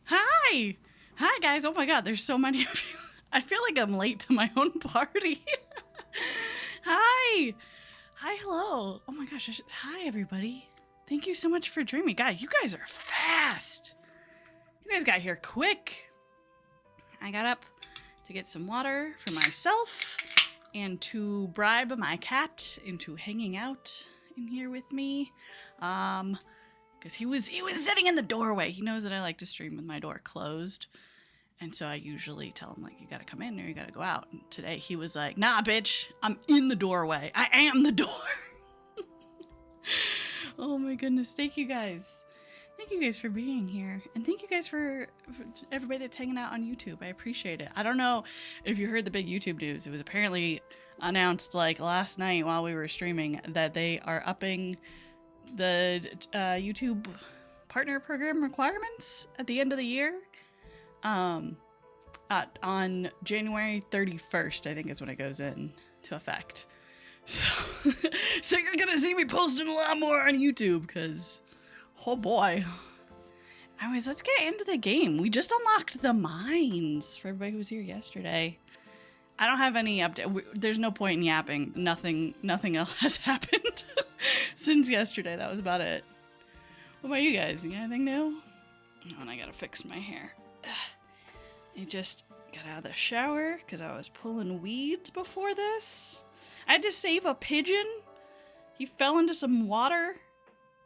Hi! Hi, guys. Oh my god, there's so many of you. I feel like I'm late to my own party. Hi! Hi, hello. Oh my gosh. Hi, everybody. Thank you so much for joining me. God, you guys are fast. You guys got here quick. I got up to get some water for myself and to bribe my cat into hanging out in here with me. Because he was sitting in the doorway. He knows that I like to stream with my door closed. And so I usually tell him, like, you gotta come in or you gotta go out. And today he was like, nah, bitch, I'm in the doorway. I am the door. Oh my goodness. Thank you guys. Thank you guys for being here. And thank you guys for everybody that's hanging out on YouTube. I appreciate it. I don't know if you heard the big YouTube news. It was apparently announced like last night while we were streaming that they are upping the YouTube partner program requirements at the end of the year. On January 31st, I think is when it goes into effect. So you're gonna see me posting a lot more on YouTube because, oh boy. Anyways, let's get into the game. We just unlocked the mines for everybody who was here yesterday. I don't have any update. There's no point in yapping. Nothing else has happened since yesterday. That was about it. What about you guys? You got anything new? Oh, and I gotta fix my hair. I just got out of the shower because I was pulling weeds before this. I had to save a pigeon. He fell into some water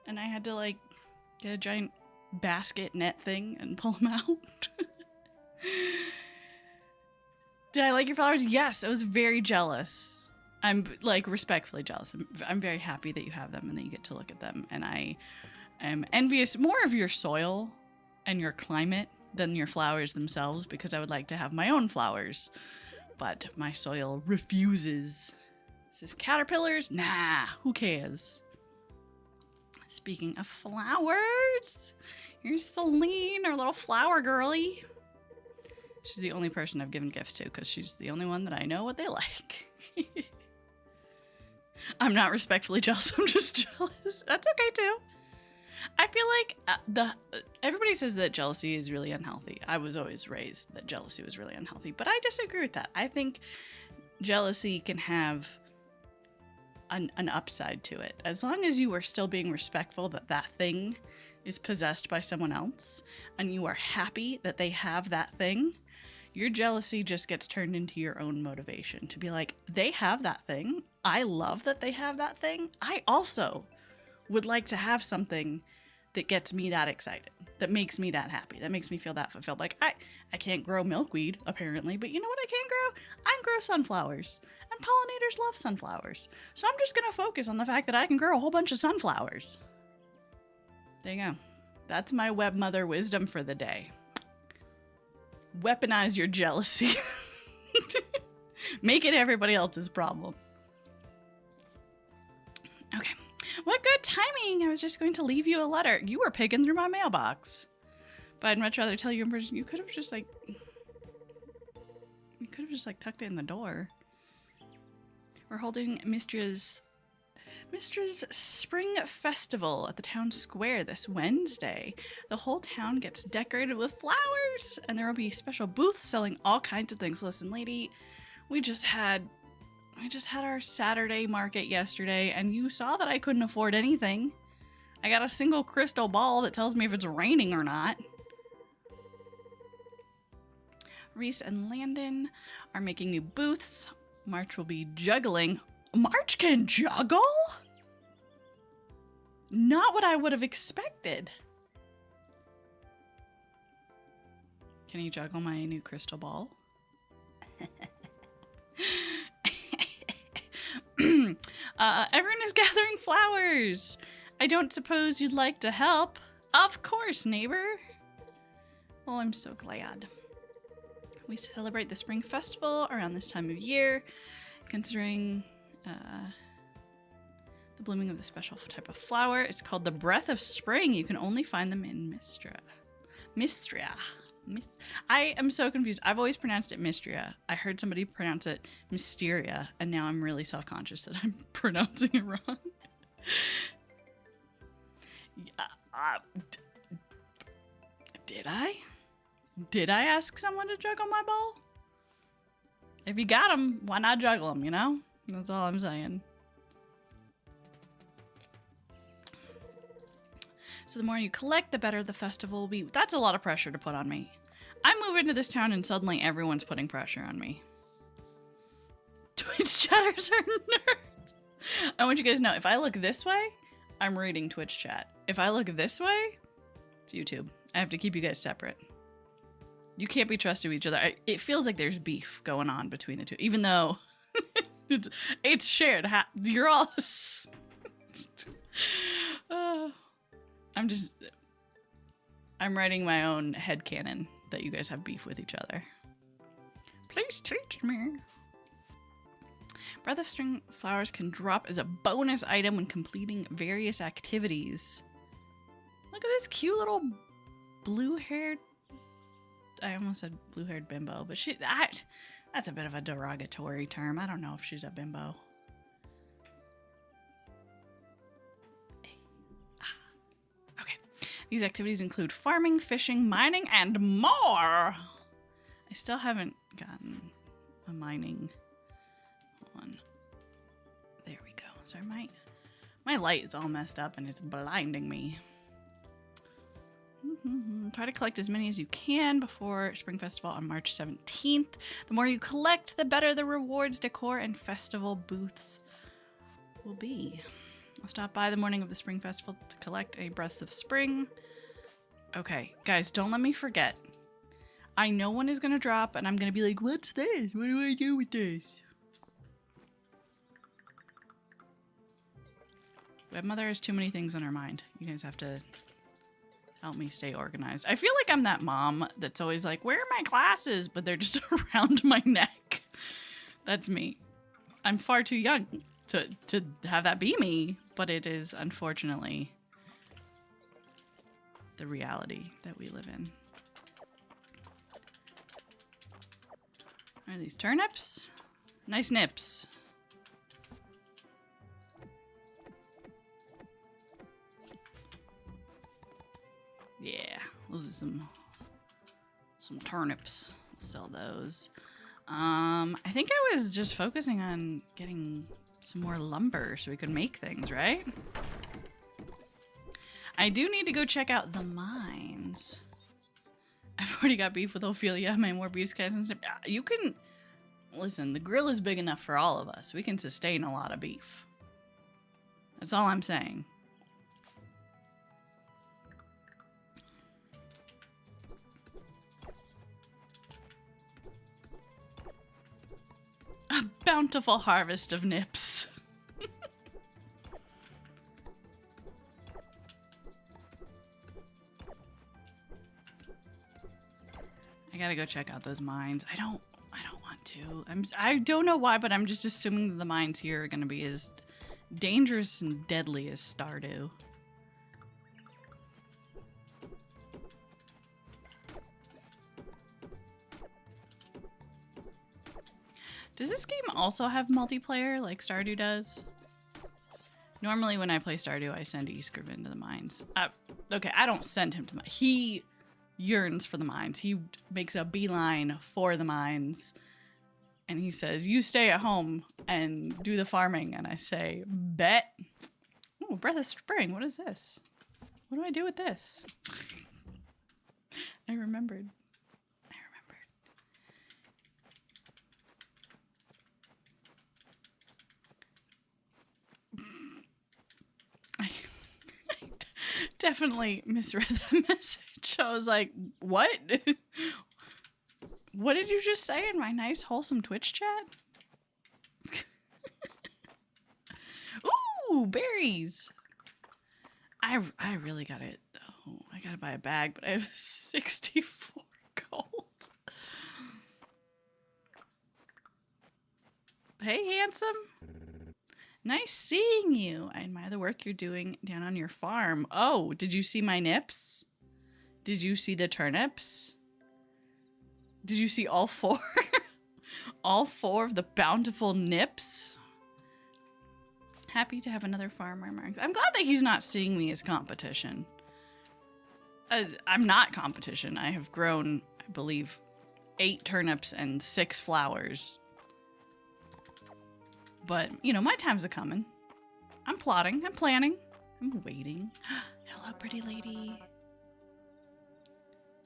and I had to like get a giant basket net thing and pull him out. Did I like your flowers? Yes, I was very jealous. I'm like respectfully jealous. I'm very happy that you have them and that you get to look at them. And I am envious more of your soil and your climate than your flowers themselves because I would like to have my own flowers. But my soil refuses. It says caterpillars? Nah, who cares? Speaking of flowers, here's Celine, our little flower girly. She's the only person I've given gifts to because she's the only one that I know what they like. I'm not respectfully jealous, I'm just jealous. That's okay too. I feel like everybody says that jealousy is really unhealthy. I was always raised that jealousy was really unhealthy, but I disagree with that. I think jealousy can have an upside to it. As long as you are still being respectful that that thing is possessed by someone else and you are happy that they have that thing, your jealousy just gets turned into your own motivation to be like, they have that thing. I love that they have that thing. I also would like to have something that gets me that excited, that makes me that happy, that makes me feel that fulfilled. Like I can't grow milkweed apparently, but you know what I can grow? I can grow sunflowers, and pollinators love sunflowers. So I'm just gonna focus on the fact that I can grow a whole bunch of sunflowers. There you go. That's my web mother wisdom for the day. Weaponize your jealousy. Make it everybody else's problem. Okay. What good timing! I was just going to leave you a letter. You were picking through my mailbox. But I'd much rather tell you in person. You could have just tucked it in the door. We're holding Mistria's Spring Festival at the town square this Wednesday. The whole town gets decorated with flowers, and there will be special booths selling all kinds of things. Listen, lady, we just had our Saturday market yesterday, and you saw that I couldn't afford anything. I got a single crystal ball that tells me if it's raining or not. Reese and Landon are making new booths. March will be juggling. March can juggle? Not what I would have expected. Can you juggle my new crystal ball? Everyone is gathering flowers. I don't suppose you'd like to help? Of course, neighbor. Oh, I'm so glad. We celebrate the Spring Festival around this time of year, considering the blooming of the special type of flower. It's called the Breath of Spring. You can only find them in Mistria. I am so confused. I've always pronounced it Mistria. I heard somebody pronounce it Mysteria, and now I'm really self-conscious that I'm pronouncing it wrong. Did I? Did I ask someone to juggle my ball? If you got them, why not juggle them, you know? That's all I'm saying. So the more you collect, the better the festival will be. That's a lot of pressure to put on me. I move into this town and suddenly everyone's putting pressure on me. Twitch chatters are nerds. I want you guys to know, if I look this way, I'm reading Twitch chat. If I look this way, it's YouTube. I have to keep you guys separate. You can't be trusted with each other. It feels like there's beef going on between the two, even though it's shared. You're all... I'm writing my own headcanon that you guys have beef with each other. Please teach me. Breath of Spring flowers can drop as a bonus item when completing various activities. Look at this cute little blue-haired... I almost said blue-haired bimbo, but that's a bit of a derogatory term. I don't know if she's a bimbo. Okay. These activities include farming, fishing, mining, and more. I still haven't gotten a mining one. There we go. Sorry, my light is all messed up and it's blinding me. Try to collect as many as you can before Spring Festival on March 17th. The more you collect, the better the rewards, decor, and festival booths will be. I'll stop by the morning of the Spring Festival to collect any breaths of spring. Okay, guys, don't let me forget. I know one is going to drop, and I'm going to be like, what's this? What do I do with this? Webmother has too many things on her mind. You guys have to... help me stay organized. I feel like I'm that mom that's always like, where are my glasses? But they're just around my neck. That's me. I'm far too young to have that be me, but it is unfortunately the reality that we live in. Are these turnips? Nice nips. Yeah, those are some turnips. We'll sell those. I think I was just focusing on getting some more lumber so we could make things, right? I do need to go check out the mines. I've already got beef with Ophelia. My more beef guys and stuff. You can listen. The grill is big enough for all of us. We can sustain a lot of beef. That's all I'm saying. A bountiful harvest of nips. I gotta go check out those mines. I don't want to. I don't know why, but I'm just assuming that the mines here are gonna be as dangerous and deadly as Stardew. Does this game also have multiplayer like Stardew does? Normally when I play Stardew, I send Iskervin to the mines. Okay, I don't send him to the mines. He yearns for the mines. He makes a beeline for the mines. And he says, you stay at home and do the farming. And I say, bet. Ooh, Breath of Spring. What is this? What do I do with this? I remembered. I definitely misread that message. I was like, what? What did you just say in my nice, wholesome Twitch chat? Ooh, berries. I really got it. Oh, I gotta buy a bag, but I have 64 gold. Hey, handsome. Nice seeing you. I admire the work you're doing down on your farm. Oh, did you see my nips? Did you see the turnips? Did you see all four? All four of the bountiful nips? Happy to have another farmer. I'm glad that he's not seeing me as competition. I'm not competition. I have grown, I believe, 8 turnips and 6 flowers. But, you know, my time's a-coming. I'm plotting. I'm planning. I'm waiting. Hello, pretty lady.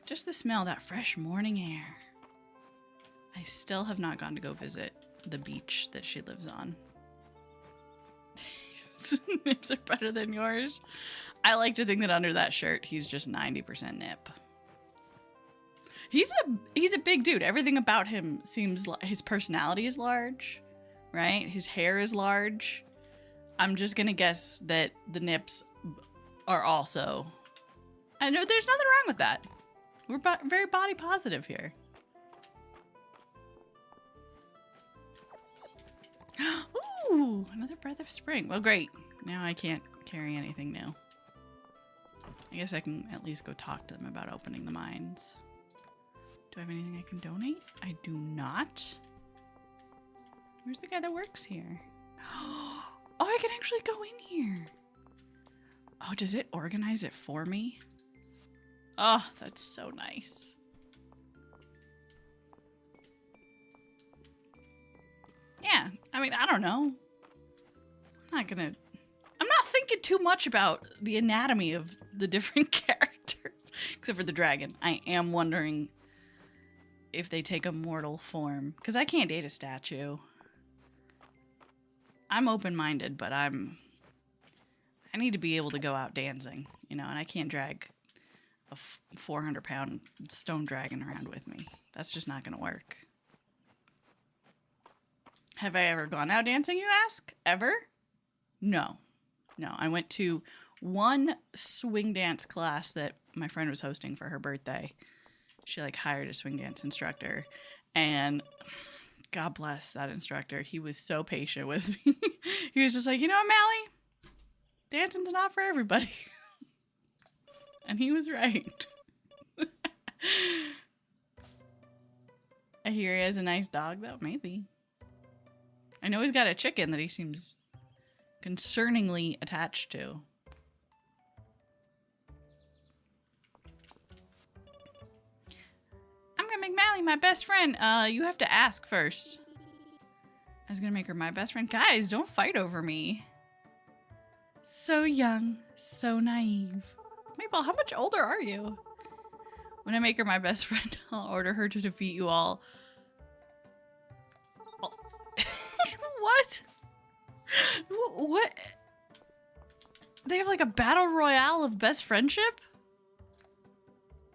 Just the smell, that fresh morning air. I still have not gone to go visit the beach that she lives on. Nips are better than yours. I like to think that under that shirt, he's just 90% nip. He's a big dude. Everything about him seems like his personality is large, right? His hair is large. I'm just gonna guess that the nips are also. I know there's nothing wrong with that. We're very body positive here. Ooh, another breath of spring. Well, great. Now I can't carry anything new. I guess I can at least go talk to them about opening the mines. Do I have anything I can donate? I do not. Where's the guy that works here? Oh, I can actually go in here. Oh, does it organize it for me? Oh, that's so nice. Yeah, I mean, I don't know. I'm not thinking too much about the anatomy of the different characters. Except for the dragon. I am wondering if they take a mortal form. Because I can't date a statue. I'm open-minded, but I need to be able to go out dancing, you know, and I can't drag a 400-pound stone dragon around with me. That's just not going to work. Have I ever gone out dancing, you ask? Ever? No. No, I went to one swing dance class that my friend was hosting for her birthday. She, like, hired a swing dance instructor, and God bless that instructor. He was so patient with me. He was just like, you know what, Mally? Dancing's not for everybody. And he was right. I hear he has a nice dog, though. Maybe. I know he's got a chicken that he seems concerningly attached to. I'm gonna make Mally my best friend. You have to ask first. I was gonna make her my best friend. Guys, don't fight over me. So young, so naive. Mabel, how much older are you? When I make her my best friend, I'll order her to defeat you all. Oh. What? What? They have like a battle royale of best friendship?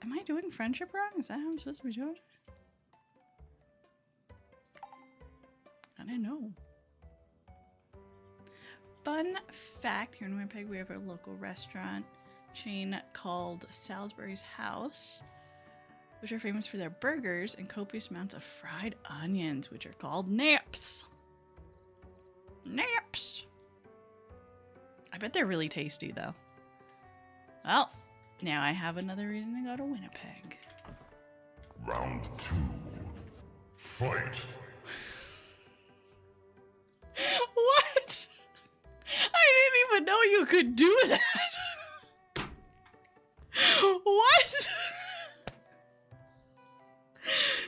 Am I doing friendship wrong? Is that how I'm supposed to be doing it? I didn't know. Fun fact, here in Winnipeg we have a local restaurant chain called Salisbury's House, which are famous for their burgers and copious amounts of fried onions, which are called naps. Naps! I bet they're really tasty, though. Well, now I have another reason to go to Winnipeg. Round 2. Fight! What? I didn't even know you could do that. What?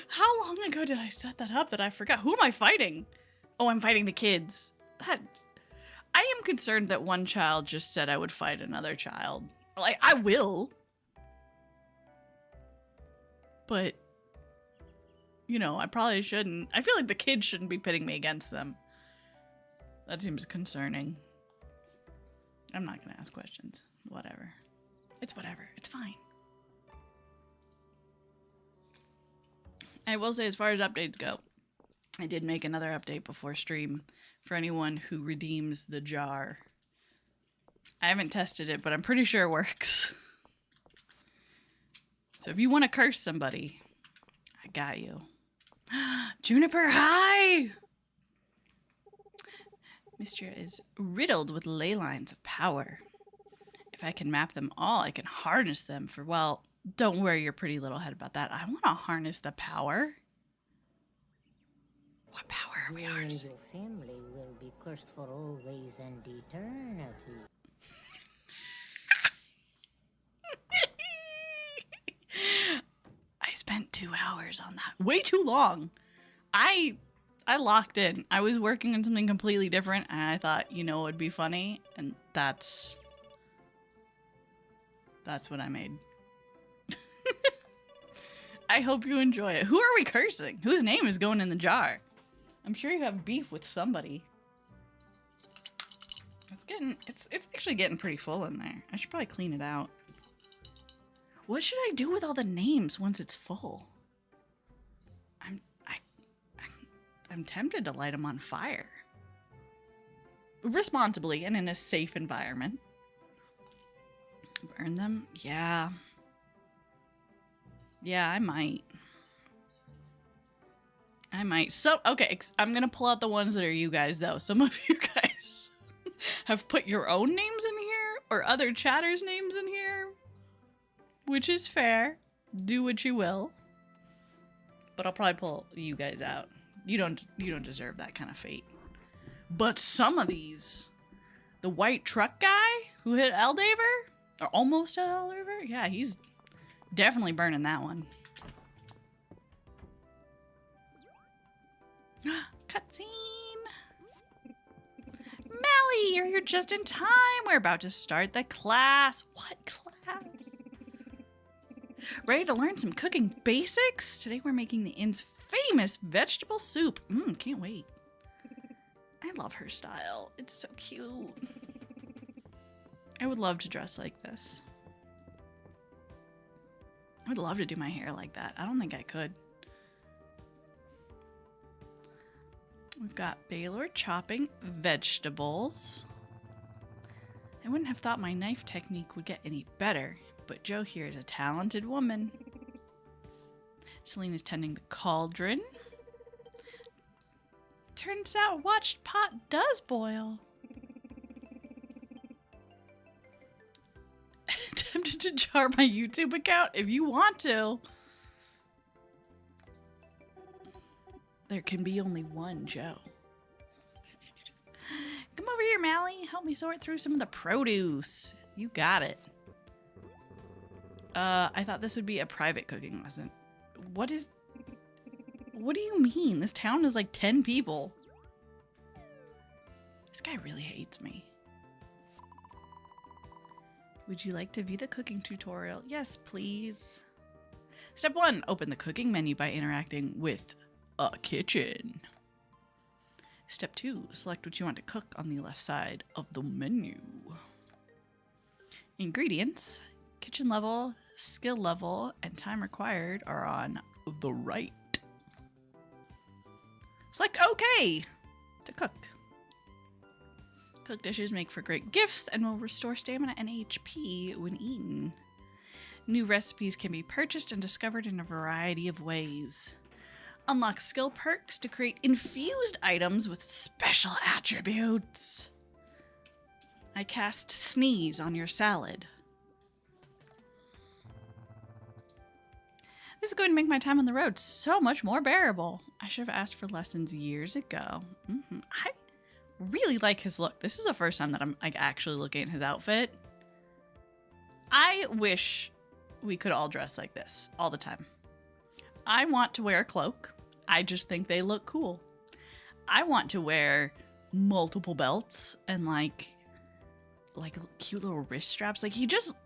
How long ago did I set that up that I forgot? Who am I fighting? Oh, I'm fighting the kids. I am concerned that one child just said I would fight another child. Like, I will. But, you know, I probably shouldn't. I feel like the kids shouldn't be pitting me against them. That seems concerning. I'm not going to ask questions. Whatever. It's whatever. It's fine. I will say, as far as updates go, I did make another update before stream for anyone who redeems the jar. I haven't tested it, but I'm pretty sure it works. So if you want to curse somebody, I got you. Juniper, hi! Mistria is riddled with ley lines of power. If I can map them all, I can harness them for, well, don't worry your pretty little head about that. I want to harness the power. What power are we harnessing? Your family will be cursed for always and eternity. spent 2 hours on that. Way too long. I locked in. I was working on something completely different, and I thought, you know, it would be funny, and that's what I made. I hope you enjoy it. Who are we cursing? Whose name is going in the jar? I'm sure you have beef with somebody. It's actually getting pretty full in there. I should probably clean it out. What should I do with all the names once it's full? I'm tempted to light them on fire. Responsibly and in a safe environment. Burn them? Yeah. Yeah, I might. So, okay, I'm gonna pull out the ones that are you guys, though. Some of you guys have put your own names in here, or other chatters' names in here, which is fair. Do what you will. But I'll probably pull you guys out. You don't deserve that kind of fate. But some of these, the white truck guy who hit Eldaver, or almost hit Eldaver, yeah, he's definitely burning that one. Cutscene! Mally, you're here just in time. We're about to start the class. What class? Ready to learn some cooking basics? Today we're making the inn's famous vegetable soup. Can't wait. I love her style. It's so cute. I would love to dress like this. I would love to do my hair like that. I don't think I could. We've got Baylor chopping vegetables. I wouldn't have thought my knife technique would get any better, but Jo here is a talented woman. Selena's tending the cauldron. Turns out watched pot does boil. Tempted to jar my YouTube account if you want to. There can be only one Jo. Come over here, Mally. Help me sort through some of the produce. You got it. I thought this would be a private cooking lesson. What do you mean? This town is like 10 people. This guy really hates me. Would you like to view the cooking tutorial? Yes, please. Step 1, open the cooking menu by interacting with a kitchen. Step 2, select what you want to cook on the left side of the menu. Ingredients, kitchen level, skill level, and time required are on the right. Select OK to cook. Cooked dishes make for great gifts and will restore stamina and HP when eaten. New recipes can be purchased and discovered in a variety of ways. Unlock skill perks to create infused items with special attributes. I cast Sneeze on your salad. This is going to make my time on the road so much more bearable. I should have asked for lessons years ago. I really like his look. This is the first time that I'm like actually looking at his outfit. I wish we could all dress like this all the time. I want to wear a cloak. I just think they look cool. I want to wear multiple belts and like cute little wrist straps. Like he just,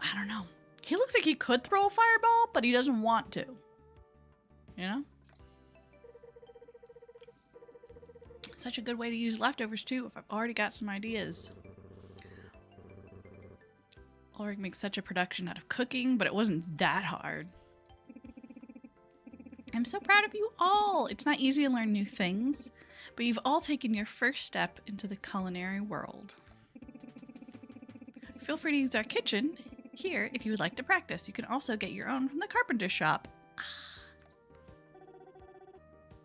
I don't know. He looks like he could throw a fireball, but he doesn't want to. You know? Such a good way to use leftovers too if I've already got some ideas. Ulrich makes such a production out of cooking, but it wasn't that hard. I'm so proud of you all. It's not easy to learn new things, but you've all taken your first step into the culinary world. Feel free to use our kitchen here if you would like to practice. You can also get your own from the carpenter shop.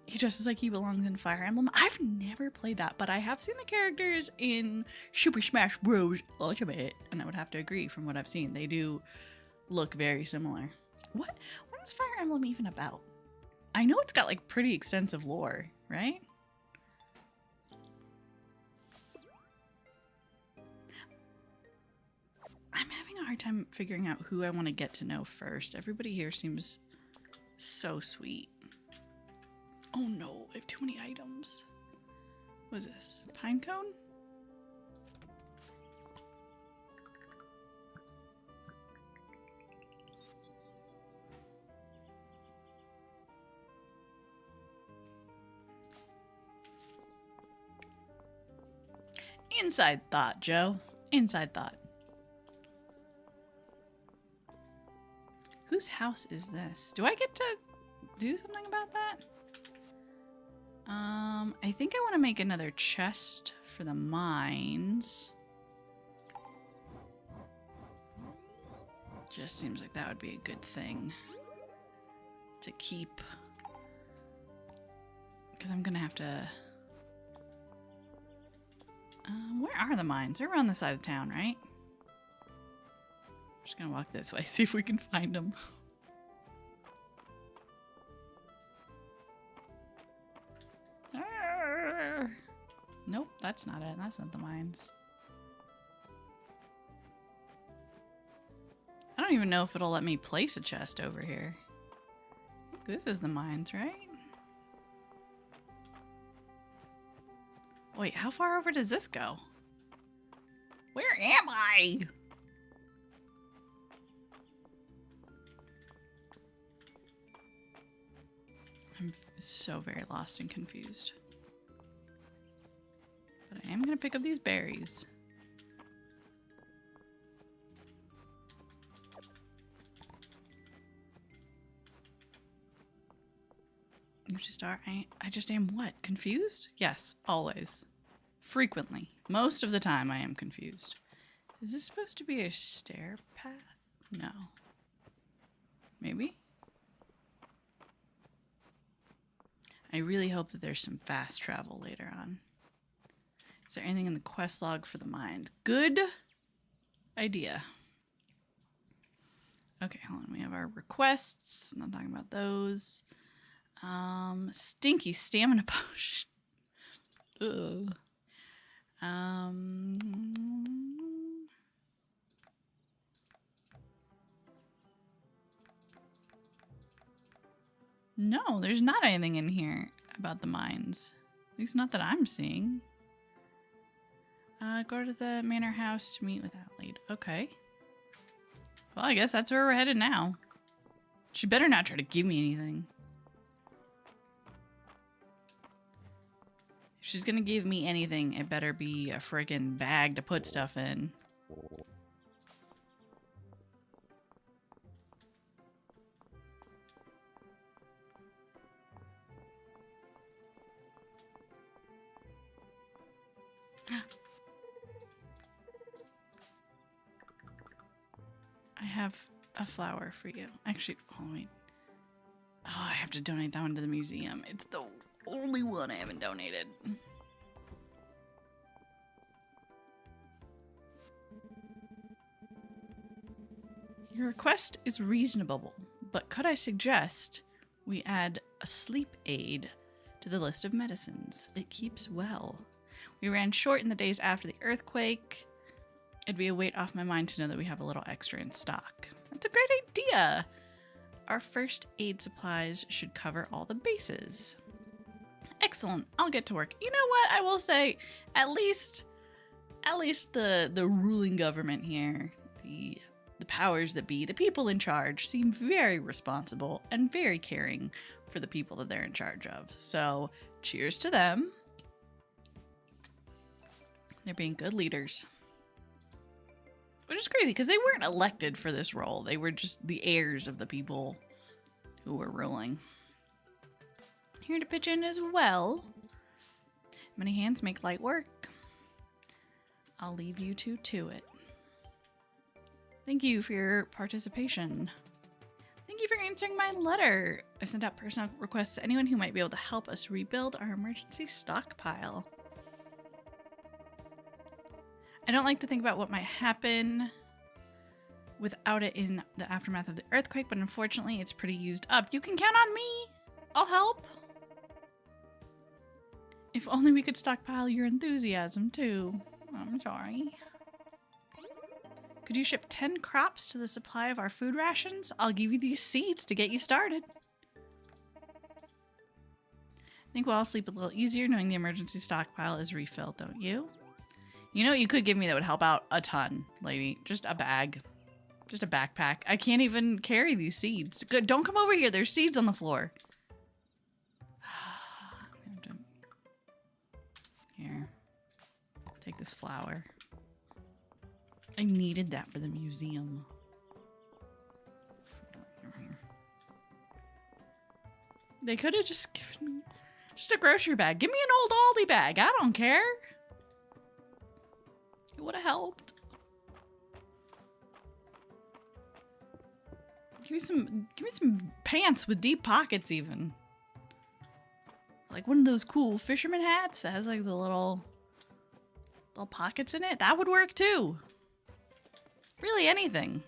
He dresses like he belongs in Fire Emblem. I've never played that, but I have seen the characters in Super Smash Bros. Ultimate, and I would have to agree from what I've seen. They do look very similar. What is Fire Emblem even about? I know it's got like pretty extensive lore, right? I'm having a hard time figuring out who I want to get to know first. Everybody here seems So sweet. Oh no, I have too many items. What is this? Pine cone? Inside thought, Joe. Inside thought. Whose house is this? Do I get to do something about that? I think I want to make another chest for the mines. Just seems like that would be a good thing to keep. Because I'm going to have to... where are the mines? They're around the side of town, right? Just gonna walk this way, see if we can find them. Nope, that's not it. That's not the mines. I don't even know if it'll let me place a chest over here. I think this is the mines, right? Wait, how far over does this go? Where am I? I'm so very lost and confused. But I am going to pick up these berries. You just are. I just am what? Confused? Yes, always. Frequently. Most of the time I am confused. Is this supposed to be a stair path? No. Maybe? I really hope that there's some fast travel later on. Is there anything in the quest log for the mind? Good idea. Okay, hold on. We have our requests. I'm not talking about those. Stinky stamina potion. Ugh. No, there's not anything in here about the mines. At least not that I'm seeing. Go to the manor house to meet with Adelaide. Okay. Well, I guess that's where we're headed now. She better not try to give me anything. If she's gonna give me anything, it better be a friggin' bag to put stuff in. I have a flower for you. Actually, oh wait. Oh, I have to donate that one to the museum. It's the only one I haven't donated. Your request is reasonable, but could I suggest we add a sleep aid to the list of medicines? It keeps well. We ran short in the days after the earthquake. It'd be a weight off my mind to know that we have a little extra in stock. That's a great idea. Our first aid supplies should cover all the bases. Excellent. I'll get to work. You know what? I will say, at least the ruling government here, the powers that be, the people in charge, seem very responsible and very caring for the people that they're in charge of. So, cheers to them. They're being good leaders. Which is crazy, because they weren't elected for this role. They were just the heirs of the people who were ruling. Here to pitch in as well. Many hands make light work. I'll leave you two to it. Thank you for your participation. Thank you for answering my letter. I've sent out personal requests to anyone who might be able to help us rebuild our emergency stockpile. I don't like to think about what might happen without it in the aftermath of the earthquake, but unfortunately it's pretty used up. You can count on me. I'll help. If only we could stockpile your enthusiasm too. I'm sorry. Could you ship 10 crops to the supply of our food rations? I'll give you these seeds to get you started. Think we'll all sleep a little easier knowing the emergency stockpile is refilled, don't you? You know what you could give me that would help out a ton, lady? Just a bag. Just a backpack. I can't even carry these seeds. Good, don't come over here. There's seeds on the floor. Here. Take this flower. I needed that for the museum. They could have just given me just a grocery bag. Give me an old Aldi bag. I don't care. It would have helped. Give me some pants with deep pockets even. Like one of those cool fisherman hats that has like the little pockets in it. That would work too. Really anything.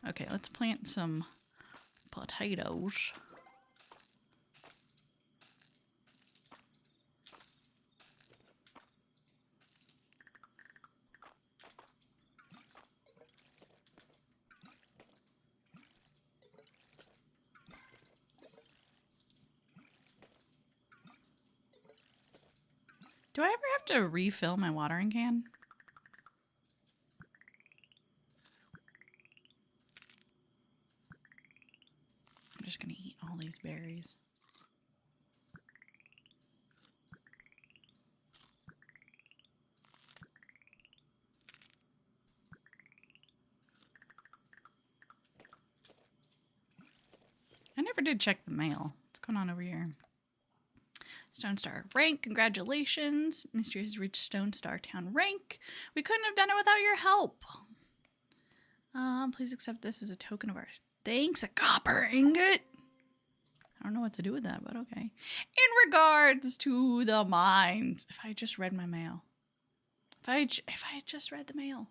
Okay, let's plant some potatoes. Do I ever have to refill my watering can? I'm just gonna eat all these berries. I never did check the mail. What's going on over here? Stone Star rank, Congratulations. Mistria has reached Stone Star Town rank. We couldn't have done it without your help. Please accept this as a token of our thanks. A copper ingot. I don't know what to do with that, but okay. In regards to the mines. If I just read my mail. If I had just read the mail.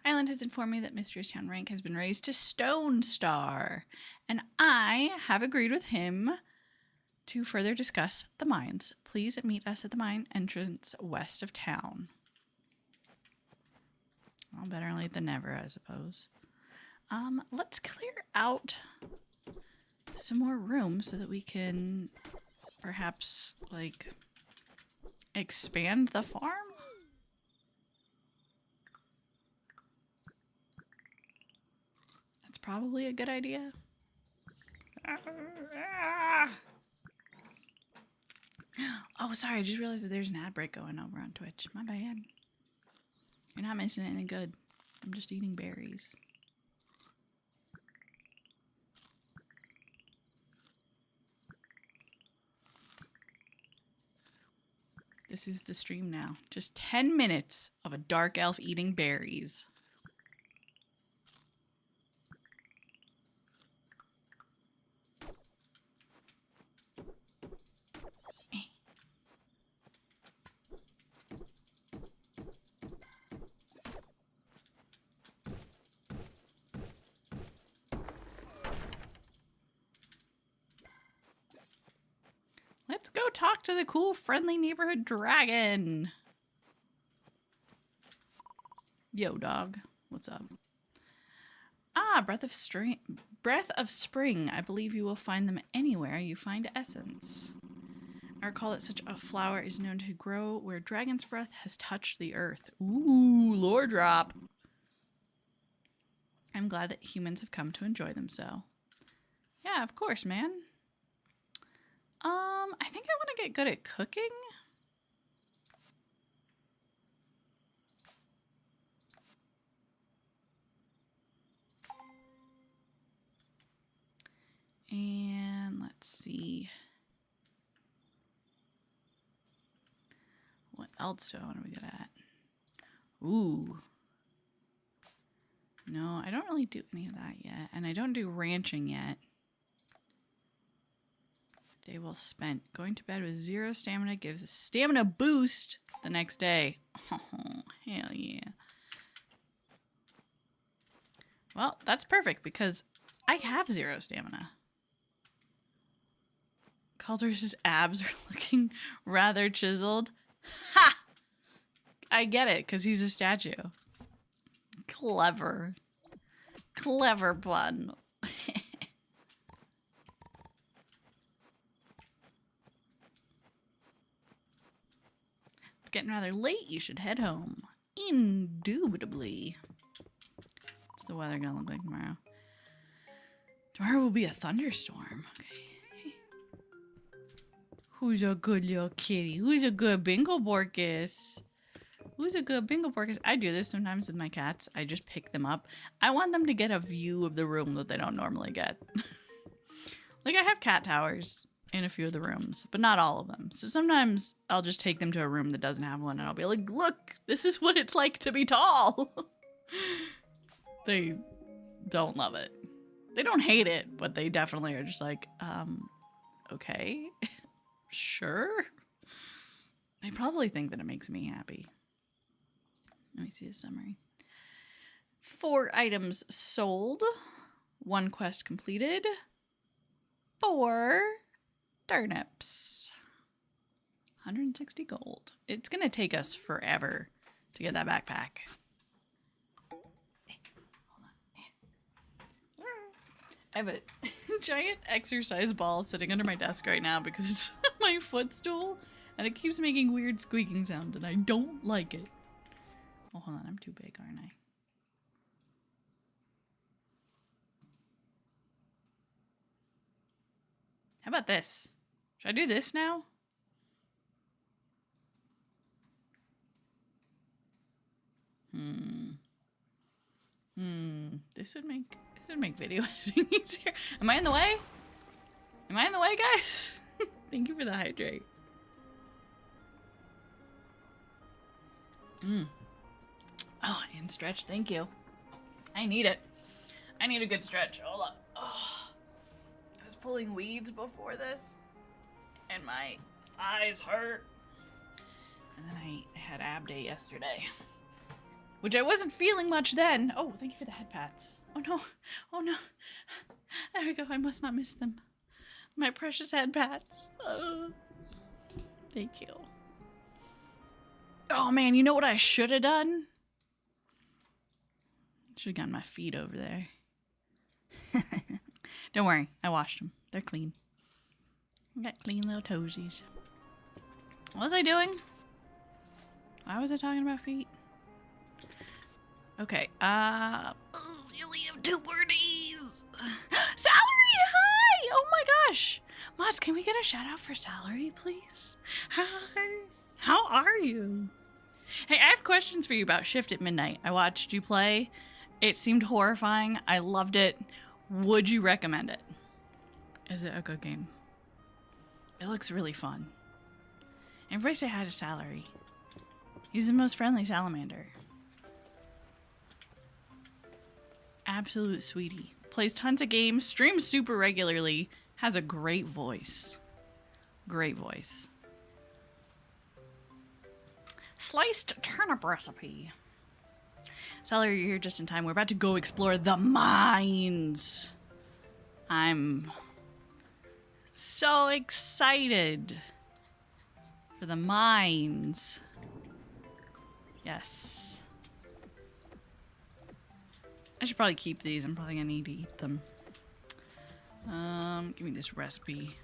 Island has informed me that Mistria's Town rank has been raised to Stone Star. And I have agreed with him to further discuss the mines. Please meet us at the mine entrance west of town. Well, better late than never, I suppose. Let's clear out some more room so that we can perhaps, like, expand the farm? That's probably a good idea. Oh, sorry. I just realized that there's an ad break going over on Twitch. My bad. You're not missing anything good. I'm just eating berries. This is the stream now. Just 10 minutes of a dark elf eating berries. Let's go talk to the cool, friendly neighborhood dragon. Yo, dog. What's up? Ah, breath of spring. I believe you will find them anywhere you find essence. I recall that such a flower is known to grow where dragon's breath has touched the earth. Ooh, lore drop. I'm glad that humans have come to enjoy them so. Yeah, of course, man. I think I want to get good at cooking. And let's see. What else do I want to be good at? Ooh. No, I don't really do any of that yet. And I don't do ranching yet. Day well spent. Going to bed with 0 stamina gives a stamina boost the next day. Oh, hell yeah. Well, that's perfect because I have 0 stamina. Calderis's abs are looking rather chiseled. Ha! I get it because he's a statue. Clever. Clever pun. It's getting rather late. You should head home. Indubitably. What's the weather gonna look like tomorrow? Tomorrow will be a thunderstorm. Okay. Who's a good little kitty? Who's a good bingo borkus? Who's a good bingo borkus? I do this sometimes with my cats. I just pick them up. I want them to get a view of the room that they don't normally get. Like, I have cat towers in a few of the rooms, but not all of them. So sometimes I'll just take them to a room that doesn't have one and I'll be like, look, this is what it's like to be tall. They don't love it. They don't hate it, but they definitely are just like, okay, sure. They probably think that it makes me happy. Let me see the summary. 4 items sold. 1 quest completed. 4 turnips. 160 gold. It's going to take us forever to get that backpack. I have a giant exercise ball sitting under my desk right now because it's my footstool and it keeps making weird squeaking sounds and I don't like it. Oh, hold on. I'm too big, aren't I? How about this? Should I do this now? This would make video editing easier. Am I in the way? Am I in the way, guys? Thank you for the hydrate. Oh, and stretch. Thank you. I need it. I need a good stretch. Hold on. Oh, I was pulling weeds before this, and my thighs hurt. And then I had ab day yesterday, which I wasn't feeling much then. Oh, thank you for the head pats. Oh no. Oh no. There we go. I must not miss them. My precious head pats. Thank you. Oh man, you know what I should have done? Should have gotten my feet over there. Don't worry, I washed them. They're clean. I got clean little toesies. What was I doing? Why was I talking about feet? Okay, you only have 2 birdies. Salary, hi! Oh my gosh. Mods, can we get a shout out for Salary, please? Hi. How are you? Hey, I have questions for you about Shift at Midnight. I watched you play. It seemed horrifying. I loved it. Would you recommend it? Is it a good game? It looks really fun. Everybody say hi to Salary. He's the most friendly salamander. Absolute sweetie. Plays tons of games, streams super regularly, has a great voice. Great voice. Sliced turnip recipe. Salary, you're here just in time. We're about to go explore the mines. I'm so excited for the mines. Yes. I should probably keep these. I'm probably gonna need to eat them. Give me this recipe.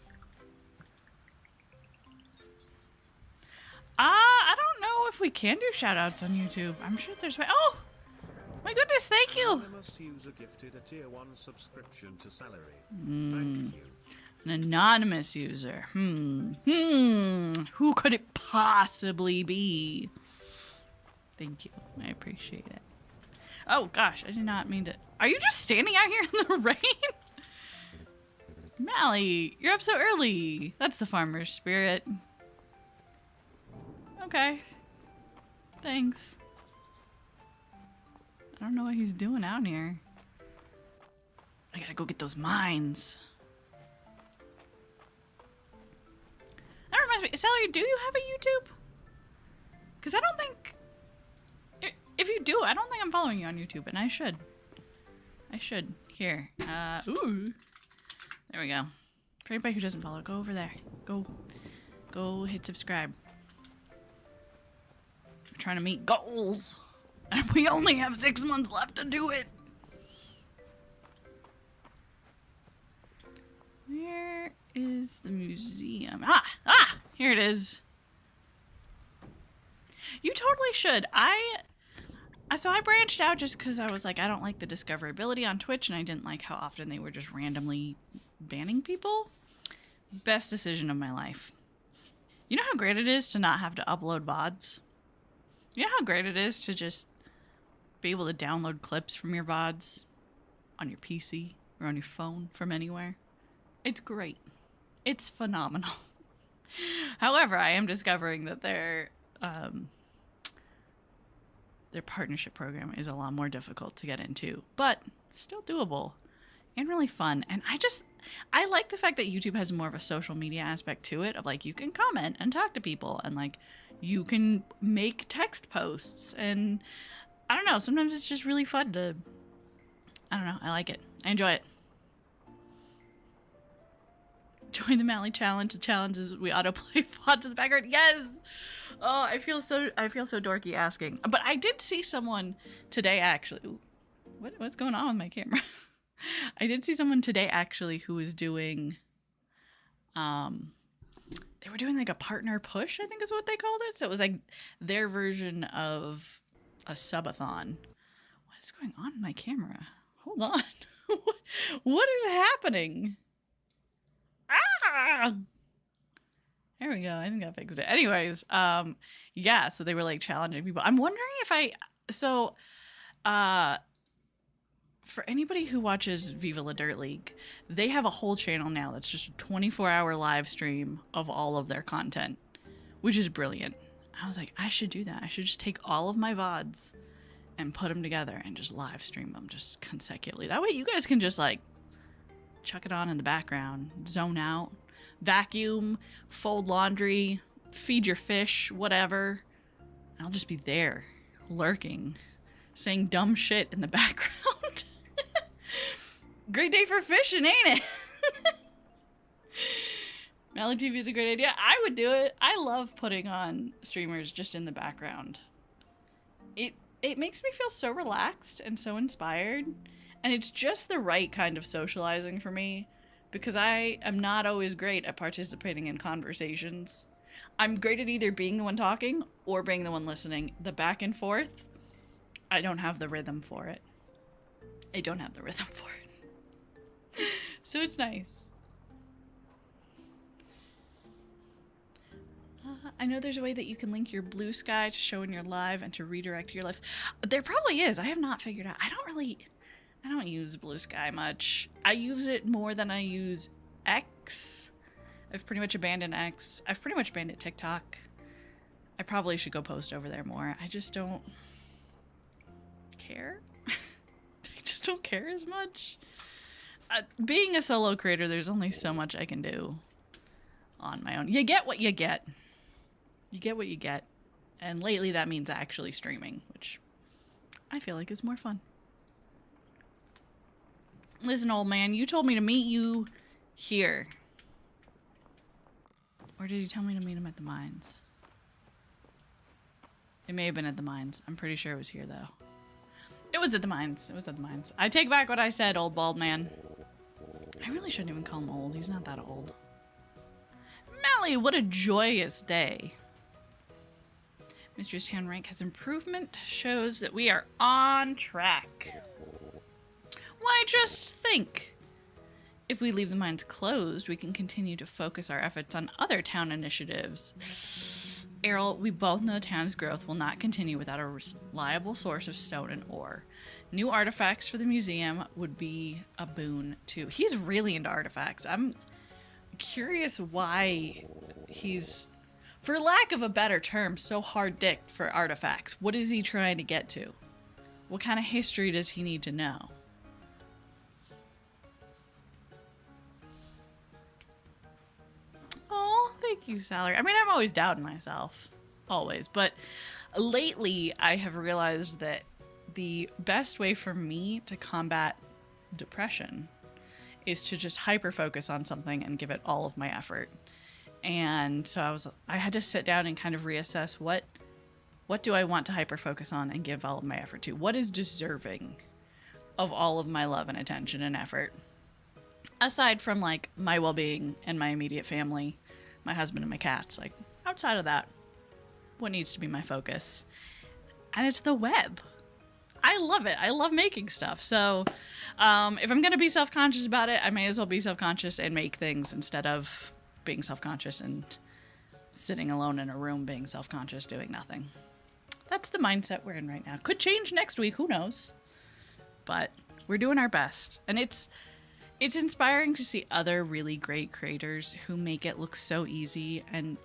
I don't know if we can do shoutouts on YouTube. I'm sure there's... Oh! My goodness, thank you! Anonymous user gifted a tier 1 subscription to Salary. Thank you. An anonymous user. Who could it possibly be? Thank you. I appreciate it. Oh gosh, I did not mean to... Are you just standing out here in the rain? Mally, you're up so early. That's the farmer's spirit. Okay. Thanks. I don't know what he's doing out here. I gotta go get those mines. That reminds me, Salary, do you have a YouTube? Because I don't think... If you do, I don't think I'm following you on YouTube, and I should. I should. Here. Ooh. There we go. For anybody who doesn't follow, go over there. Go hit subscribe. We're trying to meet goals. And we only have 6 months left to do it. Where is the museum? Here it is. You totally should. So I branched out just because I was like, I don't like the discoverability on Twitch, and I didn't like how often they were just randomly banning people. Best decision of my life. You know how great it is to not have to upload VODs? You know how great it is to just be able to download clips from your VODs on your PC or on your phone from anywhere? It's great. It's phenomenal. However, I am discovering that their partnership program is a lot more difficult to get into, but still doable and really fun. And I like the fact that YouTube has more of a social media aspect to it, of like, you can comment and talk to people, and like you can make text posts, and I don't know, sometimes it's just really fun to, I don't know, I like it. I enjoy it. Join the Mally challenge. The challenge is we autoplay VODs in the background. Yes. Oh, I feel so dorky asking. But I did see someone today actually. Ooh, what's going on with my camera? I did see someone today actually who was doing they were doing like a partner push, I think is what they called it. So it was like their version of a subathon. What is going on in my camera? Hold on. What is happening? Ah! There we go. I think I fixed it. Anyways, yeah, so they were like challenging people. I'm wondering if for anybody who watches Viva La Dirt League, they have a whole channel now that's just a 24-hour live stream of all of their content, which is brilliant. I was like, I should do that. I should just take all of my VODs and put them together and just live stream them just consecutively. That way you guys can just like chuck it on in the background, zone out, vacuum, fold laundry, feed your fish, whatever. And I'll just be there, lurking, saying dumb shit in the background. Great day for fishing, ain't it? Mally TV is a great idea. I would do it. I love putting on streamers just in the background. It makes me feel so relaxed and so inspired. And it's just the right kind of socializing for me, because I am not always great at participating in conversations. I'm great at either being the one talking or being the one listening. The back and forth, I don't have the rhythm for it. So it's nice. I know there's a way that you can link your Blue Sky to show in your live and to redirect to your lives. There probably is. I have not figured out. I don't use Blue Sky much. I use it more than I use X. I've pretty much abandoned X. I've pretty much abandoned TikTok. I probably should go post over there more. I just don't care. I just don't care as much. Being a solo creator, there's only so much I can do on my own. You get what you get. You get what you get. And lately that means actually streaming, which I feel like is more fun. Listen, old man, you told me to meet you here. Or did you tell me to meet him at the mines? It may have been at the mines. I'm pretty sure it was here, though. It was at the mines. It was at the mines. I take back what I said, old bald man. I really shouldn't even call him old. He's not that old. Mally, what a joyous day. Mistria's town rank has improvement. Shows that we are on track. Why, just think. If we leave the mines closed, we can continue to focus our efforts on other town initiatives. Errol, we both know the town's growth will not continue without a reliable source of stone and ore. New artifacts for the museum would be a boon, too. He's really into artifacts. I'm curious why he's, for lack of a better term, so hard-dicked for artifacts. What is he trying to get to? What kind of history does he need to know? Oh, thank you, Salary. I mean, I'm always doubting myself. Always. But lately, I have realized that the best way for me to combat depression is to just hyper-focus on something and give it all of my effort. And so I had to sit down and kind of reassess what do I want to hyper-focus on and give all of my effort to? What is deserving of all of my love and attention and effort? Aside from, like, my well-being and my immediate family, my husband and my cats. Like, outside of that, what needs to be my focus. And it's the web. I love it. I love making stuff. So if I'm going to be self-conscious about it, I may as well be self-conscious and make things instead of being self-conscious and sitting alone in a room being self-conscious doing nothing. That's the mindset we're in right now. Could change next week. Who knows? But we're doing our best. And it's inspiring to see other really great creators who make it look so easy and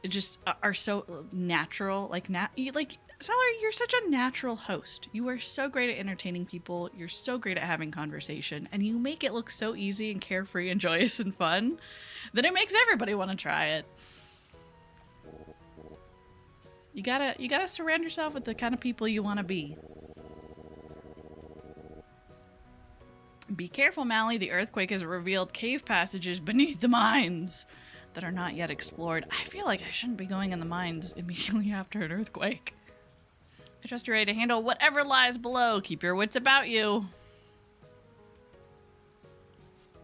just are so natural. Like Celery, you're such a natural host. You are so great at entertaining people. You're so great at having conversation, and you make it look so easy and carefree and joyous and fun that it makes everybody want to try it. You gotta surround yourself with the kind of people you want to be. Be careful, Mally. The earthquake has revealed cave passages beneath the mines that are not yet explored. I feel like I shouldn't be going in the mines immediately after an earthquake. I trust you're ready to handle whatever lies below. Keep your wits about you.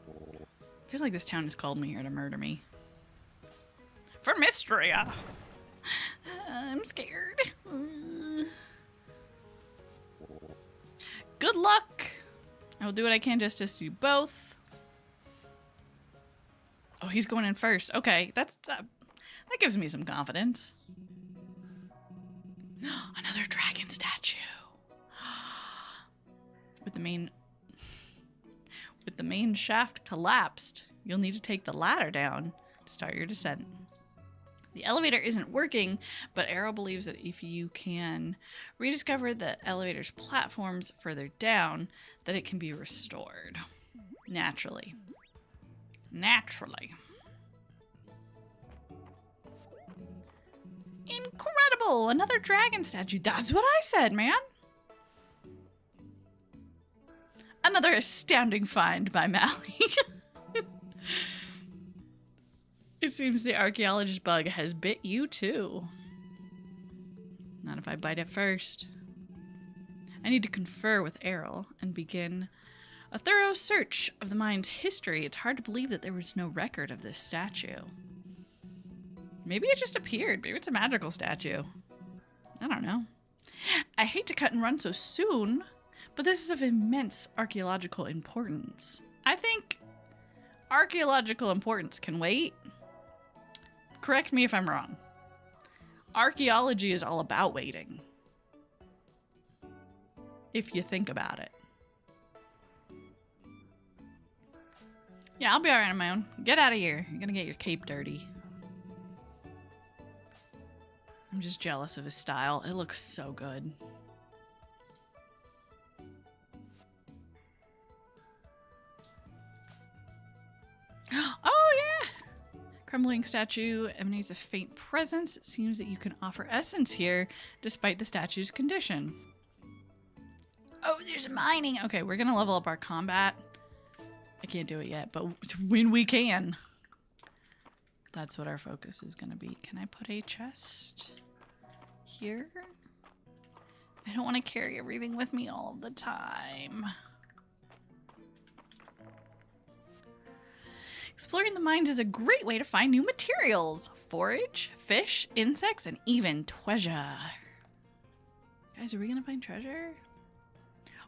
I feel like this town has called me here to murder me. For Mistria. I'm scared. Good luck. I will do what I can just to assist you both. Oh, he's going in first. Okay, that gives me some confidence. Another dragon statue. With the main shaft collapsed, you'll need to take the ladder down to start your descent. The elevator isn't working, but Arrow believes that if you can rediscover the elevator's platforms further down, that it can be restored. Naturally. Incredible! Another dragon statue. That's what I said, man! Another astounding find by Mally. It seems the archaeologist bug has bit you too. Not if I bite it first. I need to confer with Errol and begin a thorough search of the mine's history. It's hard to believe that there was no record of this statue. Maybe it just appeared. Maybe it's a magical statue. I don't know. I hate to cut and run so soon, but this is of immense archaeological importance. I think archaeological importance can wait. Correct me if I'm wrong. Archaeology is all about waiting. If you think about it. Yeah, I'll be alright on my own. Get out of here. You're gonna get your cape dirty. I'm just jealous of his style. It looks so good. Oh, yeah! Crumbling statue emanates a faint presence. It seems that you can offer essence here, despite the statue's condition. Oh, there's mining! Okay, we're gonna level up our combat. I can't do it yet, but when we can. That's what our focus is gonna be. Can I put a chest here? I don't want to carry everything with me all of the time. Exploring the mines is a great way to find new materials. Forage, fish, insects, and even treasure. Guys, are we gonna find treasure?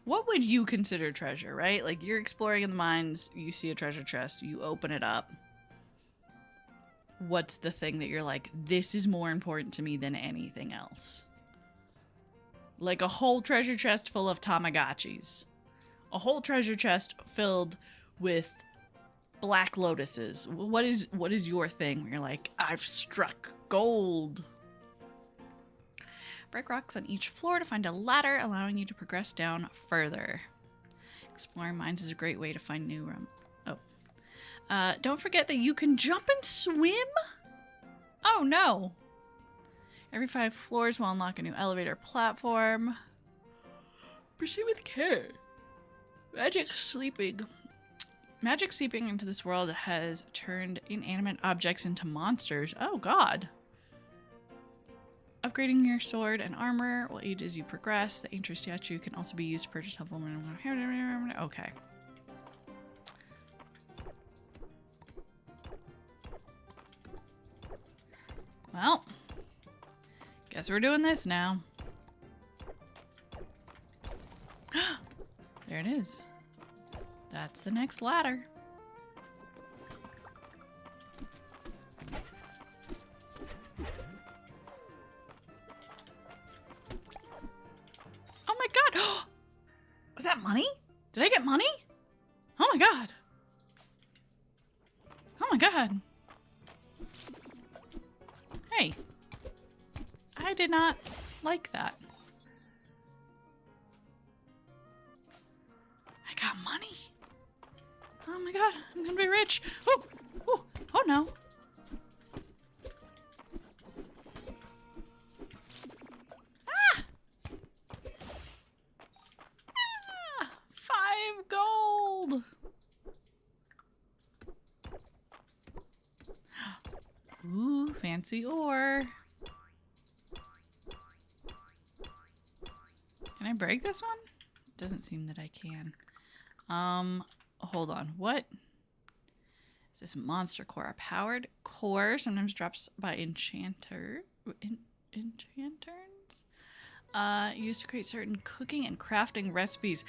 What would you consider treasure, right? Like, you're exploring in the mines, you see a treasure chest, you open it up. What's the thing that you're like, this is more important to me than anything else? Like a whole treasure chest full of Tamagotchis. A whole treasure chest filled with black lotuses. What is your thing where you're like, I've struck gold? Break rocks on each floor to find a ladder, allowing you to progress down further. Exploring mines is a great way to find new room. Don't forget that you can jump and swim? Oh no. Every 5 floors will unlock a new elevator platform. Proceed with care. Magic seeping into this world has turned inanimate objects into monsters. Oh god. Upgrading your sword and armor will age as you progress. The ancient statue can also be used to purchase helpful... Okay. Well, Guess we're doing this now. There it is. That's the next ladder. Oh my god! Was that money? Did I get money? Oh my god! Oh my god! Hey. I did not like that. I got money. Oh my god, I'm gonna be rich. Oh, oh, oh no. Ah! Ah! 5 gold. Ooh, fancy ore. Can I break this one? Doesn't seem that I can. Hold on. What is this? Monster core? A powered core sometimes drops by enchanters. Used to create certain cooking and crafting recipes.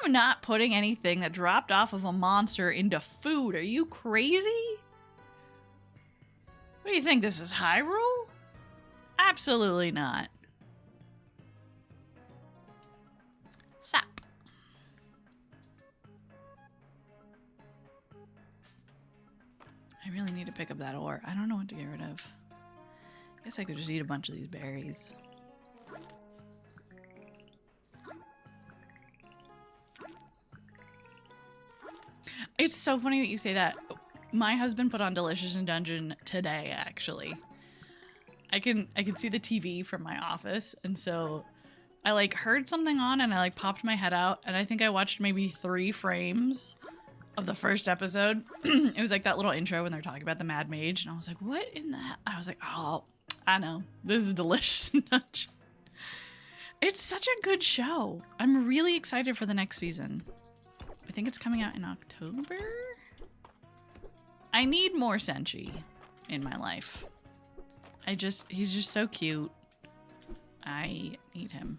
I'm not putting anything that dropped off of a monster into food. Are you crazy? What do you think? This is Hyrule? Absolutely not. Sap. I really need to pick up that ore. I don't know what to get rid of. I guess I could just eat a bunch of these berries. It's so funny that you say that. My husband put on Delicious in Dungeon today, actually. I can see the TV from my office, and so I like heard something on and I like popped my head out, and I think I watched maybe 3 frames of the first episode. It was like that little intro when they're talking about the Mad Mage, and I was like, what in the hell? I was like, oh, I know. This is Delicious in Dungeon. It's such a good show. I'm really excited for the next season. I think it's coming out in October? I need more Senshi in my life. He's just so cute. I need him.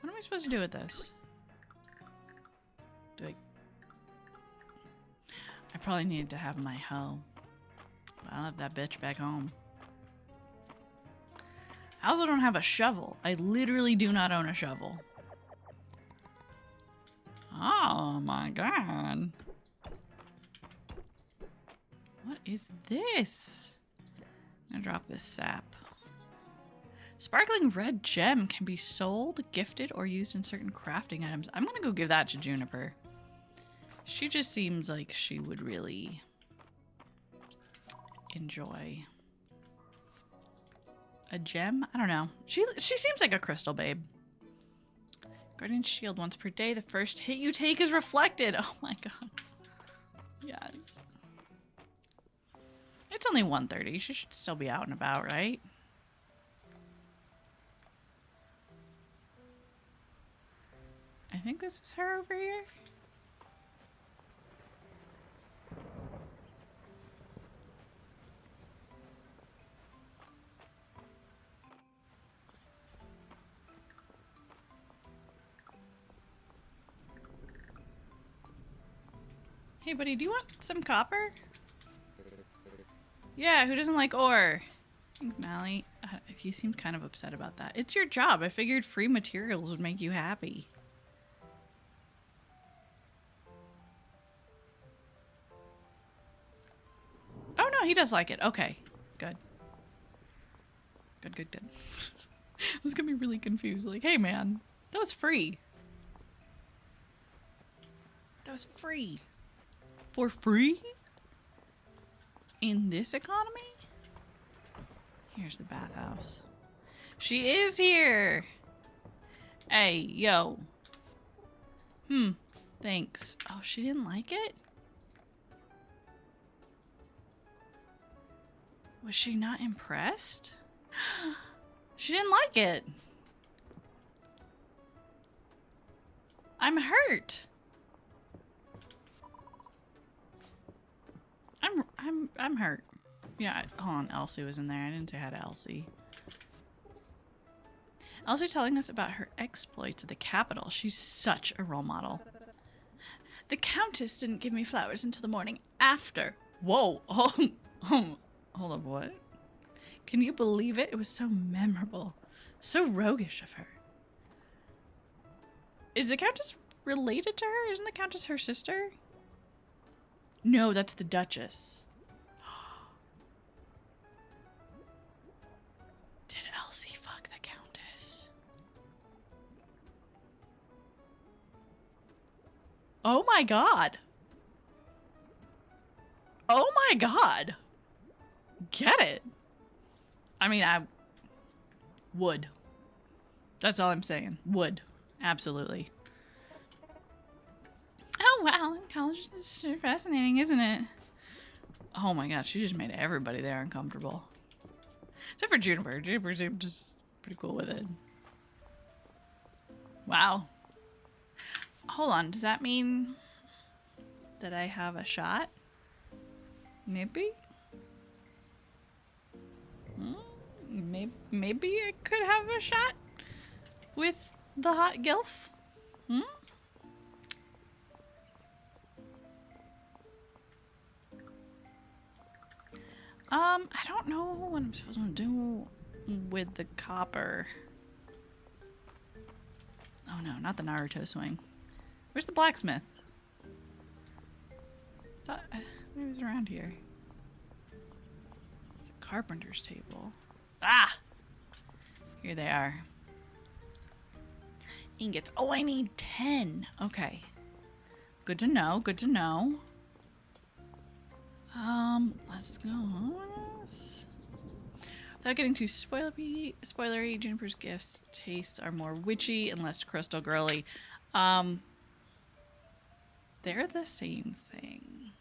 What am I supposed to do with this? I probably needed to have my hoe. But I'll have that bitch back home. I also don't have a shovel. I literally do not own a shovel. Oh my god. What is this? I'm gonna drop this sap. Sparkling red gem can be sold, gifted, or used in certain crafting items. I'm gonna go give that to Juniper. She just seems like she would really enjoy a gem. I don't know. She seems like a crystal babe. Guardian shield once per day. The first hit you take is reflected. Oh my god. Yes. It's only 1:30. She should still be out and about, right? I think this is her over here. Hey buddy, do you want some copper? Yeah, who doesn't like ore? Thanks, Mally. He seemed kind of upset about that. It's your job. I figured free materials would make you happy. Oh no, he does like it. Okay, good. Good. I was gonna be really confused. Like, hey man, that was free. That was free. For free? In this economy? Here's the bathhouse. She is here! Hey, yo. Thanks. Oh, she didn't like it? Was she not impressed? She didn't like it. I'm hurt. I'm hurt. Yeah, hold on, Elsie was in there. I didn't say hi to Elsie. Also telling us about her exploits at the capital. She's such a role model. The Countess didn't give me flowers until the morning after. Whoa. Hold on, what? Can you believe it? It was so memorable. So roguish of her. Is the Countess related to her? Isn't the Countess her sister? No, that's the Duchess. Did Elsie fuck the Countess? Oh my god. Oh my god. Get it. I mean, I would. That's all I'm saying. Would. Absolutely. Oh, wow. College is sure fascinating, isn't it? Oh my god, she just made everybody there uncomfortable. Except for Juniper. Juniper's just pretty cool with it. Wow. Hold on, does that mean that I have a shot? Maybe? Maybe I could have a shot with the hot gilf? I don't know what I'm supposed to do with the copper. Oh no, not the Naruto swing. Where's the blacksmith? Thought he was around here. It's a carpenter's table. Ah! Here they are. Ingots. Oh, I need 10. Okay. Good to know. Good to know. Let's go. Without getting too spoilery, Juniper's gifts tastes are more witchy and less crystal girly. They're the same thing.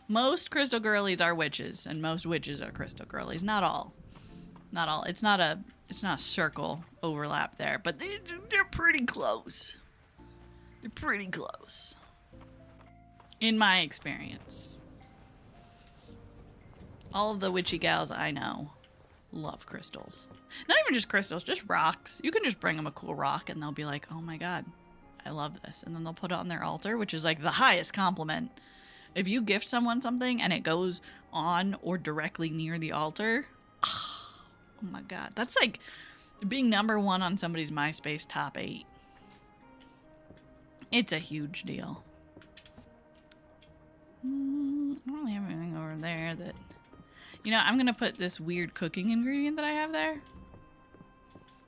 Most crystal girlies are witches, and most witches are crystal girlies. Not all. Not all. It's not a circle overlap there, but they're pretty close. They're pretty close. In my experience. All of the witchy gals I know love crystals. Not even just crystals, just rocks. You can just bring them a cool rock and they'll be like, oh my god, I love this. And then they'll put it on their altar, which is like the highest compliment. If you gift someone something and it goes on or directly near the altar, oh my god. That's like being #1 on somebody's MySpace top 8. It's a huge deal. I don't really have anything over there that... You know, I'm going to put this weird cooking ingredient that I have there.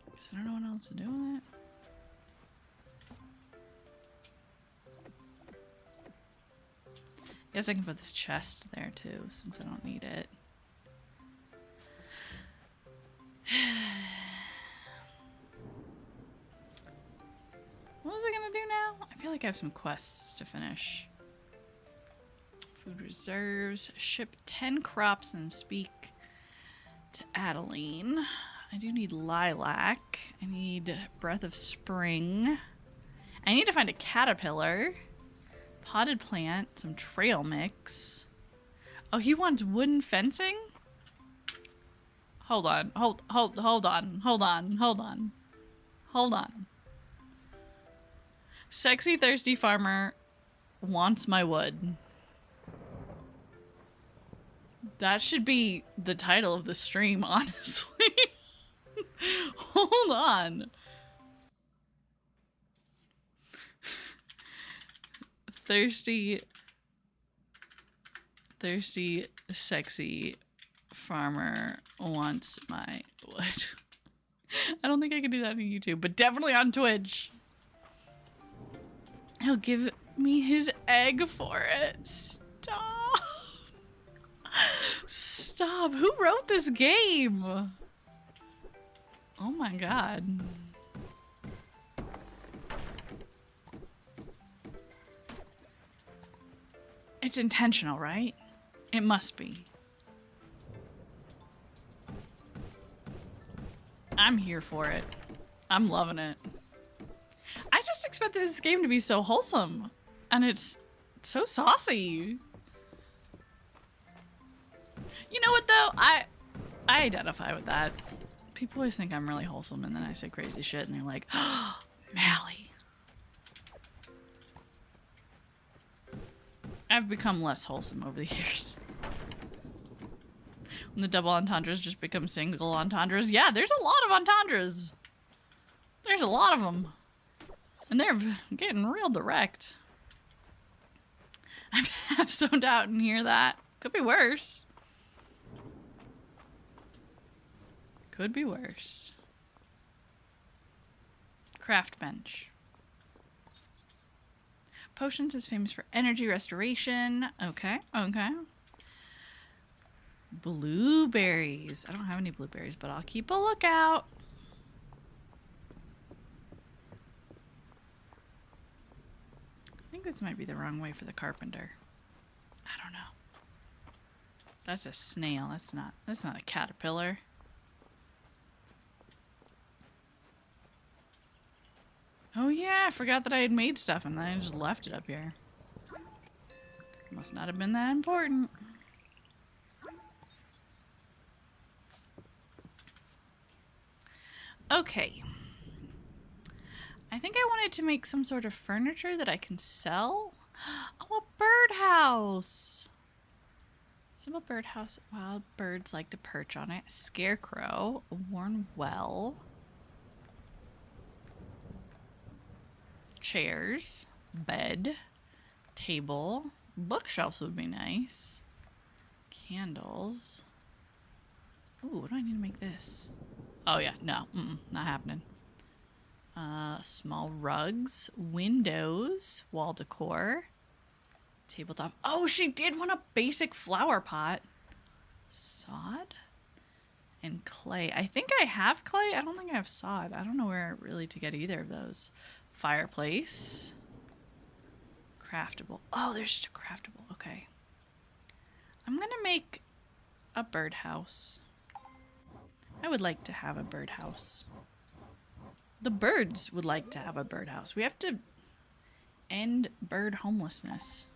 Because I don't know what else to do with it. Guess I can put this chest there too, since I don't need it. What was I gonna do now? I feel like I have some quests to finish. Food reserves. Ship 10 crops and speak to Adeline. I do need lilac. I need breath of spring. I need to find a caterpillar. Potted plant. Some trail mix. Oh, he wants wooden fencing? Hold on. Hold on. Sexy thirsty farmer wants my wood. That should be the title of the stream, honestly. Hold on. Thirsty, sexy farmer wants my wood. I don't think I can do that on YouTube, but definitely on Twitch. He'll give me his egg for it. Stop. Stop. Who wrote this game? Oh my god. It's intentional, right? It must be. I'm here for it. I'm loving it. I just expected this game to be so wholesome. And it's so saucy. You know what though? I identify with that. People always think I'm really wholesome, and then I say crazy shit, and they're like, oh, Mally. I've become less wholesome over the years. When the double entendres just become single entendres. Yeah, there's a lot of entendres. There's a lot of them. And they're getting real direct. I have zoned out and hear that. Could be worse. Could be worse. Craft bench. Potions is famous for energy restoration. Okay, okay. Blueberries. I don't have any blueberries, but I'll keep a lookout. I think this might be the wrong way for the carpenter. I don't know. That's a snail. That's not a caterpillar. Oh yeah, I forgot that I had made stuff and then I just left it up here. Must not have been that important. Okay. I think I wanted to make some sort of furniture that I can sell. Oh, a birdhouse! Simple birdhouse. Wild birds like to perch on it. Scarecrow. A worn well. Chairs. Bed. Table. Bookshelves would be nice. Candles. Ooh, what do I need to make this? Oh yeah, no, not happening. Small rugs, windows, wall decor, tabletop. Oh, she did want a basic flower pot. Sod and clay. I think I have clay. I don't think I have sod. I don't know where really to get either of those. Fireplace. Craftable. Oh, there's just a craftable. Okay. I'm gonna make a birdhouse. I would like to have a birdhouse. The birds would like to have a birdhouse. We have to end bird homelessness.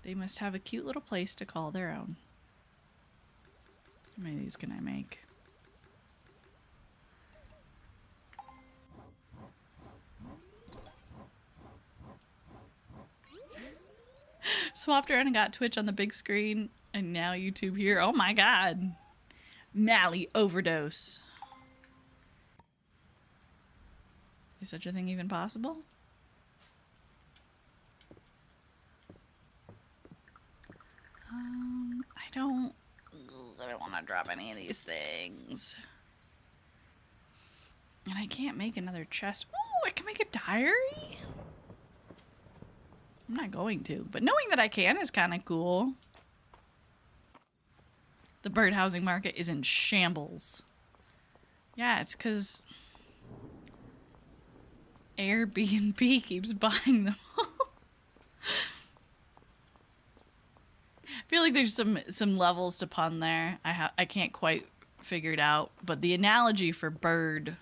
They must have a cute little place to call their own. How many of these can I make? Swapped around and got Twitch on the big screen, and now YouTube here. Oh my god. Mally overdose. Is such a thing even possible? I don't want to drop any of these things. And I can't make another chest. Oh, I can make a diary? I'm not going to, but knowing that I can is kind of cool. The bird housing market is in shambles. Yeah, it's because Airbnb keeps buying them all. I feel like there's some levels to pun there. I can't quite figure it out, but the analogy for bird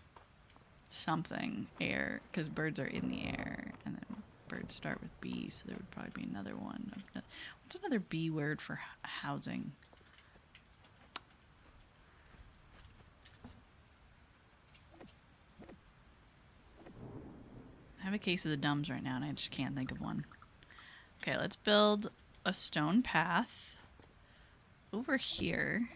something air, because birds are in the air, and then birds start with B, so there would probably be another one. What's another B word for housing? I have a case of the dumbs right now, and I just can't think of one. Okay, let's build a stone path over here.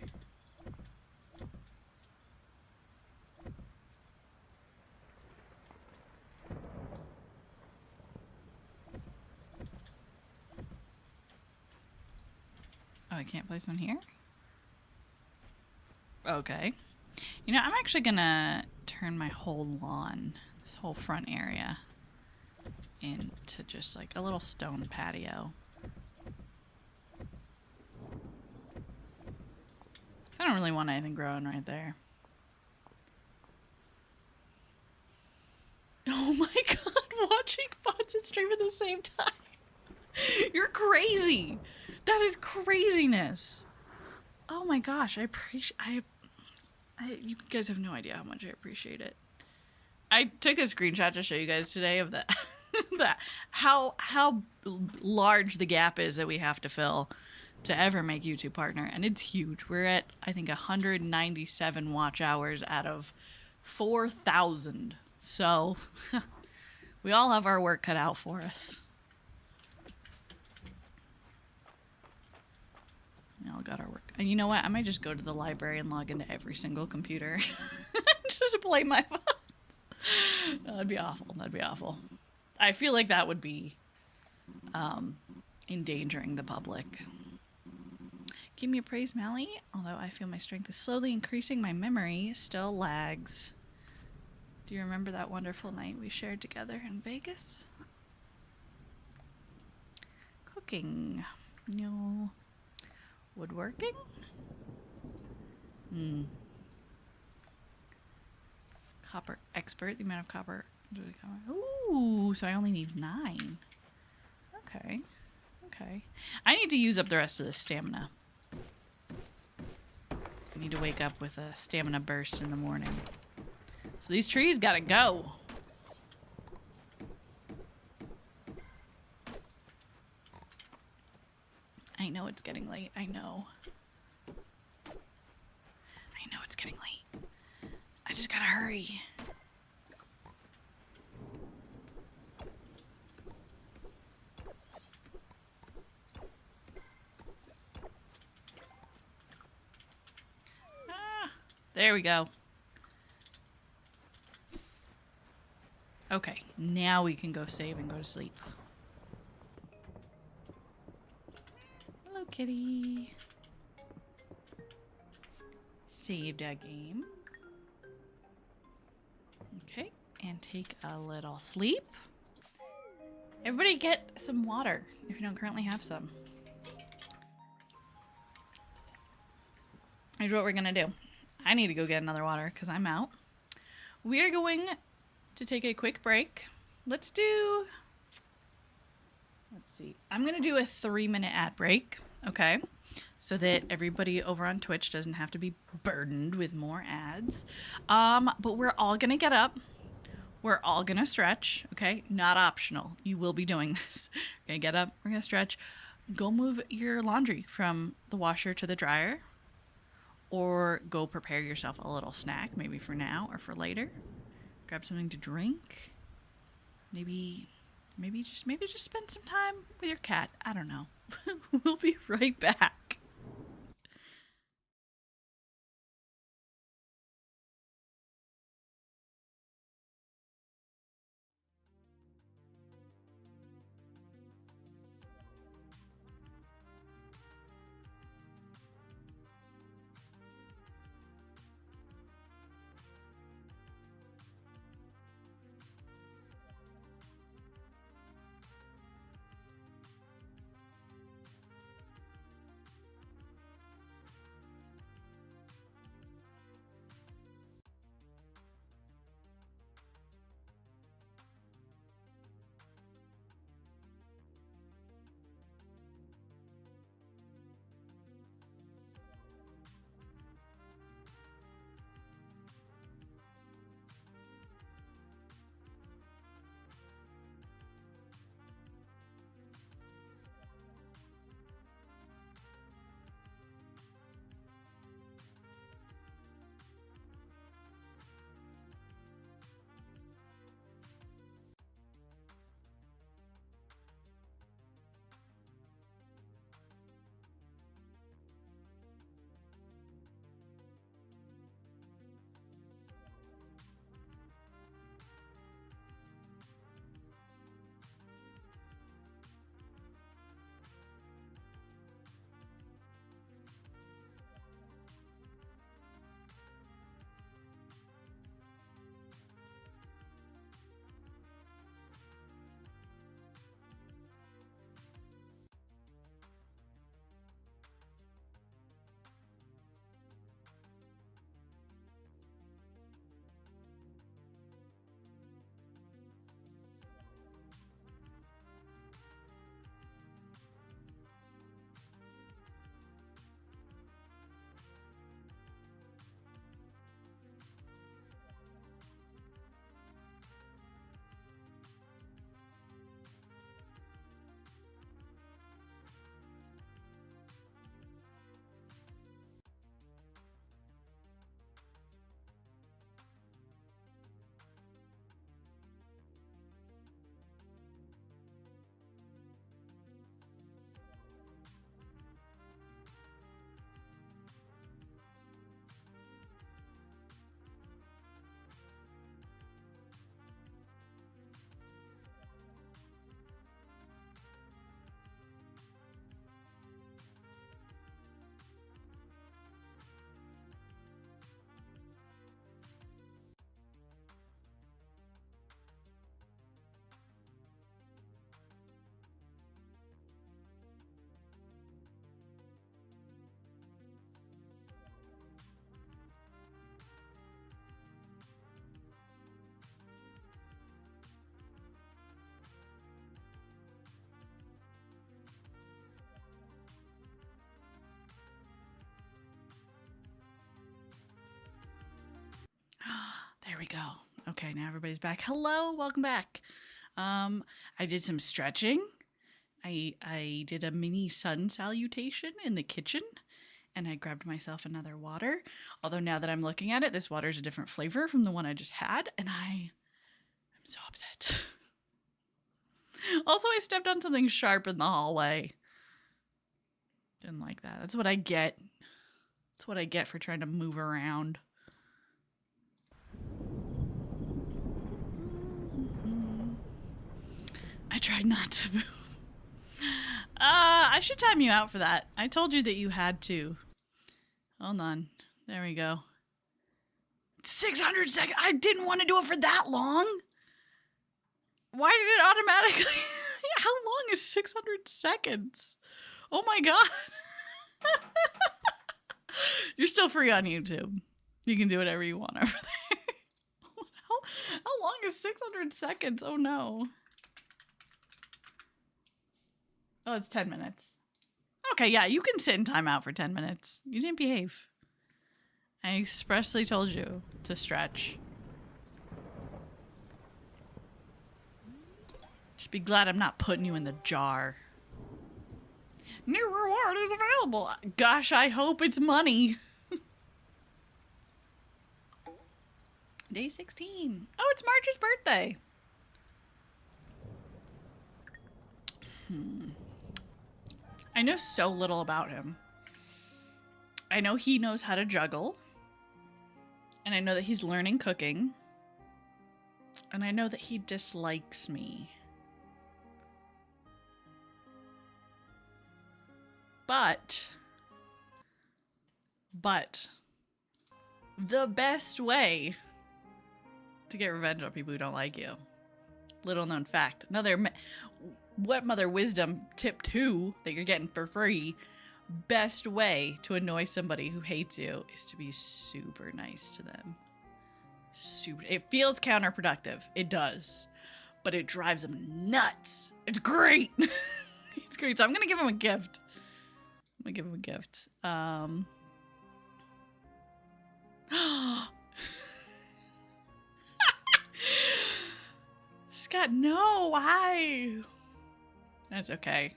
Oh, I can't place one here? Okay. You know, I'm actually gonna turn my whole lawn, this whole front area, into just like a little stone patio. I don't really want anything growing right there. Oh my god, watching bots and stream at the same time. You're crazy. That is craziness. Oh my gosh, I appreciate you guys have no idea how much I appreciate it. I took a screenshot to show you guys today of how large the gap is that we have to fill to ever make YouTube partner, and it's huge. We're at, I think, 197 watch hours out of 4,000. So we all have our work cut out for us. We all got our work. And you know what? I might just go to the library and log into every single computer. Just play my phone. That'd be awful. That'd be awful. I feel like that would be endangering the public. Give me a praise, Mally. Although I feel my strength is slowly increasing, my memory still lags. Do you remember that wonderful night we shared together in Vegas? Cooking. No. Woodworking? Copper expert. The amount of copper. Ooh, so I only need 9. Okay. Okay. I need to use up the rest of this stamina. I need to wake up with a stamina burst in the morning. So these trees gotta go. I know it's getting late. I know. I know it's getting late. I just gotta hurry. There we go. Okay, now we can go save and go to sleep. Hello, kitty. Saved a game. Okay, and take a little sleep. Everybody get some water if you don't currently have some. Here's what we're gonna do. I need to go get another water because I'm out. We are going to take a quick break. Let's see. I'm going to do a 3-minute ad break, okay? So that everybody over on Twitch doesn't have to be burdened with more ads. But we're all going to get up. We're all going to stretch, okay? Not optional. You will be doing this. We're going to get up. We're going to stretch. Go move your laundry from the washer to the dryer. Or go prepare yourself a little snack, maybe for now or for later. Grab something to drink. Maybe just spend some time with your cat. I don't know. We'll be right back. go. Okay, now everybody's back. Hello, welcome back. I did some stretching. I did a mini sun salutation in the kitchen, and I grabbed myself another water. Although now that I'm looking at it, this water is a different flavor from the one I just had, and I'm so upset. Also, I stepped on something sharp in the hallway. Didn't like that. That's what I get. That's what I get for trying to move around. I tried not to move. I should time you out for that. I told you that you had to. Hold on. There we go. 600 seconds. I didn't want to do it for that long. Why did it automatically? How long is 600 seconds? Oh my god. You're still free on YouTube. You can do whatever you want over there. How long is 600 seconds? Oh no. Oh, it's 10 minutes. Okay, yeah, you can sit in timeout for 10 minutes. You didn't behave. I expressly told you to stretch. Just be glad I'm not putting you in the jar. New reward is available. Gosh, I hope it's money. Day 16. Oh, it's March's birthday. I know so little about him. I know he knows how to juggle. And I know that he's learning cooking. And I know that he dislikes me. But the best way to get revenge on people who don't like you. Little known fact. Another Wet Mother Wisdom tip 2 that you're getting for free. Best way to annoy somebody who hates you is to be super nice to them. It feels counterproductive. It does. But it drives them nuts. It's great. It's great. So I'm going to give him a gift. Scott, no, why? That's okay.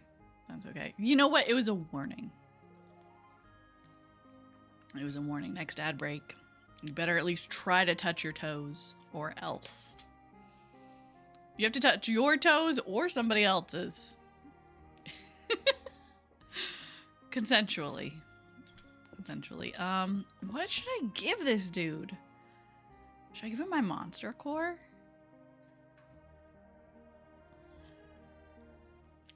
That's okay. You know what? It was a warning. It was a warning. Next ad break. You better at least try to touch your toes, or else. You have to touch your toes or somebody else's. Consensually. What should I give this dude? Should I give him my monster core?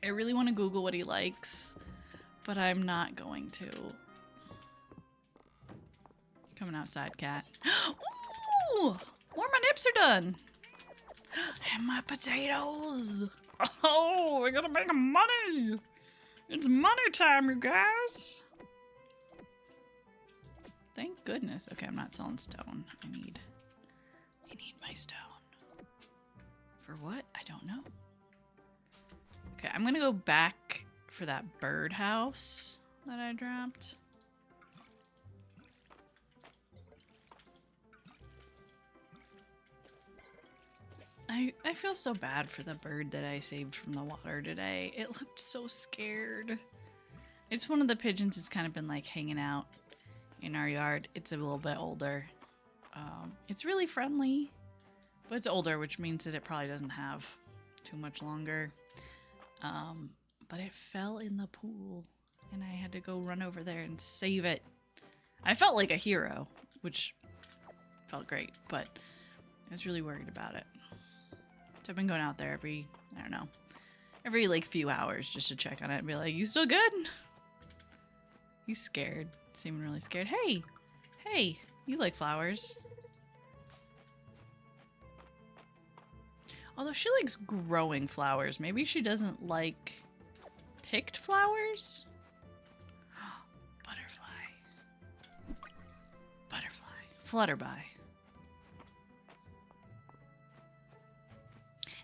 I really want to Google what he likes, but I'm not going to. Coming outside, cat. Ooh! More my nips are done. And my potatoes. Oh, we're gonna make money. It's money time, you guys. Thank goodness. Okay, I'm not selling stone. I need my stone. For what? I don't know. Okay, I'm gonna go back for that birdhouse that I dropped. I feel so bad for the bird that I saved from the water today. It looked so scared. It's one of the pigeons that's kind of been like hanging out in our yard. It's a little bit older. It's really friendly, but it's older, which means that it probably doesn't have too much longer. But it fell in the pool and I had to go run over there and save it. I felt like a hero, which felt great, but I was really worried about it. So I've been going out there every like few hours just to check on it and be like, you still good? He's scared. Seeming really scared. Hey, you like flowers. Although she likes growing flowers. Maybe she doesn't like picked flowers? Butterfly. Flutterby.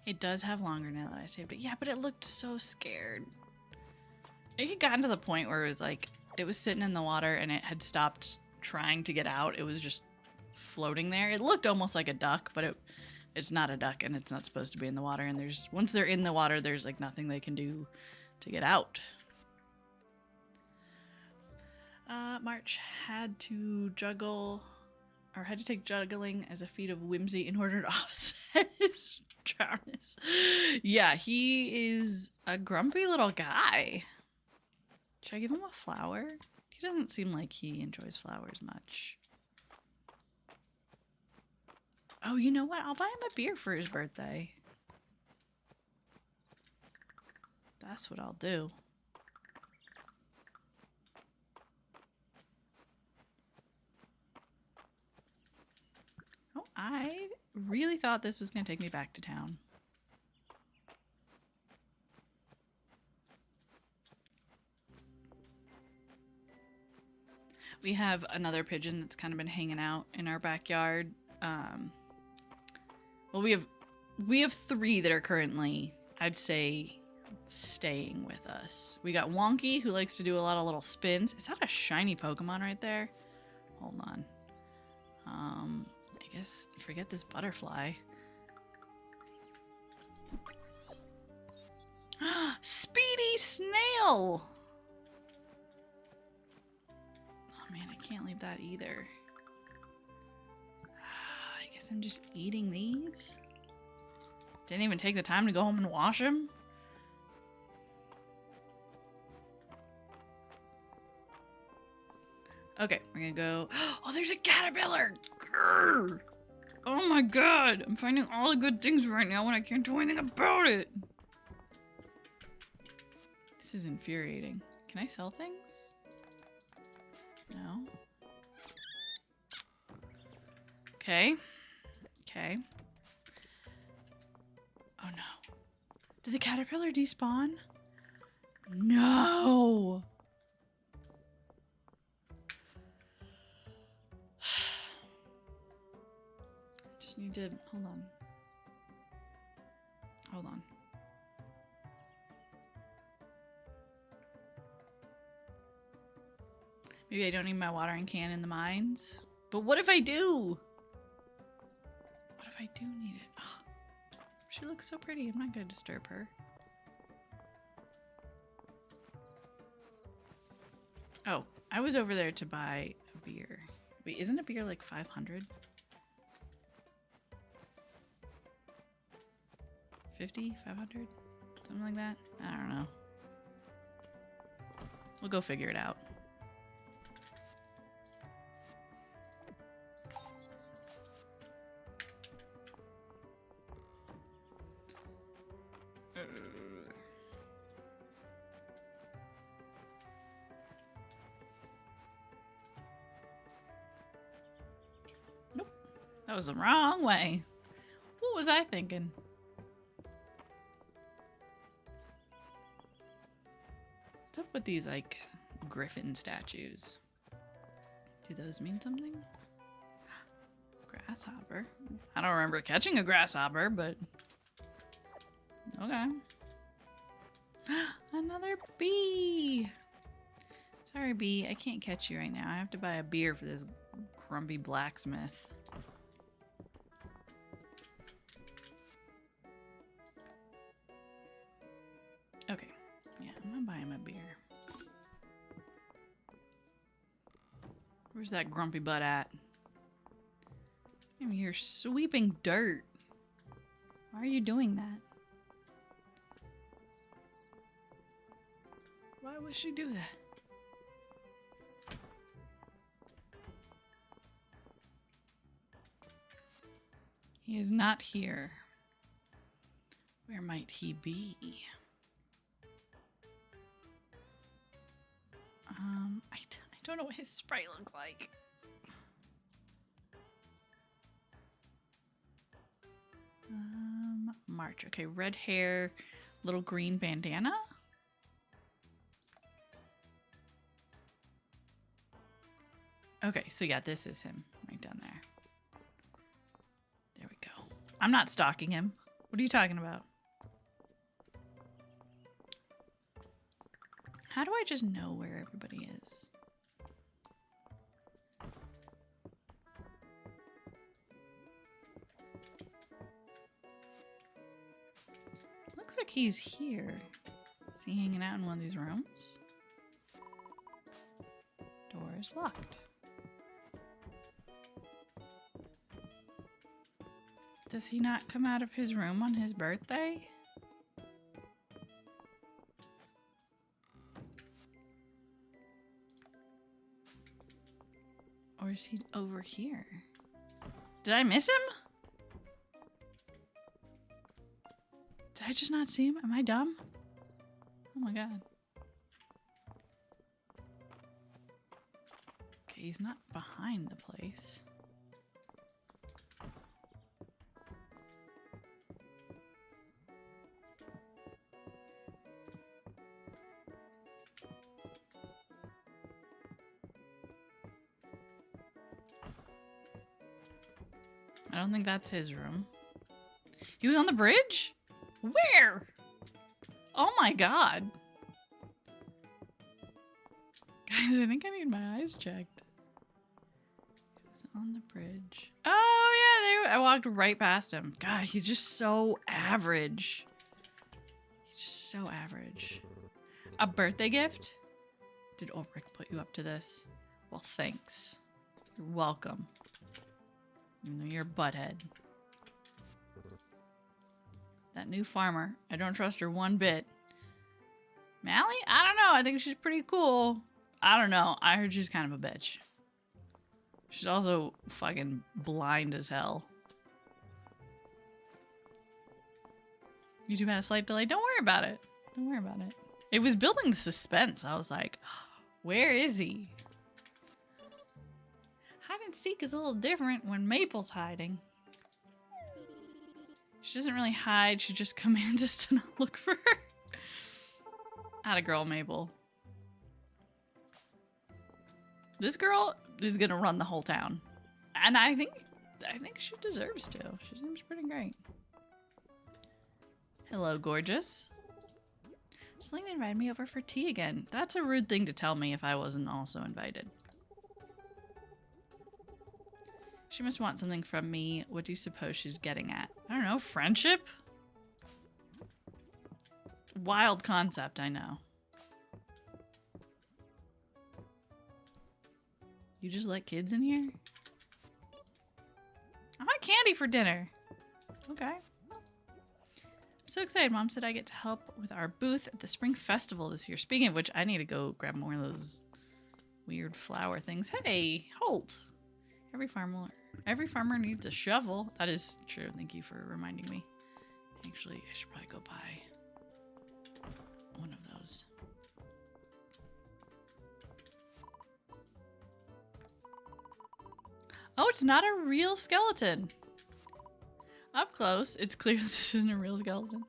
It does have longer now that I saved it. Yeah, but it looked so scared. It had gotten to the point where it was like, it was sitting in the water and it had stopped trying to get out. It was just floating there. It looked almost like a duck, but it's not a duck, and it's not supposed to be in the water. And once they're in the water, there's like nothing they can do to get out. March had to take juggling as a feat of whimsy in order to offset his charmness. Yeah, he is a grumpy little guy. Should I give him a flower? He doesn't seem like he enjoys flowers much. Oh, you know what? I'll buy him a beer for his birthday. That's what I'll do. Oh, I really thought this was going to take me back to town. We have another pigeon that's kind of been hanging out in our backyard. Well, we have 3 that are currently, I'd say, staying with us. We got Wonky, who likes to do a lot of little spins. Is that a shiny Pokemon right there? Hold on. I guess forget this butterfly. Speedy Snail! Oh man, I can't leave that either. I guess I'm just eating these. Didn't even take the time to go home and wash them. Okay, we're gonna go. Oh, there's a caterpillar! Grrr. Oh my god! I'm finding all the good things right now when I can't do anything about it! This is infuriating. Can I sell things? No. Okay. Okay. Oh no. Did the caterpillar despawn? No! Just need to... Hold on. Hold on. Maybe I don't need my watering can in the mines. But what if I do? What if I do need it? Oh, she looks so pretty. I'm not going to disturb her. Oh, I was over there to buy a beer. Wait, isn't a beer like 500? 50? 500? Something like that? I don't know. We'll go figure it out. Nope. That was the wrong way. What was I thinking? What's up with these, like, griffin statues? Do those mean something? Grasshopper. I don't remember catching a grasshopper, but... Okay. Another bee! Sorry, bee. I can't catch you right now. I have to buy a beer for this grumpy blacksmith. Okay. Yeah, I'm gonna buy him a beer. Where's that grumpy butt at? I'm here sweeping dirt. Why are you doing that? Why would she do that? He is not here. Where might he be? I don't know what his sprite looks like. March. Okay, red hair, little green bandana. Okay, so yeah, this is him right down there. There we go. I'm not stalking him. What are you talking about? How do I just know where everybody is? Looks like he's here. Is he hanging out in one of these rooms? Door is locked. Does he not come out of his room on his birthday? Or is he over here? Did I miss him? Did I just not see him? Am I dumb? Oh my god. Okay, he's not behind the place. I don't think that's his room. He was on the bridge? Where? Oh my god. Guys, I think I need my eyes checked. He was on the bridge. Oh yeah, I walked right past him. God, he's just so average. He's just so average. A birthday gift? Did Ulrich put you up to this? Well, thanks. You're welcome. Even though you're a butthead. That new farmer. I don't trust her one bit. Mally? I don't know. I think she's pretty cool. I don't know. I heard she's kind of a bitch. She's also fucking blind as hell. YouTube had a slight delay. Don't worry about it. Don't worry about it. It was building the suspense. I was like, where is he? Hide and seek is a little different when Maple's hiding. She doesn't really hide. She just commands us to not look for her. Atta girl, Maple. This girl is gonna run the whole town. And I think she deserves to. She seems pretty great. Hello, gorgeous. Selena invited me over for tea again. That's a rude thing to tell me if I wasn't also invited. She must want something from me. What do you suppose she's getting at? I don't know, friendship? Wild concept, I know. You just let kids in here? I want candy for dinner. Okay. I'm so excited. Mom said I get to help with our booth at the Spring Festival this year. Speaking of which, I need to go grab more of those weird flower things. Hey, Holt. Every farmer needs a shovel. That is true. Thank you for reminding me. Actually, I should probably go buy one of those. Oh, it's not a real skeleton. Up close, it's clear this isn't a real skeleton.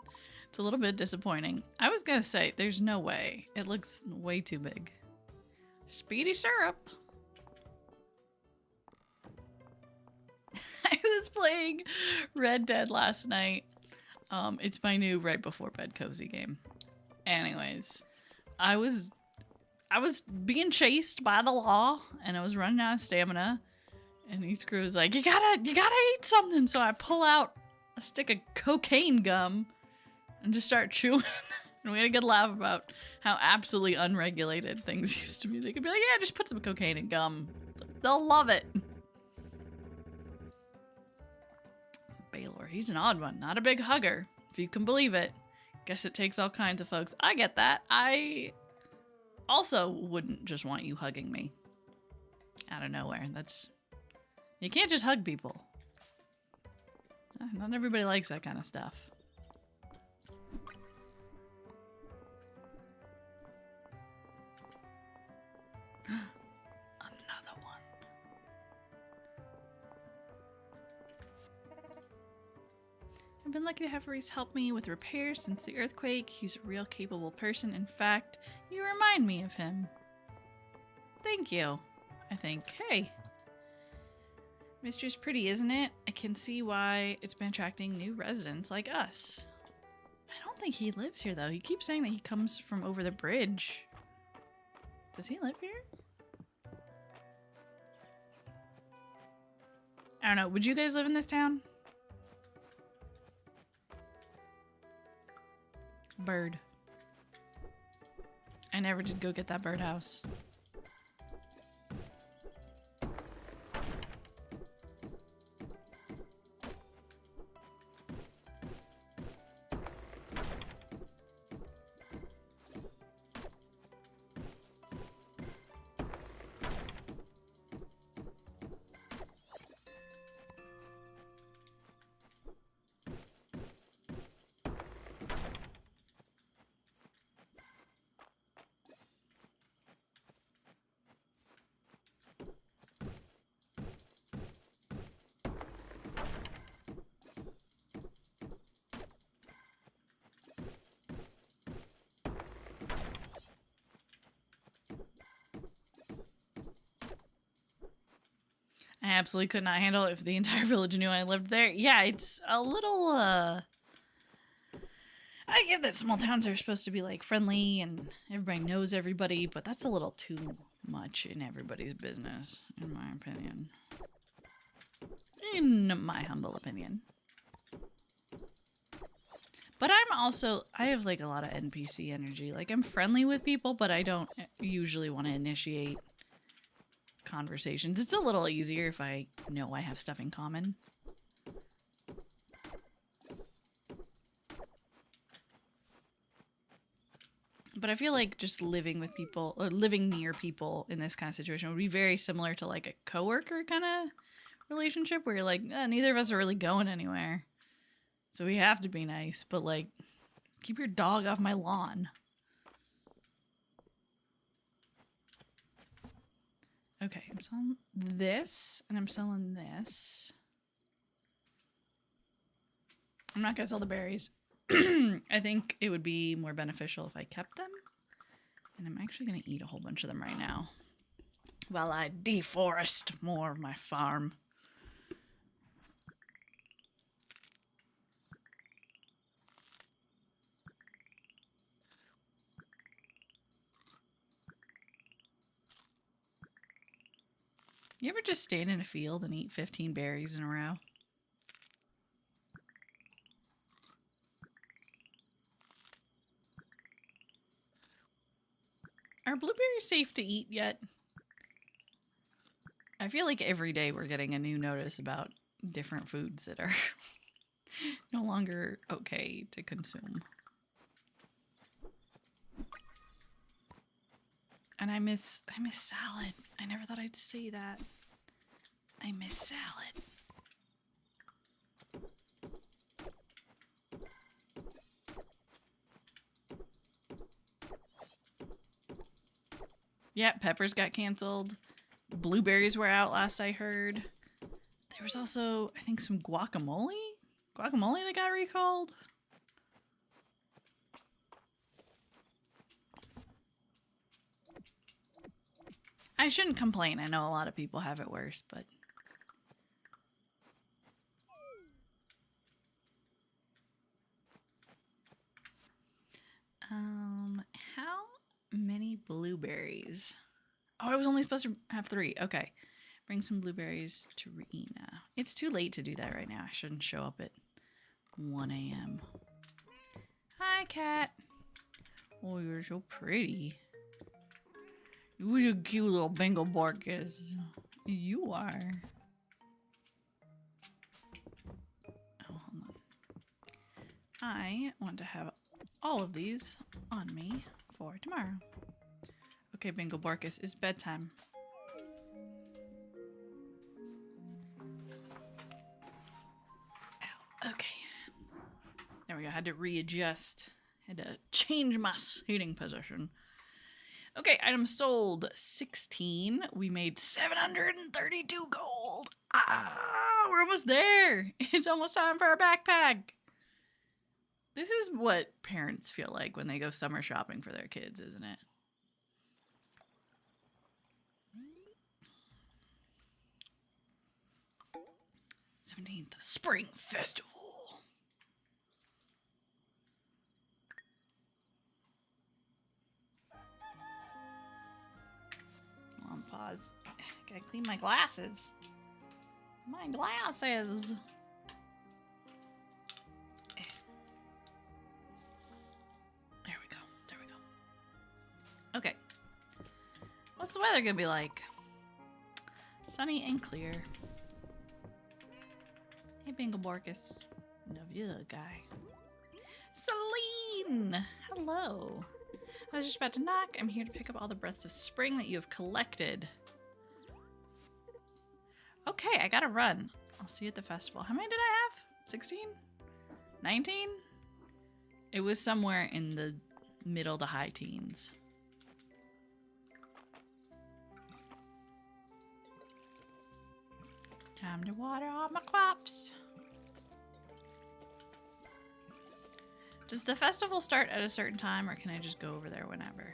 It's a little bit disappointing. I was gonna say, there's no way. It looks way too big. Speedy syrup. I was playing Red Dead last night. It's my new right before bed cozy game. Anyways, I was being chased by the law and I was running out of stamina. And Iskru was like, you gotta eat something. So I pull out a stick of cocaine gum and just start chewing. And we had a good laugh about how absolutely unregulated things used to be. They could be like, yeah, just put some cocaine in gum. They'll love it. Baylor, he's an odd one. Not a big hugger, if you can believe it. Guess it takes all kinds of folks. I get that. I also wouldn't just want you hugging me out of nowhere. You can't just hug people. Not everybody likes that kind of stuff. Another one. I've been lucky to have Reese help me with repairs since the earthquake. He's a real capable person. In fact, you remind me of him. Thank you, I think. Hey. Mistria's pretty, isn't it? I can see why it's been attracting new residents like us. I don't think he lives here, though. He keeps saying that he comes from over the bridge. Does he live here? I don't know. Would you guys live in this town? bird. I never did go get that birdhouse. I absolutely could not handle it if the entire village knew I lived there. Yeah, it's a little, I get that small towns are supposed to be, like, friendly and everybody knows everybody, but that's a little too much in everybody's business, in my opinion. In my humble opinion. But I have, like, a lot of NPC energy. Like, I'm friendly with people, but I don't usually want to initiate conversations. It's a little easier if I know I have stuff in common. But I feel like just living with people or living near people in this kind of situation would be very similar to like a coworker kind of relationship where you're like, neither of us are really going anywhere. So we have to be nice, but like, keep your dog off my lawn. Okay, I'm selling this, and I'm selling this. I'm not going to sell the berries. I think it would be more beneficial if I kept them. And I'm actually going to eat a whole bunch of them right now while I deforest more of my farm. You ever just stand in a field and eat 15 berries in a row? Are blueberries safe to eat yet? I feel like every day we're getting a new notice about different foods that are no longer okay to consume. And I miss salad. I never thought I'd say that. I miss salad. Yeah, peppers got canceled. Blueberries were out last I heard. There was also, I think, some guacamole? Guacamole that got recalled? I shouldn't complain. I know a lot of people have it worse, but... how many blueberries? Oh, I was only supposed to have 3. Okay. Bring some blueberries to Reina. It's too late to do that right now. I shouldn't show up at 1 a.m. Hi, cat. Oh, you're so pretty. You're a cute little Bengal Barkus. You are. Oh, hold on. I want to have all of these on me for tomorrow. Okay, Bengal Barkus, it's bedtime. Ow, okay. There we go. Had to readjust. Had to change my seating position. Okay, items sold 16. We made 732 gold. We're almost there. It's almost time for our backpack. This is what parents feel like when they go summer shopping for their kids, isn't it? th Spring Festival. Hold on, pause. Gotta clean my glasses. My glasses. What's the weather gonna be like? Sunny and clear. Hey, Bingleborkus. Love you, little guy. Celine! Hello. I was just about to knock. I'm here to pick up all the breaths of spring that you have collected. Okay, I gotta run. I'll see you at the festival. How many did I have? 16? 19? It was somewhere in the middle to high teens. Time to water all my crops. Does the festival start at a certain time, or can I just go over there whenever?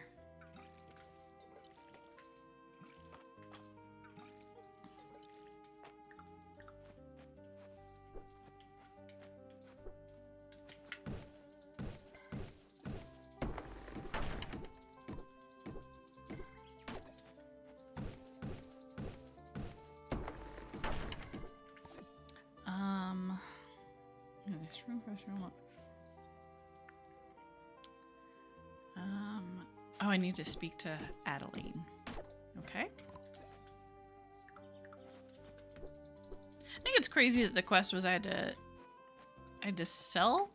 Oh, I need to speak to Adeline. Okay. I think it's crazy that the quest was I had to sell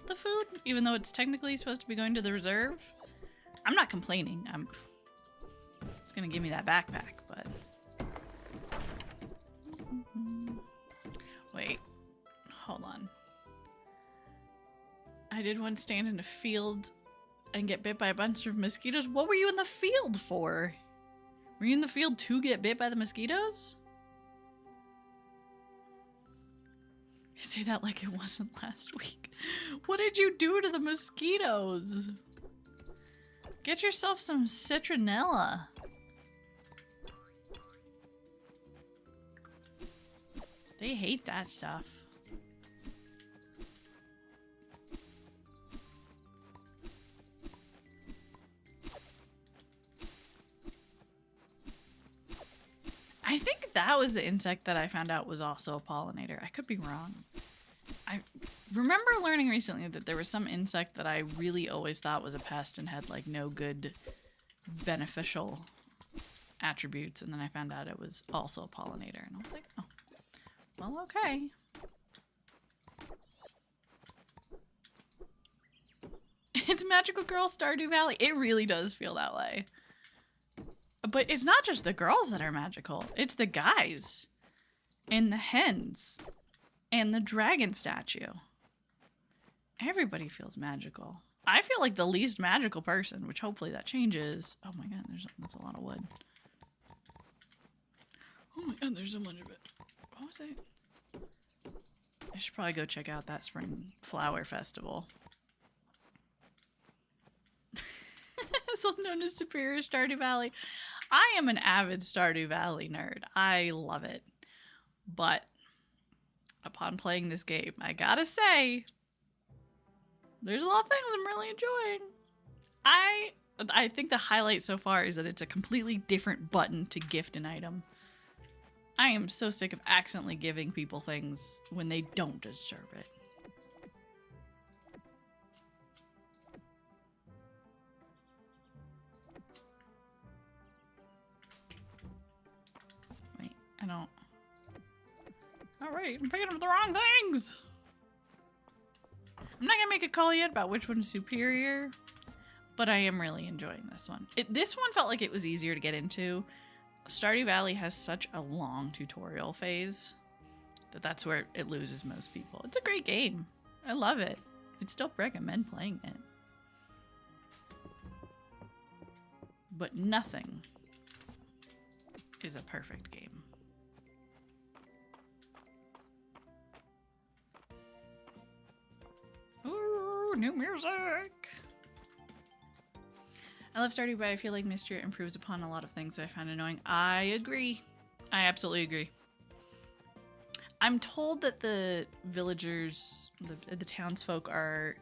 the food, even though it's technically supposed to be going to the reserve. I'm not complaining. It's gonna give me that backpack, but wait, hold on. I did once stand in a field and get bit by a bunch of mosquitoes. What were you in the field for? Were you in the field to get bit by the mosquitoes? You say that like it wasn't last week. What did you do to the mosquitoes? Get yourself some citronella. They hate that stuff. I think that was the insect that I found out was also a pollinator. I could be wrong. I remember learning recently that there was some insect that I really always thought was a pest and had like no good beneficial attributes, and then I found out it was also a pollinator, and I was like, oh, well, okay. It's Magical Girl Stardew Valley. It really does feel that way. But it's not just the girls that are magical. It's the guys. And the hens. And the dragon statue. Everybody feels magical. I feel like the least magical person, which hopefully that changes. Oh my god, that's a lot of wood. Oh my god, there's so much of it. What was it? I should probably go check out that spring flower festival. Also known as Superior Stardew Valley. I am an avid Stardew Valley nerd. I love it. But upon playing this game, I gotta say, there's a lot of things I'm really enjoying. I think the highlight so far is that it's a completely different button to gift an item. I am so sick of accidentally giving people things when they don't deserve it. Wait, I don't... Alright, I'm picking up the wrong things! I'm not gonna make a call yet about which one's superior, but I am really enjoying this one. This one felt like it was easier to get into. Stardew Valley has such a long tutorial phase that's where it loses most people. It's a great game. I love it. I'd still recommend playing it. But nothing is a perfect game. Ooh, new music! I love Stardew, but I feel like Mistria improves upon a lot of things that I find annoying. I agree. I absolutely agree. I'm told that the villagers, the townsfolk, are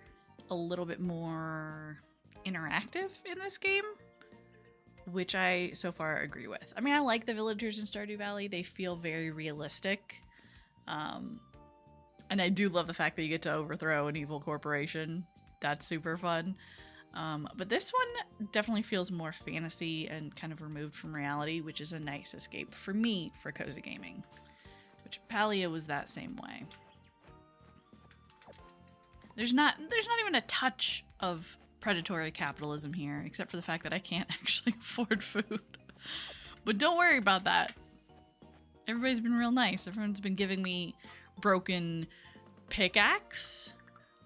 a little bit more interactive in this game, which I so far agree with. I mean, I like the villagers in Stardew Valley. They feel very realistic. And I do love the fact that you get to overthrow an evil corporation. That's super fun. But this one definitely feels more fantasy and kind of removed from reality, which is a nice escape for me for cozy gaming. Which Palia was that same way. There's not even a touch of predatory capitalism here, except for the fact that I can't actually afford food. But don't worry about that. Everybody's been real nice. Everyone's been giving me broken pickaxe,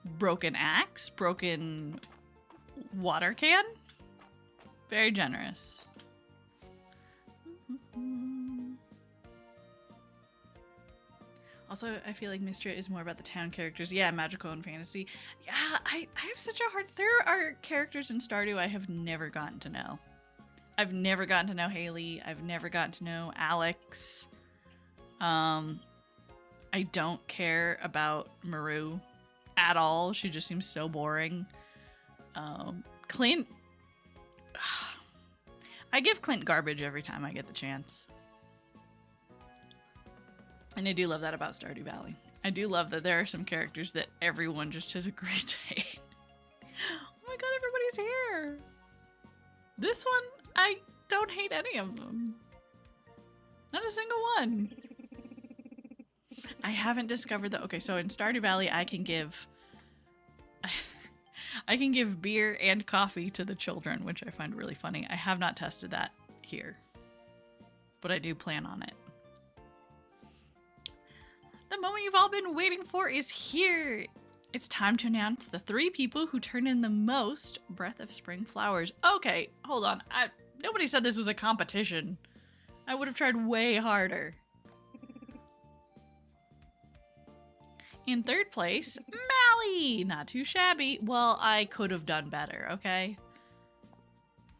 broken axe, broken water can. Very generous. Also, I feel like Mistria is more about the town characters. Yeah, magical and fantasy. Yeah, I have such a hard... There are characters in Stardew I have never gotten to know. I've never gotten to know Haley. I've never gotten to know Alex. I don't care about Maru at all. She just seems so boring. Clint... I give Clint garbage every time I get the chance. And I do love that about Stardew Valley. I do love that there are some characters that everyone just has agreed to hate. Oh my god, everybody's here! This one, I don't hate any of them. Not a single one. I haven't discovered that. Okay, so in Stardew Valley, I can give beer and coffee to the children, which I find really funny. I have not tested that here, but I do plan on it. The moment you've all been waiting for is here. It's time to announce the 3 people who turn in the most Breath of Spring flowers. Okay, hold on. Nobody said this was a competition. I would have tried way harder. In 3rd place, Mally! Not too shabby. Well, I could have done better, okay?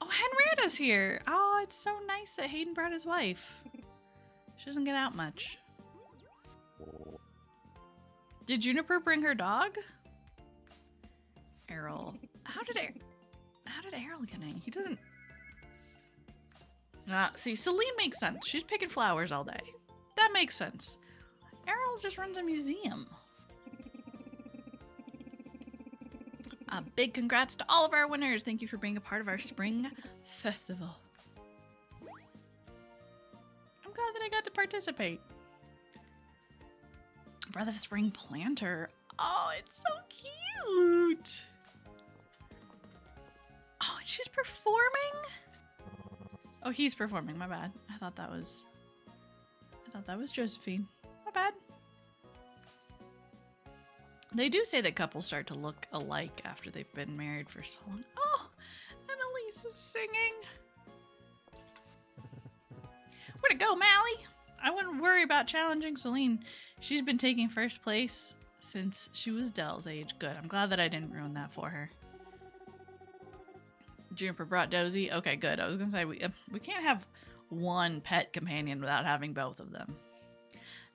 Oh, Henrietta's here! Oh, it's so nice that Hayden brought his wife. She doesn't get out much. Did Juniper bring her dog? Errol. How did Errol get in? He doesn't... see, Celine makes sense. She's picking flowers all day. That makes sense. Errol just runs a museum. A big congrats to all of our winners. Thank you for being a part of our spring festival. I'm glad that I got to participate. Breath of Spring planter. Oh, it's so cute. Oh, and she's performing? Oh, he's performing. My bad. I thought that was Josephine. My bad. They do say that couples start to look alike after they've been married for so long. Oh, and Elise is singing. Way to go, Mally. I wouldn't worry about challenging Celine. She's been taking 1st place since she was Dell's age. Good. I'm glad that I didn't ruin that for her. Juniper brought Dozy. Okay, good. I was going to say, we can't have one pet companion without having both of them.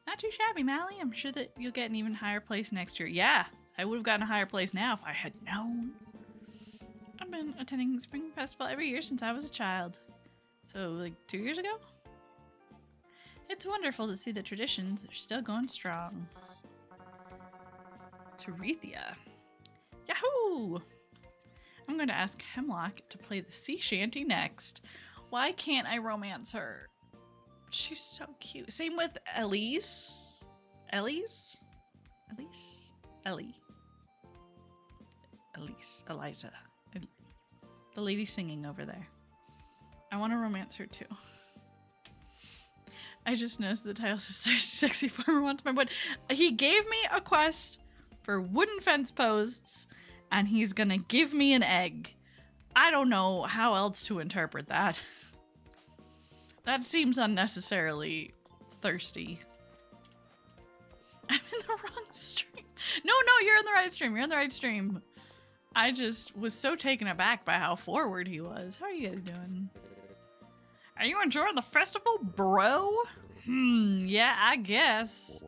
Not too shabby, Mally. I'm sure that you'll get an even higher place next year. Yeah, I would have gotten a higher place now if I had known. I've been attending Spring Festival every year since I was a child. So, like, 2 years ago? It's wonderful to see the traditions are still going strong. Terethia. Yahoo! I'm going to ask Hemlock to play the sea shanty next. Why can't I romance her? She's so cute. Same with Elise. Ellie. Eliza. The lady singing over there. I want to romance her too. I just noticed the title says Thirsty Sexy Farmer wants my wood. He gave me a quest for wooden fence posts, and he's gonna give me an egg. I don't know how else to interpret that. That seems unnecessarily thirsty. I'm in the wrong stream. No, you're in the right stream. You're in the right stream. I just was so taken aback by how forward he was. How are you guys doing? Are you enjoying the festival, bro? Yeah, I guess.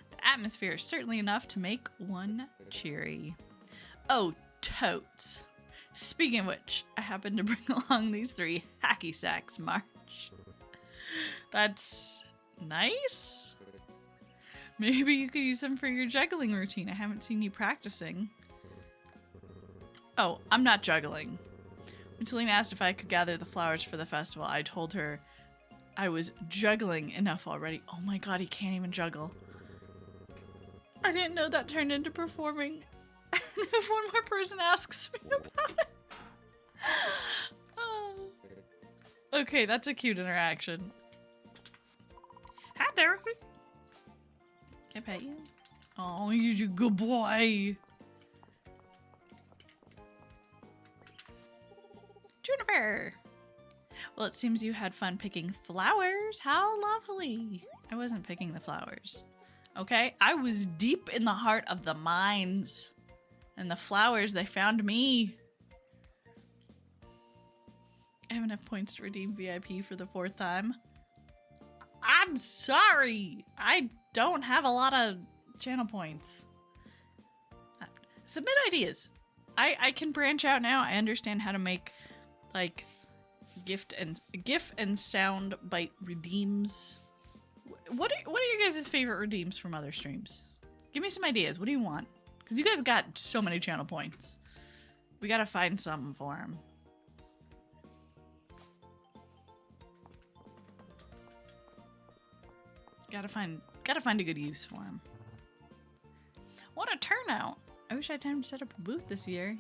The atmosphere is certainly enough to make one cheery. Oh, totes. Speaking of which, I happen to bring along these 3 hacky sacks march. That's nice. Maybe you could use them for your juggling routine. I haven't seen you practicing. Oh, I'm not juggling. When Selena asked if I could gather the flowers for the festival, I told her I was juggling enough already. Oh my god, he can't even juggle. I didn't know that turned into performing. If one more person asks me about it. Oh. Okay, that's a cute interaction. Hi, Dorothy. Can I pet you? Oh, you're a good boy. Juniper. Well, it seems you had fun picking flowers. How lovely. I wasn't picking the flowers. Okay, I was deep in the heart of the mines. And the flowers, they found me. I have enough points to redeem VIP for the 4th time. I'm sorry. I don't have a lot of channel points. Submit ideas. I can branch out now. I understand how to make like GIF and sound bite redeems. What are your guys' favorite redeems from other streams? Give me some ideas. What do you want? Because you guys got so many channel points. We gotta find something for them. Gotta find a good use for him. What a turnout! I wish I had time to set up a booth this year.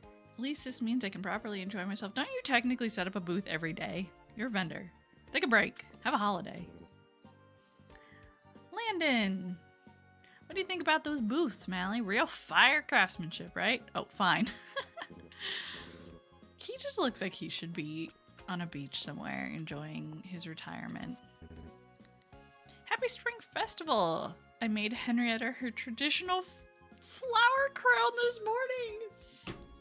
At least this means I can properly enjoy myself. Don't you technically set up a booth every day? You're a vendor. Take a break. Have a holiday. Landon! What do you think about those booths, Mally? Real fire craftsmanship, right? Oh, fine. He just looks like he should be on a beach somewhere enjoying his retirement. Happy Spring Festival! I made Henrietta her traditional flower crown this morning.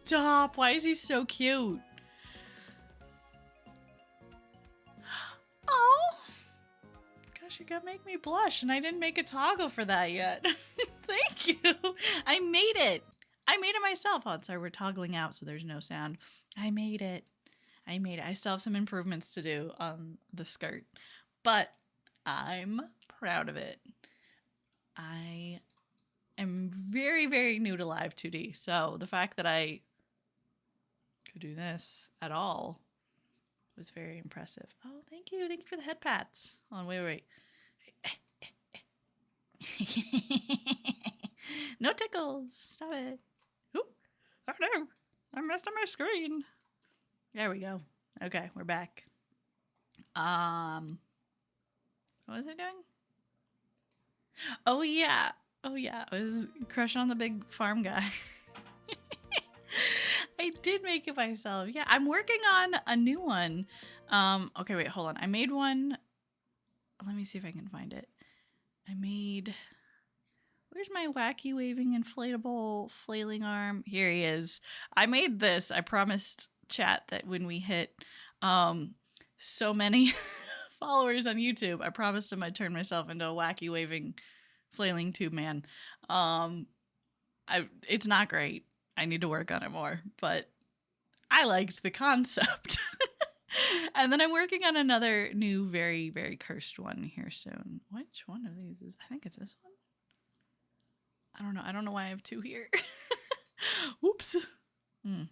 Stop! Why is he so cute? Oh! Gosh, you're gonna make me blush, and I didn't make a toggle for that yet. Thank you! I made it! I made it myself. Oh, sorry, we're toggling out so there's no sound. I made it. I made it. I still have some improvements to do on the skirt, but I'm proud of it. I am very, very new to Live 2D, so the fact that I could do this at all was very impressive. Oh, thank you. Thank you for the head pats. Hold on, wait. No tickles. Stop it. Oop. Oh no. I messed up my screen. There we go. Okay, we're back. What was I doing? Oh yeah. I was crushing on the big farm guy. I did make it myself. Yeah, I'm working on a new one. Okay, wait, hold on. I made one. Let me see if I can find it. Where's my wacky waving inflatable flailing arm? Here he is. I made this. I promised chat that when we hit so many followers on YouTube, I promised him I'd turn myself into a wacky waving flailing tube man. It's not great. I need to work on it more, but I liked the concept. And then I'm working on another new, very, very cursed one here soon. Which one of these is? I think it's this one. I don't know. I don't know why I have two here. Oops. I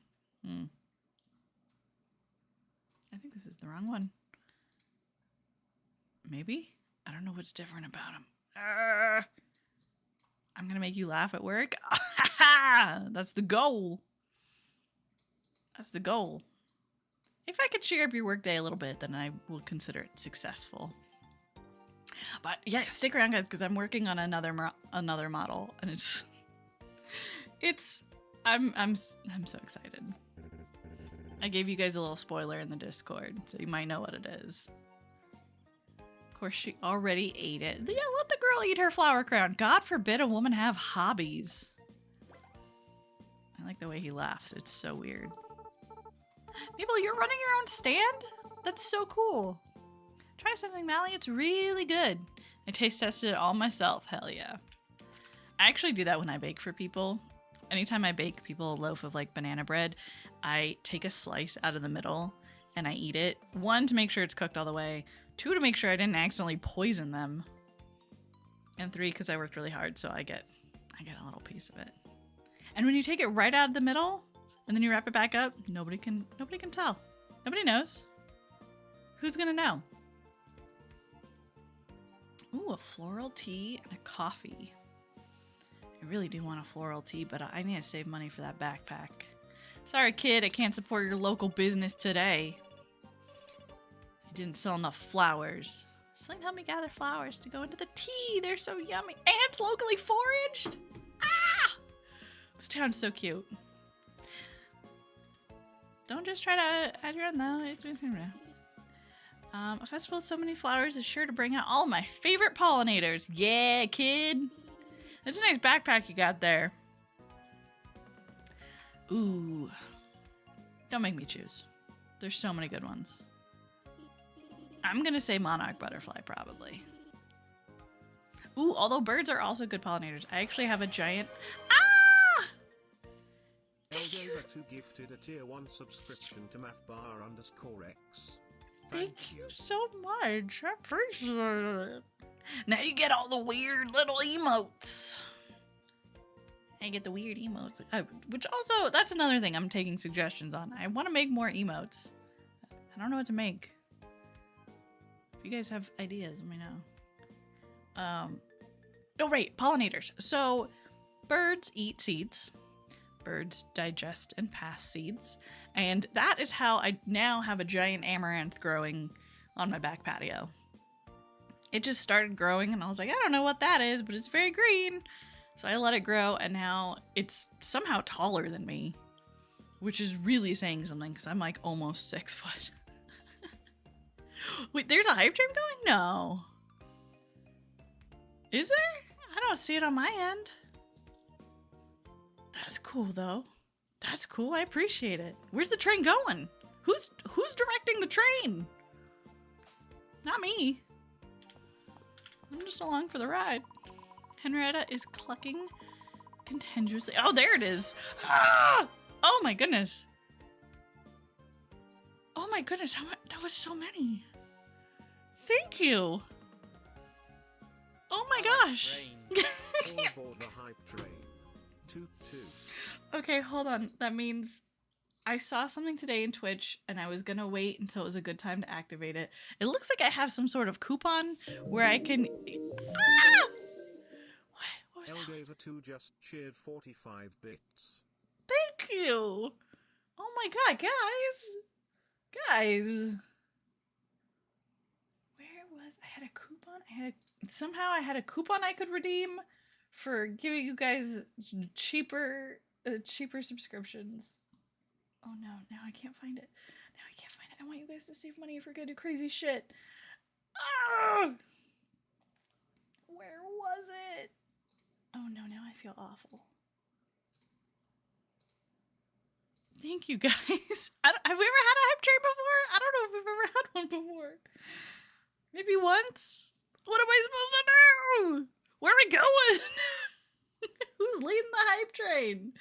think this is the wrong one. Maybe? I don't know what's different about him. I'm gonna make you laugh at work. That's the goal. That's the goal. If I could cheer up your workday a little bit, then I will consider it successful. But yeah, stick around, guys, because I'm working on another model, and I'm so excited. I gave you guys a little spoiler in the Discord, so you might know what it is. Of course, she already ate it. Yeah, let the girl eat her flower crown. God forbid a woman have hobbies. I like the way he laughs. It's so weird. Mabel, you're running your own stand? That's so cool. Try something, Mally. It's really good. I taste tested it all myself. Hell yeah. I actually do that when I bake for people. Anytime I bake people a loaf of like banana bread, I take a slice out of the middle and I eat it. 1, to make sure it's cooked all the way. 2, to make sure I didn't accidentally poison them. And 3, because I worked really hard, so I get a little piece of it. And when you take it right out of the middle, and then you wrap it back up. Nobody can tell. Nobody knows. Who's gonna know? Ooh, a floral tea and a coffee. I really do want a floral tea, but I need to save money for that backpack. Sorry, kid, I can't support your local business today. I didn't sell enough flowers. Sling helped me gather flowers to go into the tea. They're so yummy. And it's locally foraged. Ah! This town's so cute. Don't just try to add your own, though. A festival with so many flowers is sure to bring out all my favorite pollinators. Yeah, kid. That's a nice backpack you got there. Ooh. Don't make me choose. There's so many good ones. I'm gonna say monarch butterfly, probably. Ooh, although birds are also good pollinators. I actually have a giant... Ah! Elgova2 gifted a tier 1 subscription to mathbar_x. Thank you so much. I appreciate it. Now you get all the weird little emotes. I get the weird emotes. Which also, that's another thing I'm taking suggestions on. I want to make more emotes. I don't know what to make. If you guys have ideas, let me know. Oh, right. Pollinators. So, birds eat seeds. Birds digest and pass seeds. And that is how I now have a giant amaranth growing on my back patio. It just started growing and I was like, I don't know what that is, but it's very green. So I let it grow and now it's somehow taller than me, which is really saying something because I'm like almost 6 foot. Wait, there's a hype train going? No. Is there? I don't see it on my end. That's cool though. That's cool. I appreciate it. Where's the train going? Who's directing the train? Not me. I'm just along for the ride. Henrietta is clucking contentiously. Oh, there it is. Ah! Oh my goodness. Oh my goodness. How much? That was so many. Thank you. Oh my gosh. Aboard the hype train. Toot toot. Okay, hold on. That means I saw something today in Twitch and I was gonna wait until it was a good time to activate it. It looks like I have some sort of coupon where I can... Ah! What was that? Elgova2 just cheered 45 bits. Thank you! Oh my god, guys! Guys! Where was... I had a coupon? Somehow I had a coupon I could redeem for giving you guys cheaper subscriptions. Oh no, now I can't find it. Now I can't find it. I want you guys to save money if we're gonna do crazy shit. Ah! Where was it? Oh no, now I feel awful. Thank you guys. Have we ever had a hype train before? I don't know if we've ever had one before. Maybe once? What am I supposed to do? Where are we going? Who's leading the hype train?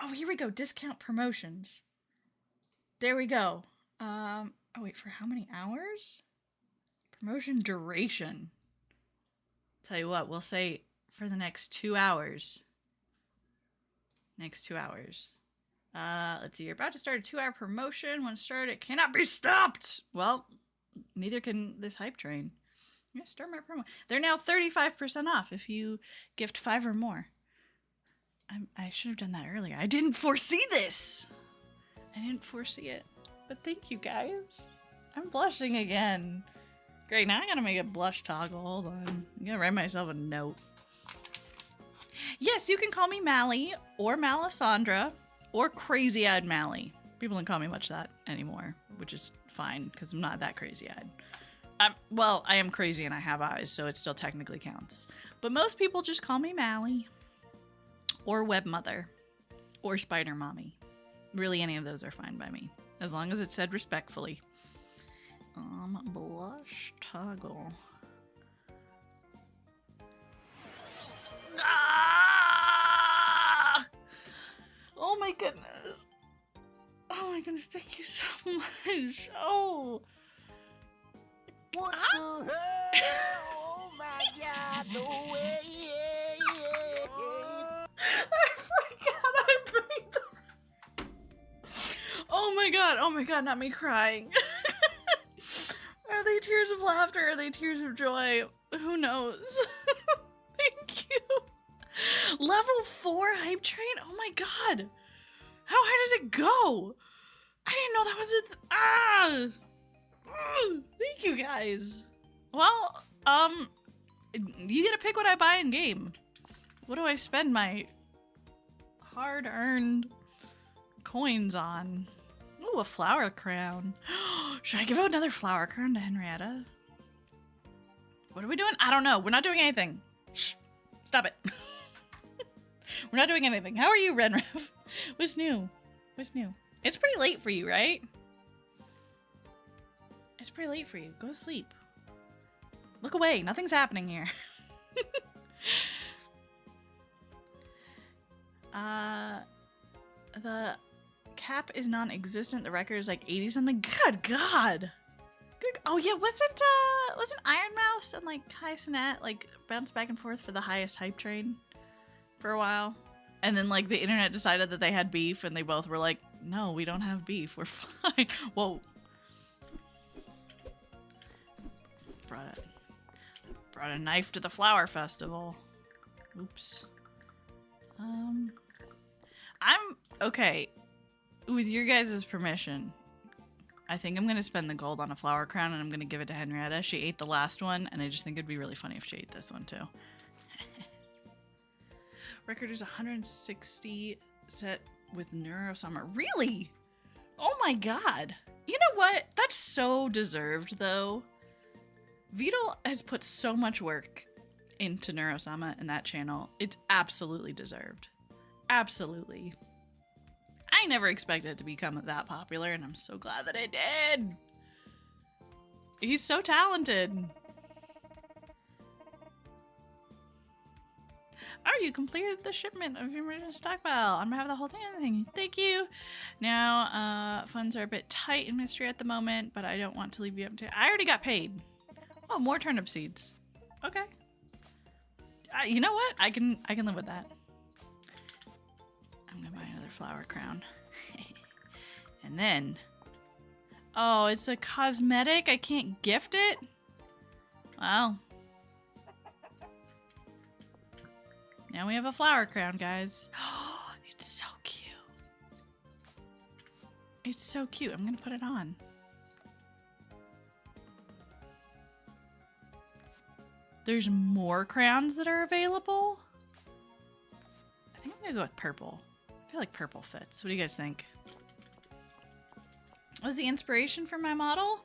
Oh, here we go. Discount promotions. There we go. Oh, wait, for how many hours? Promotion duration. Tell you what, we'll say for the next 2 hours. Next 2 hours. Let's see. You're about to start a 2-hour promotion. When started, it cannot be stopped. Well, neither can this hype train. I'm gonna start my promo. They're now 35% off if you gift 5 or more. I should have done that earlier. I didn't foresee this. I didn't foresee it. But thank you guys. I'm blushing again. Great, now I gotta make a blush toggle. Hold on. I'm gonna write myself a note. Yes, you can call me Mally or Malicandre or Crazy-Eyed Mally. People don't call me much that anymore, which is fine because I'm not that crazy-eyed. Well, I am crazy and I have eyes, so it still technically counts. But most people just call me Mally. Or Webmother. Or Spider Mommy. Really, any of those are fine by me. As long as it's said respectfully. Blush toggle. Ah! Oh my goodness. Oh my goodness, thank you so much. Oh. What the hell? Oh my god, no way, yeah, yeah. my god, not me crying. Are they tears of laughter? Are they tears of joy? Who knows? Thank you. Level 4 hype train? Oh my god. How high does it go? I didn't know that was thank you guys. Well, you get to pick what I buy in game. What do I spend my hard-earned coins on? Ooh, a flower crown. Should I give out another flower crown to Henrietta? What are we doing? I don't know. We're not doing anything. Shh. Stop it. We're not doing anything. How are you, Renrev? What's new? What's new? It's pretty late for you, right? It's pretty late for you. Go to sleep. Look away. Nothing's happening here. The cap is non-existent. The record is like 80 something. Good God. Good. Oh yeah, wasn't Iron Mouse and like Kai Cenat like bounced back and forth for the highest hype train for a while? And then like the internet decided that they had beef and they both were like, no, we don't have beef. We're fine. Whoa. Brought a knife to the flower festival. Oops. I'm okay. With your guys' permission, I think I'm gonna spend the gold on a flower crown and I'm gonna give it to Henrietta. She ate the last one, and I just think it'd be really funny if she ate this one too. Record is 160 set with Neurosummer. Really? Oh my god. You know what? That's so deserved though. Vital has put so much work into Neurosama and that channel. It's absolutely deserved. Absolutely. I never expected it to become that popular, and I'm so glad that it did. He's so talented. Oh, you completed the shipment of your emergency stockpile on behalf of the whole thing. Thank you. Now, funds are a bit tight in Mistria at the moment, but I don't want to leave you up to. I already got paid. Oh, more turnip seeds. Okay. You know what? I can live with that. I'm gonna buy another flower crown. And then, oh, it's a cosmetic. I can't gift it. Wow. Now we have a flower crown, guys. Oh, it's so cute. It's so cute. I'm gonna put it on. There's more crowns that are available. I think I'm gonna go with purple. I feel like purple fits. What do you guys think? What was the inspiration for my model?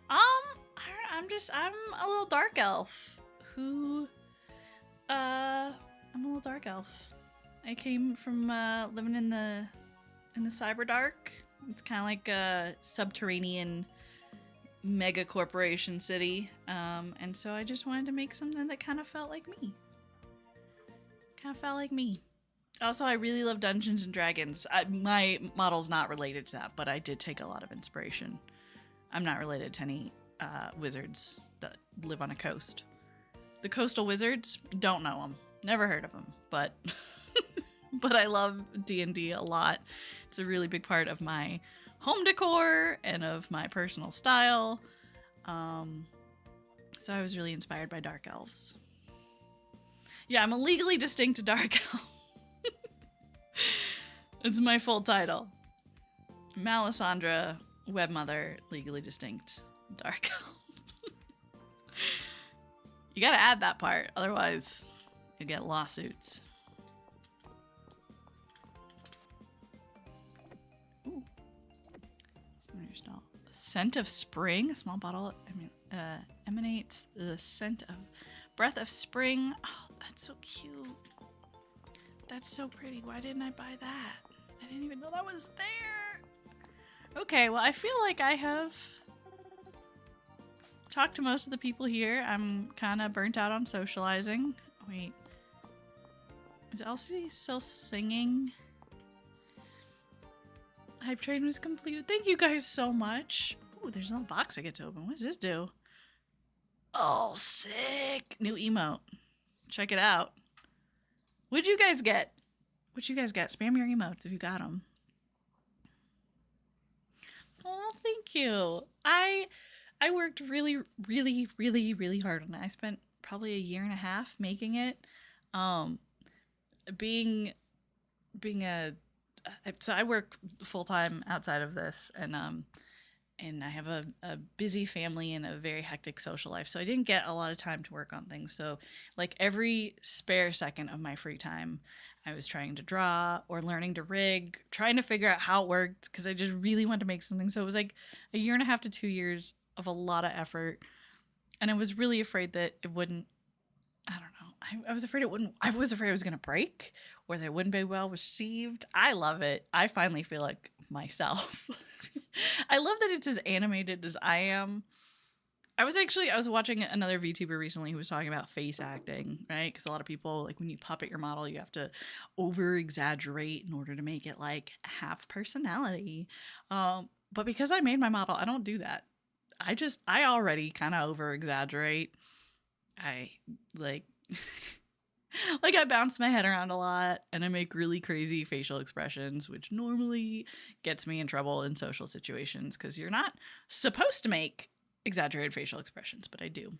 I'm a little dark elf who, I'm a little dark elf. I came from living in the cyber dark. It's kind of like a subterranean mega corporation city, and so I just wanted to make something that kind of felt like me. Also, I really love Dungeons and Dragons. My model's not related to that, but I did take a lot of inspiration. I'm not related to any wizards that live on a coast. The coastal wizards, don't know them. Never heard of them, but but I love D&D a lot. It's a really big part of my home decor and of my personal style. So I was really inspired by dark elves. Yeah, I'm a legally distinct dark elf. It's my full title. Malicandre, webmother, legally distinct dark elf. You gotta add that part, otherwise you get lawsuits. Ooh. Scent of spring. A small bottle emanates the scent of breath of spring. Oh, that's so cute. That's so pretty. Why didn't I buy that? I didn't even know that was there. Okay, well, I feel like I have talked to most of the people here. I'm kind of burnt out on socializing. Wait. Is Elsie still singing? Hype train was completed. Thank you guys so much. Ooh, there's a little box I get to open. What does this do? Oh, sick. New emote. Check it out. What'd you guys get? What'd you guys get? Spam your emotes if you got them. Oh, thank you. I worked really, really, really, really hard on it. I spent probably a year and a half making it. Being a so I work full time outside of this, and I have a busy family and a very hectic social life, so I didn't get a lot of time to work on things. So like every spare second of my free time, I was trying to draw or learning to rig, trying to figure out how it worked, because I just really wanted to make something. So it was like a year and a half to 2 years of a lot of effort, and I was really afraid that it wouldn't, I don't know, I was afraid it wouldn't, I was afraid it was going to break, or that it wouldn't be well received. I love it. I finally feel like myself. I love that it's as animated as I am. I was watching another VTuber recently who was talking about face acting, right? Because a lot of people, like when you puppet your model, you have to over exaggerate in order to make it like half personality. But because I made my model, I don't do that. I already kind of over exaggerate. I like, like I bounce my head around a lot, and I make really crazy facial expressions, which normally gets me in trouble in social situations because you're not supposed to make exaggerated facial expressions, but I do.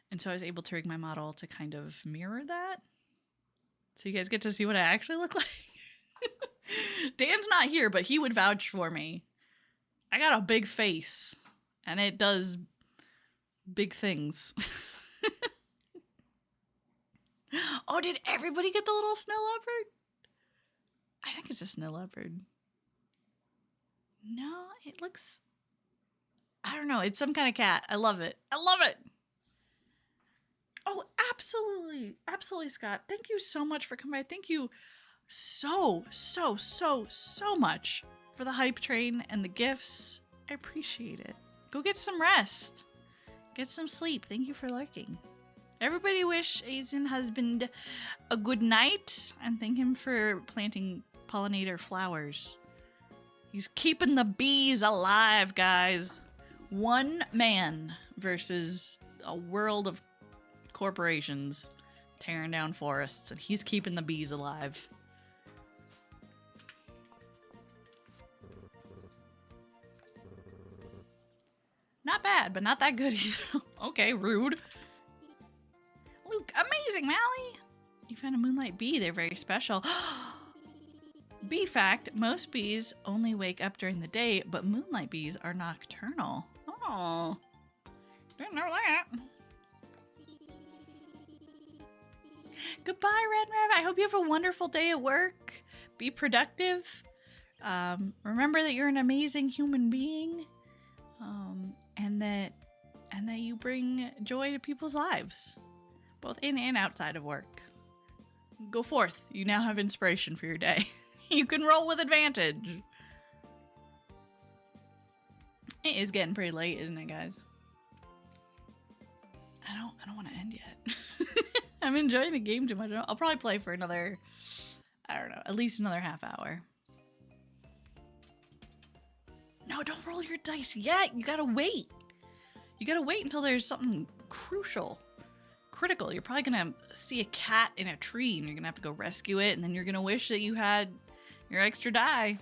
And so I was able to rig my model to kind of mirror that. So you guys get to see what I actually look like. Dan's not here, but he would vouch for me. I got a big face, and it does big things. Oh, did everybody get the little snow leopard? I think it's a snow leopard. No, it looks, I don't know. It's some kind of cat. I love it. I love it. Oh, absolutely. Absolutely, Scott. Thank you so much for coming by. Thank you so much for the hype train and the gifts. I appreciate it. Go get some rest. Get some sleep. Thank you for lurking. Everybody wish Asian husband a good night and thank him for planting pollinator flowers. He's keeping the bees alive, guys. One man versus a world of corporations tearing down forests, and he's keeping the bees alive. Not bad, but not that good either. Okay, rude. Luke, amazing, Mally! You found a moonlight bee. They're very special. Bee fact, most bees only wake up during the day, but moonlight bees are nocturnal. Oh, didn't know that. Goodbye, Red Rev. I hope you have a wonderful day at work. Be productive. Remember that you're an amazing human being, and that you bring joy to people's lives, both in and outside of work. Go forth. You now have inspiration for your day. You can roll with advantage. It is getting pretty late, isn't it, guys? I don't want to end yet. I'm enjoying the game too much. I'll probably play for another, I don't know, at least another half hour. No, don't roll your dice yet. You gotta wait. You gotta wait until there's something critical. You're probably gonna see a cat in a tree and you're gonna have to go rescue it, and then you're gonna wish that you had your extra die.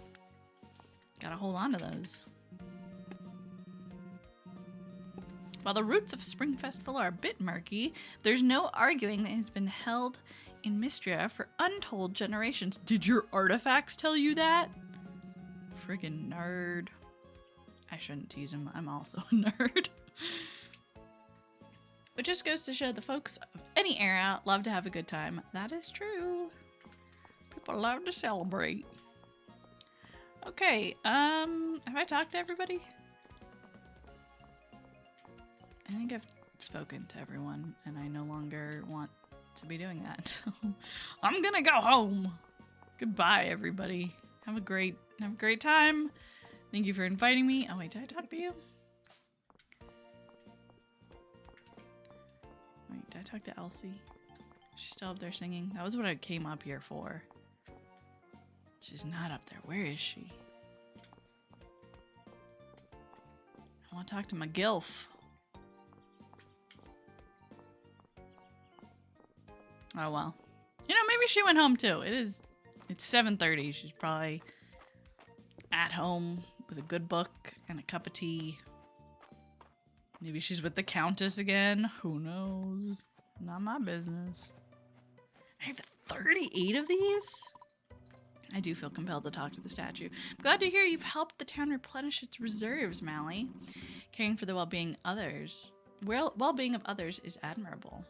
Gotta hold on to those. While the roots of Spring Festival are a bit murky, there's no arguing that it has been held in Mistria for untold generations. Did your artifacts tell you that? Friggin' nerd. I shouldn't tease him. I'm also a nerd. It just goes to show the folks of any era love to have a good time. That is true. People love to celebrate. Okay, have I talked to everybody? I think I've spoken to everyone, and I no longer want to be doing that. So I'm gonna go home. Goodbye, everybody. Have a great time. Thank you for inviting me. Oh wait, did I talk to you? Wait, did I talk to Elsie? She's still up there singing. That was what I came up here for. She's not up there. Where is she? I want to talk to my gilf. Oh well. You know, maybe she went home too. It's 7:30. She's probably at home with a good book and a cup of tea. Maybe she's with the Countess again. Who knows? Not my business. I have 38 of these? I do feel compelled to talk to the statue. I'm glad to hear you've helped the town replenish its reserves, Mally. Caring for the well-being others. Well-being of others is admirable.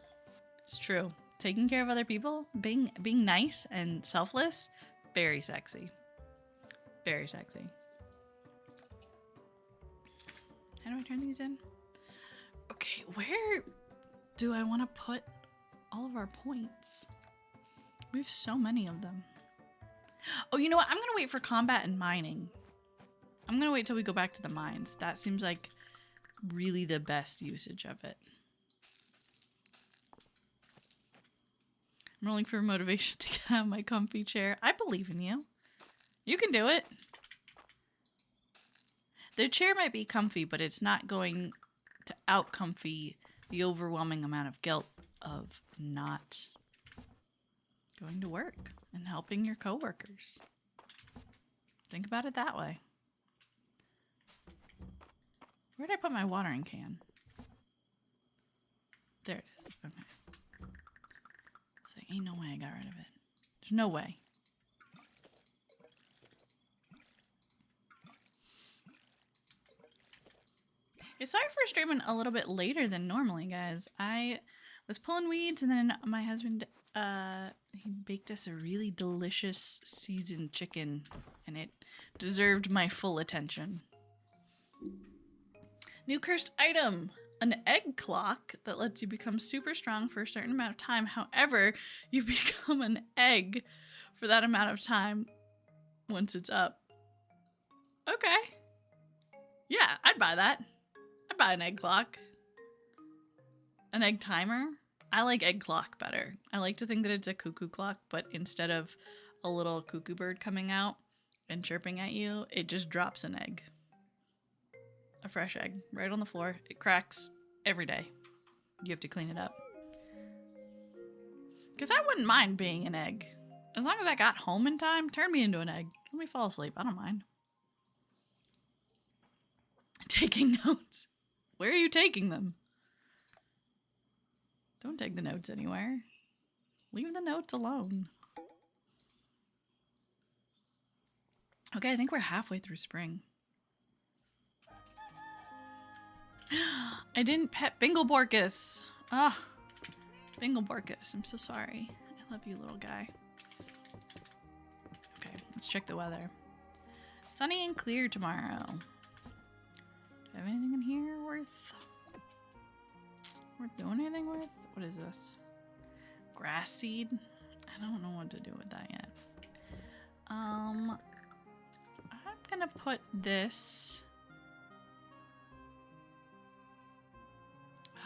It's true. Taking care of other people, being nice and selfless, very sexy. Very sexy. How do I turn these in? Okay, where do I want to put all of our points? We have so many of them. Oh, you know what? I'm going to wait for combat and mining. I'm going to wait till we go back to the mines. That seems like really the best usage of it. I'm rolling for motivation to get out of my comfy chair. I believe in you. You can do it. The chair might be comfy, but it's not going to out-comfy the overwhelming amount of guilt of not going to work and helping your coworkers. Think about it that way. Where did I put my watering can? There it is. Okay. It's like, ain't no way I got rid of it. There's no way. Yeah, sorry for streaming a little bit later than normally, guys. I was pulling weeds and then my husband, he baked us a really delicious seasoned chicken and it deserved my full attention. New cursed item. An egg clock that lets you become super strong for a certain amount of time. However, you become an egg for that amount of time once it's up. Okay. Yeah, I'd buy that. I'd buy an egg clock. An egg timer. I like egg clock better. I like to think that it's a cuckoo clock, but instead of a little cuckoo bird coming out and chirping at you, it just drops an egg. A fresh egg right on the floor. It cracks every day. You have to clean it up. Because I wouldn't mind being an egg. As long as I got home in time, turn me into an egg. Let me fall asleep. I don't mind. Taking notes. Where are you taking them? Don't take the notes anywhere. Leave the notes alone. Okay, I think we're halfway through spring. I didn't pet Bingleborkus. Ah, Bingleborkus. I'm so sorry. I love you, little guy. Okay, let's check the weather. Sunny and clear tomorrow. Do I have anything in here worth doing anything with? What is this? Grass seed? I don't know what to do with that yet. I'm gonna put this.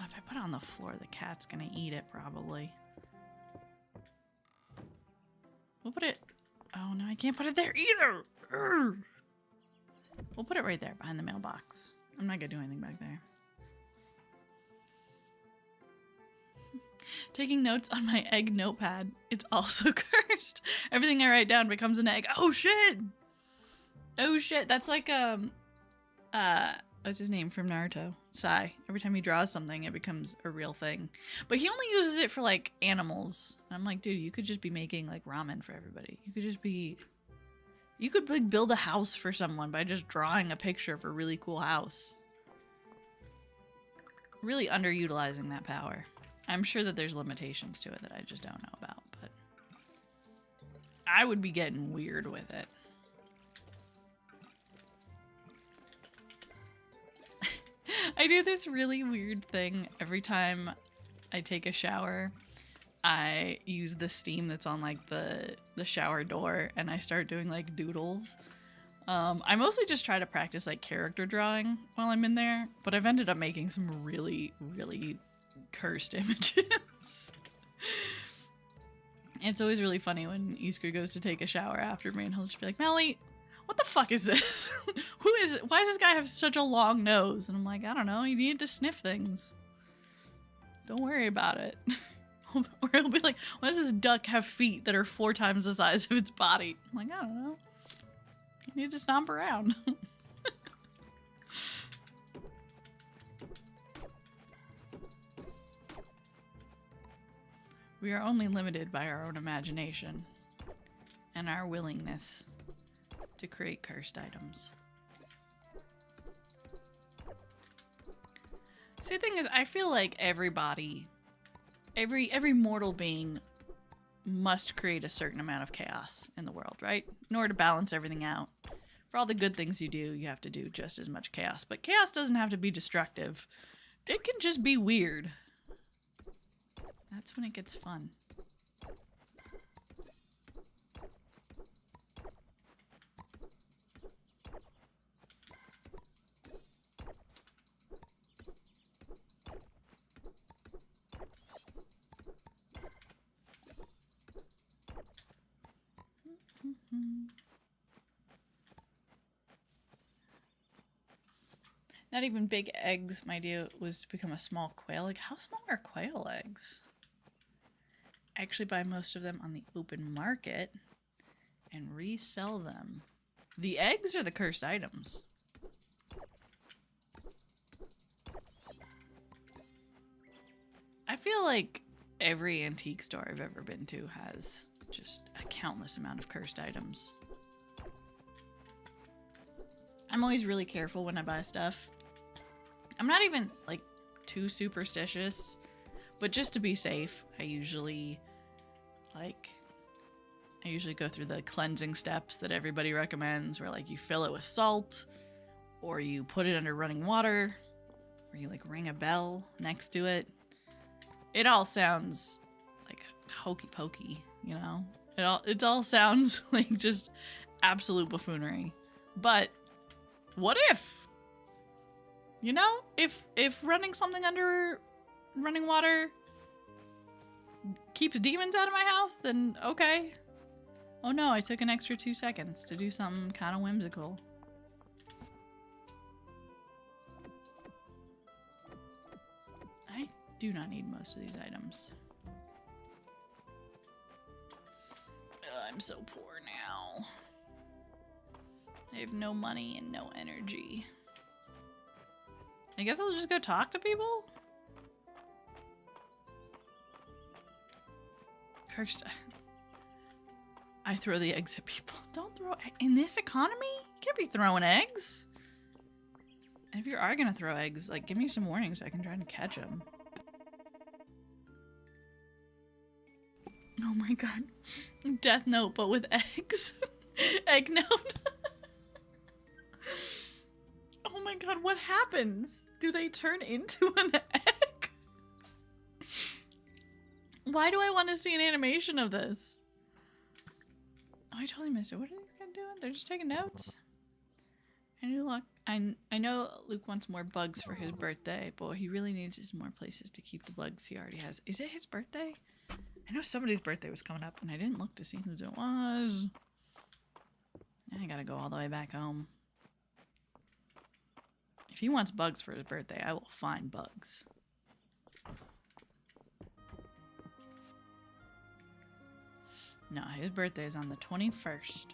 If I put it on the floor, the cat's gonna eat it probably. We'll put it. Oh no, I can't put it there either. Urgh. We'll put it right there behind the mailbox. I'm not gonna do anything back there. Taking notes on my egg notepad. It's also cursed. Everything I write down becomes an egg. Oh shit! Oh shit! That's like what's his name from Naruto? Sai. Every time he draws something, it becomes a real thing. But he only uses it for like animals. And I'm like, dude, you could just be making like ramen for everybody. You could just be. You could like build a house for someone by just drawing a picture of a really cool house. Really underutilizing that power. I'm sure that there's limitations to it that I just don't know about, but I would be getting weird with it. I do this really weird thing every time I take a shower. I use the steam that's on like the shower door and I start doing like doodles. I mostly just try to practice like character drawing while I'm in there, but I've ended up making some really, really cursed images. It's always really funny when Iskra goes to take a shower after me and he'll just be like, Mally, what the fuck is this? Who is it? Why does this guy have such a long nose? And I'm like, I don't know, you need to sniff things. Don't worry about it. Or he'll be like, why does this duck have feet that are 4 times the size of its body? I'm like, I don't know. You need to stomp around. We are only limited by our own imagination and our willingness to create cursed items. See, the thing is, I feel like everybody, every mortal being must create a certain amount of chaos in the world, right? In order to balance everything out. For all the good things you do, you have to do just as much chaos. But chaos doesn't have to be destructive. It can just be weird. That's when it gets fun. Not even big eggs. My idea was to become a small quail. Like, how small are quail eggs? I actually buy most of them on the open market and resell them. The eggs are the cursed items. I feel like every antique store I've ever been to has just a countless amount of cursed items. I'm always really careful when I buy stuff. I'm not even, like, too superstitious, but just to be safe, I usually go through the cleansing steps that everybody recommends, where, like, you fill it with salt, or you put it under running water, or you, like, ring a bell next to it. It all sounds, like, hokey pokey, you know? It all sounds like just absolute buffoonery. But what if? You know, if running something under running water keeps demons out of my house, then okay. Oh no, I took an extra 2 seconds to do something kind of whimsical. I do not need most of these items. I'm so poor now. I have no money and no energy. I guess I'll just go talk to people? Cursed. I throw the eggs at people. Don't throw... In this economy? You can't be throwing eggs. And if you are gonna throw eggs, like, give me some warnings so I can try to catch them. Oh my god. Death Note, but with eggs. Egg Note. Oh my god, what happens? Do they turn into an egg? Why do I want to see an animation of this? Oh, I totally missed it. What are these guys doing? They're just taking notes. I know Luke wants more bugs for his birthday, but what he really needs is more places to keep the bugs he already has. Is it his birthday? I know somebody's birthday was coming up, and I didn't look to see whose it was. I gotta go all the way back home. If he wants bugs for his birthday, I will find bugs. No, his birthday is on the 21st.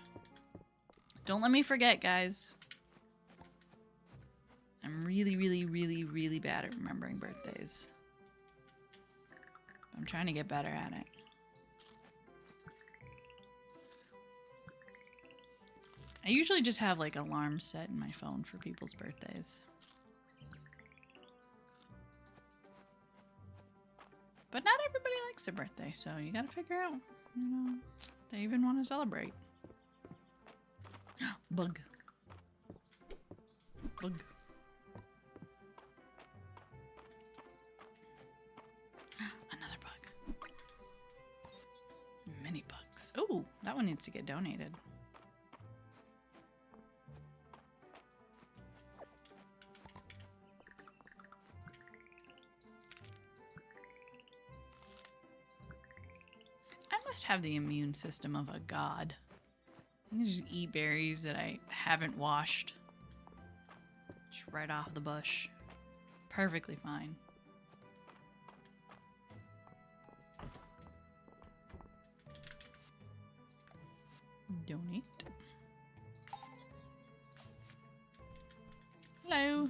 Don't let me forget, guys. I'm really, really, really, really bad at remembering birthdays. I'm trying to get better at it. I usually just have, like, alarms set in my phone for people's birthdays. But not everybody likes their birthday, so you gotta figure out, you know, if they even want to celebrate. Bug. Bug. Another bug. Many bugs. Oh, that one needs to get donated. I must have the immune system of a god. I can just eat berries that I haven't washed. Just right off the bush. Perfectly fine. Donate. Hello.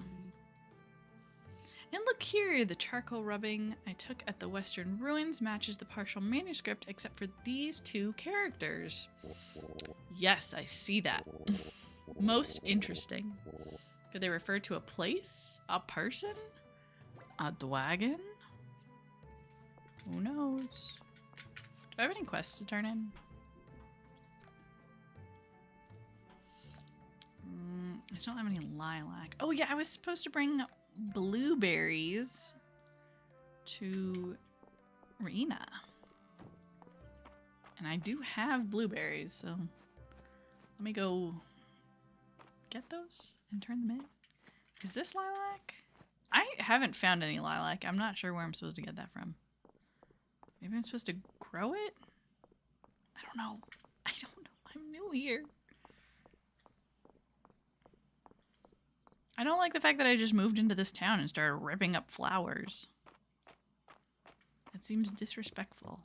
And look here, the charcoal rubbing I took at the Western Ruins matches the partial manuscript except for these two characters. Yes, I see that. Most interesting. Could they refer to a place? A person? A dragon? Who knows? Do I have any quests to turn in? I don't have any lilac. Oh yeah, I was supposed to bring blueberries to Rena. And I do have blueberries, so let me go get those and turn them in. Is this lilac? I haven't found any lilac. I'm not sure where I'm supposed to get that from. Maybe I'm supposed to grow it? I don't know. I don't know. I'm new here. I don't like the fact that I just moved into this town and started ripping up flowers. That seems disrespectful.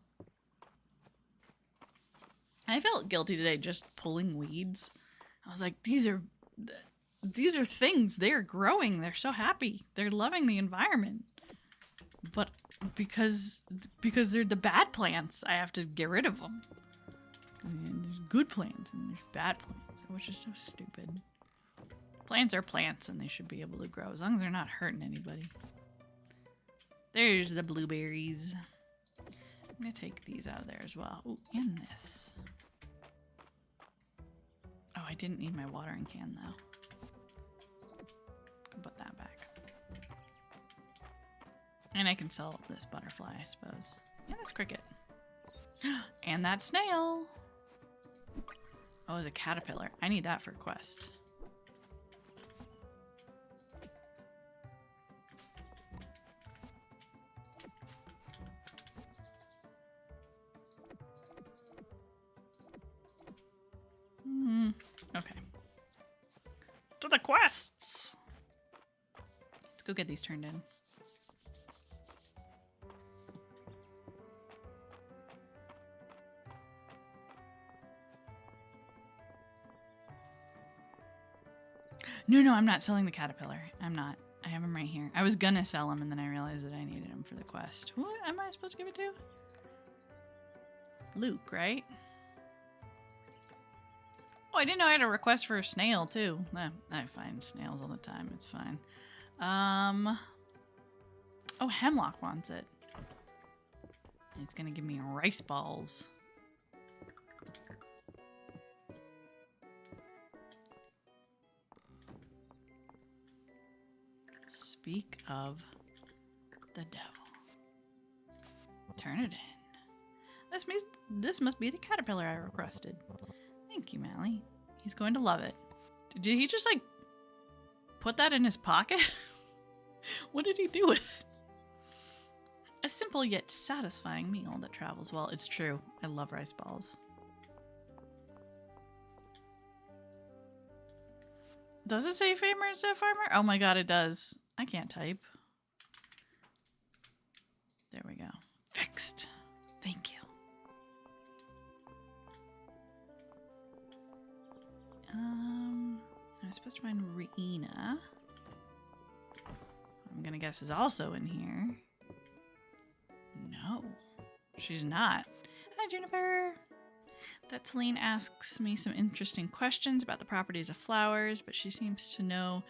I felt guilty today just pulling weeds. I was like, these are things. They're growing. They're so happy. They're loving the environment. But because they're the bad plants, I have to get rid of them. And there's good plants and there's bad plants, which is so stupid. Plants are plants and they should be able to grow as long as they're not hurting anybody. There's the blueberries. I'm gonna take these out of there as well. Ooh, and this. Oh, I didn't need my watering can though. Can put that back. And I can sell this butterfly, I suppose. And this cricket. And that snail. Oh, it's a caterpillar. I need that for a quest. Okay. To the quests! Let's go get these turned in. No, I'm not selling the caterpillar. I'm not. I have him right here. I was gonna sell him and then I realized that I needed him for the quest. Who am I supposed to give it to? Luke, right? Oh, I didn't know I had a request for a snail, too. I find snails all the time. It's fine. Oh, Hemlock wants it. It's gonna give me rice balls. Speak of the devil. Turn it in. This must be the caterpillar I requested. Thank you, Mally. He's going to love it. Did he just, like, put that in his pocket? What did he do with it? A simple yet satisfying meal that travels well. It's true. I love rice balls. Does it say farmer instead of farmer? Oh my god, it does. I can't type. There we go. Fixed. Thank you. I'm supposed to find Rena. I'm gonna guess is also in here. No, she's not. Hi, Juniper. That Celine asks me some interesting questions about the properties of flowers, but she seems to know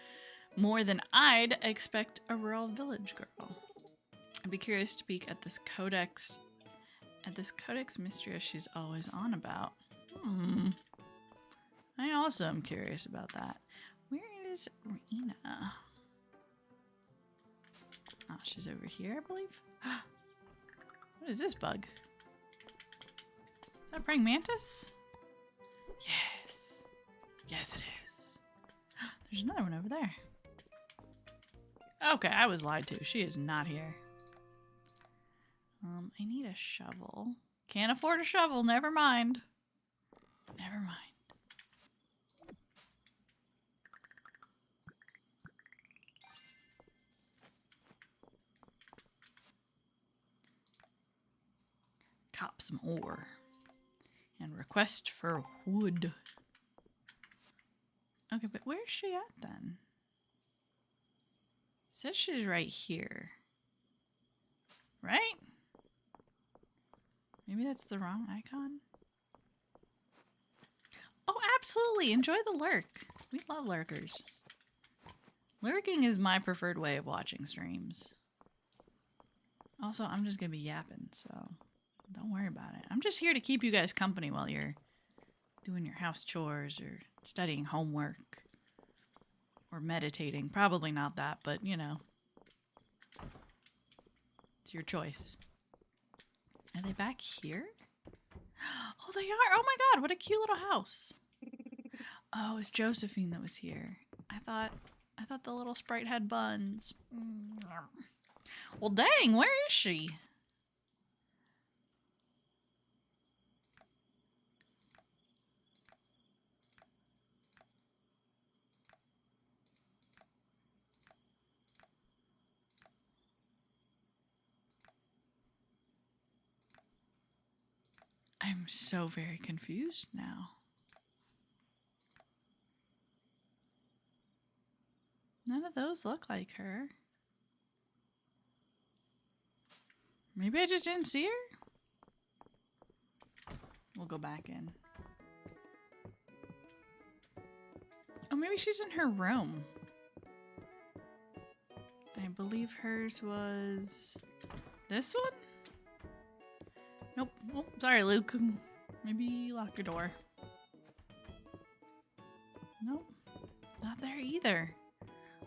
more than I'd expect a rural village girl. I'd be curious to peek at this codex. Mistria she's always on about. I also am curious about that. Where is Rena? Oh, she's over here, I believe. What is this bug? Is that a praying mantis? Yes. Yes, it is. There's another one over there. Okay, I was lied to. She is not here. I need a shovel. Can't afford a shovel. Never mind. Never mind. Cop some ore. And request for wood. Okay, but where's she at then? says she's right here. Right? Maybe that's the wrong icon. Oh, absolutely. Enjoy the lurk. We love lurkers. Lurking is my preferred way of watching streams. Also, I'm just going to be yapping, so don't worry about it. I'm just here to keep you guys company while you're doing your house chores or studying homework or meditating. Probably not that, but you know. It's your choice. Are they back here? Oh, they are. Oh my god, what a cute little house. Oh, it's Josephine that was here. I thought the little sprite had buns. Well, dang, where is she? I'm so very confused now. None of those look like her. Maybe I just didn't see her? We'll go back in. Oh, maybe she's in her room. I believe hers was this one? Nope. Oh, sorry, Luke. Maybe lock your door. Nope. Not there either.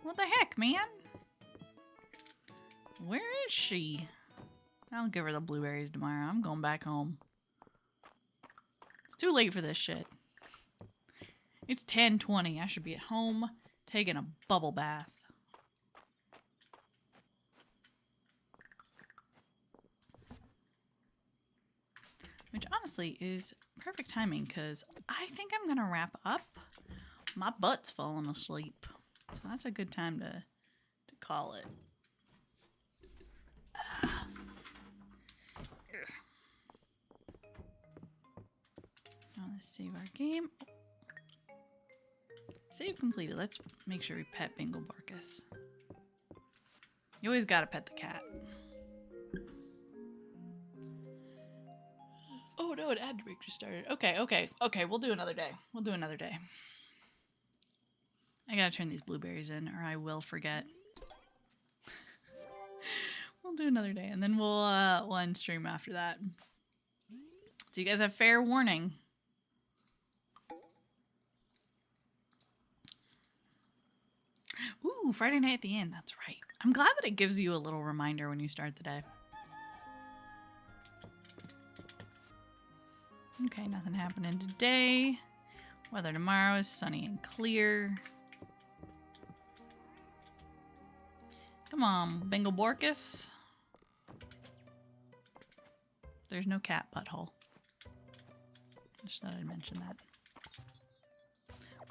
What the heck, man? Where is she? I'll give her the blueberries tomorrow. I'm going back home. It's too late for this shit. It's 10:20. I should be at home taking a bubble bath. Which honestly is perfect timing because I think I'm gonna wrap up. My butt's falling asleep. So that's a good time to call it. Now let's save our game. Save completed. Let's make sure we pet Bingle Borkus. You always gotta pet the cat. Oh no, an ad break just started. Okay, we'll do another day. I gotta turn these blueberries in or I will forget. We'll do another day and then we'll end stream after that. So you guys have fair warning. Ooh, Friday night at the inn. That's right. I'm glad that it gives you a little reminder when you start the day. Okay, nothing happening today. Weather tomorrow is sunny and clear. Come on, Bingle Borkus. There's no cat butthole. Just thought I'd mention that.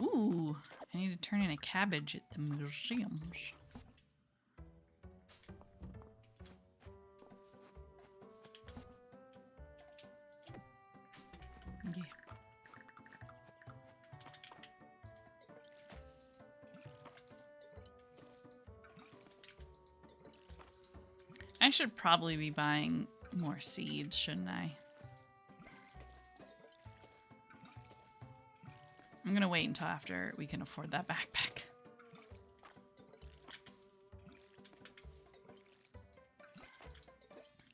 Ooh, I need to turn in a cabbage at the museums. Yeah. I should probably be buying more seeds, shouldn't I? I'm gonna wait until after we can afford that backpack.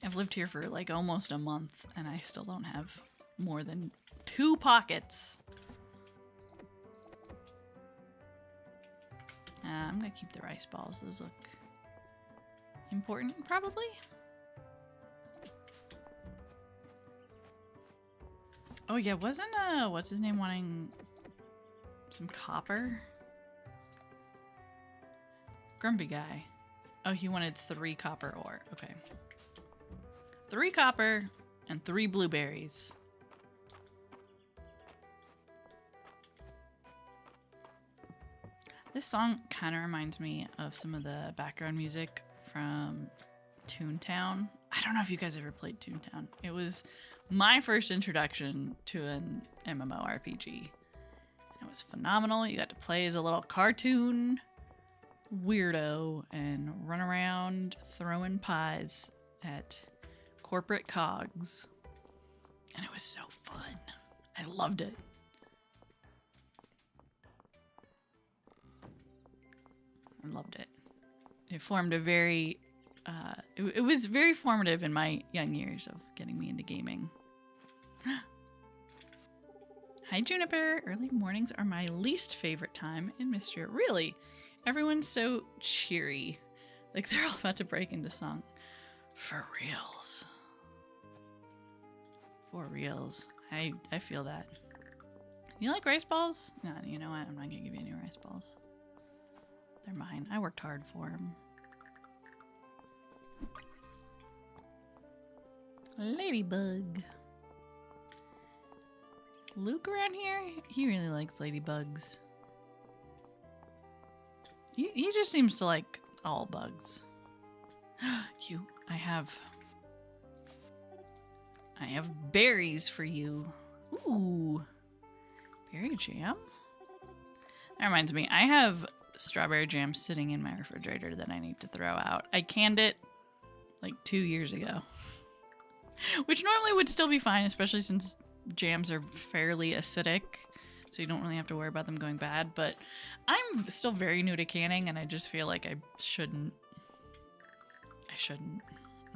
I've lived here for like almost a month and I still don't have more than 2 pockets. I'm gonna keep the rice balls. Those look important, probably. Oh yeah, wasn't what's his name wanting some copper? Grumpy guy. Oh, he wanted 3 copper ore. Okay. 3 copper and 3 blueberries. This song kind of reminds me of some of the background music from Toontown. I don't know if you guys ever played Toontown. It was my first introduction to an MMORPG. It was phenomenal. You got to play as a little cartoon weirdo and run around throwing pies at corporate cogs. And it was so fun. I loved it. I loved it. It formed a very, it was very formative in my young years of getting me into gaming. Hi, Juniper. Early mornings are my least favorite time in Mistria. Really? Everyone's so cheery. Like they're all about to break into song. For reals. For reals. I feel that. You like rice balls? No, you know what? I'm not gonna give you any rice balls. They're mine. I worked hard for them. Ladybug. Luke around here? He really likes ladybugs. He just seems to like all bugs. I have berries for you. Ooh. Berry jam? That reminds me, I have strawberry jam sitting in my refrigerator that I need to throw out. I canned it like 2 years ago. Which normally would still be fine, especially since jams are fairly acidic. So you don't really have to worry about them going bad. But I'm still very new to canning and I just feel like I shouldn't.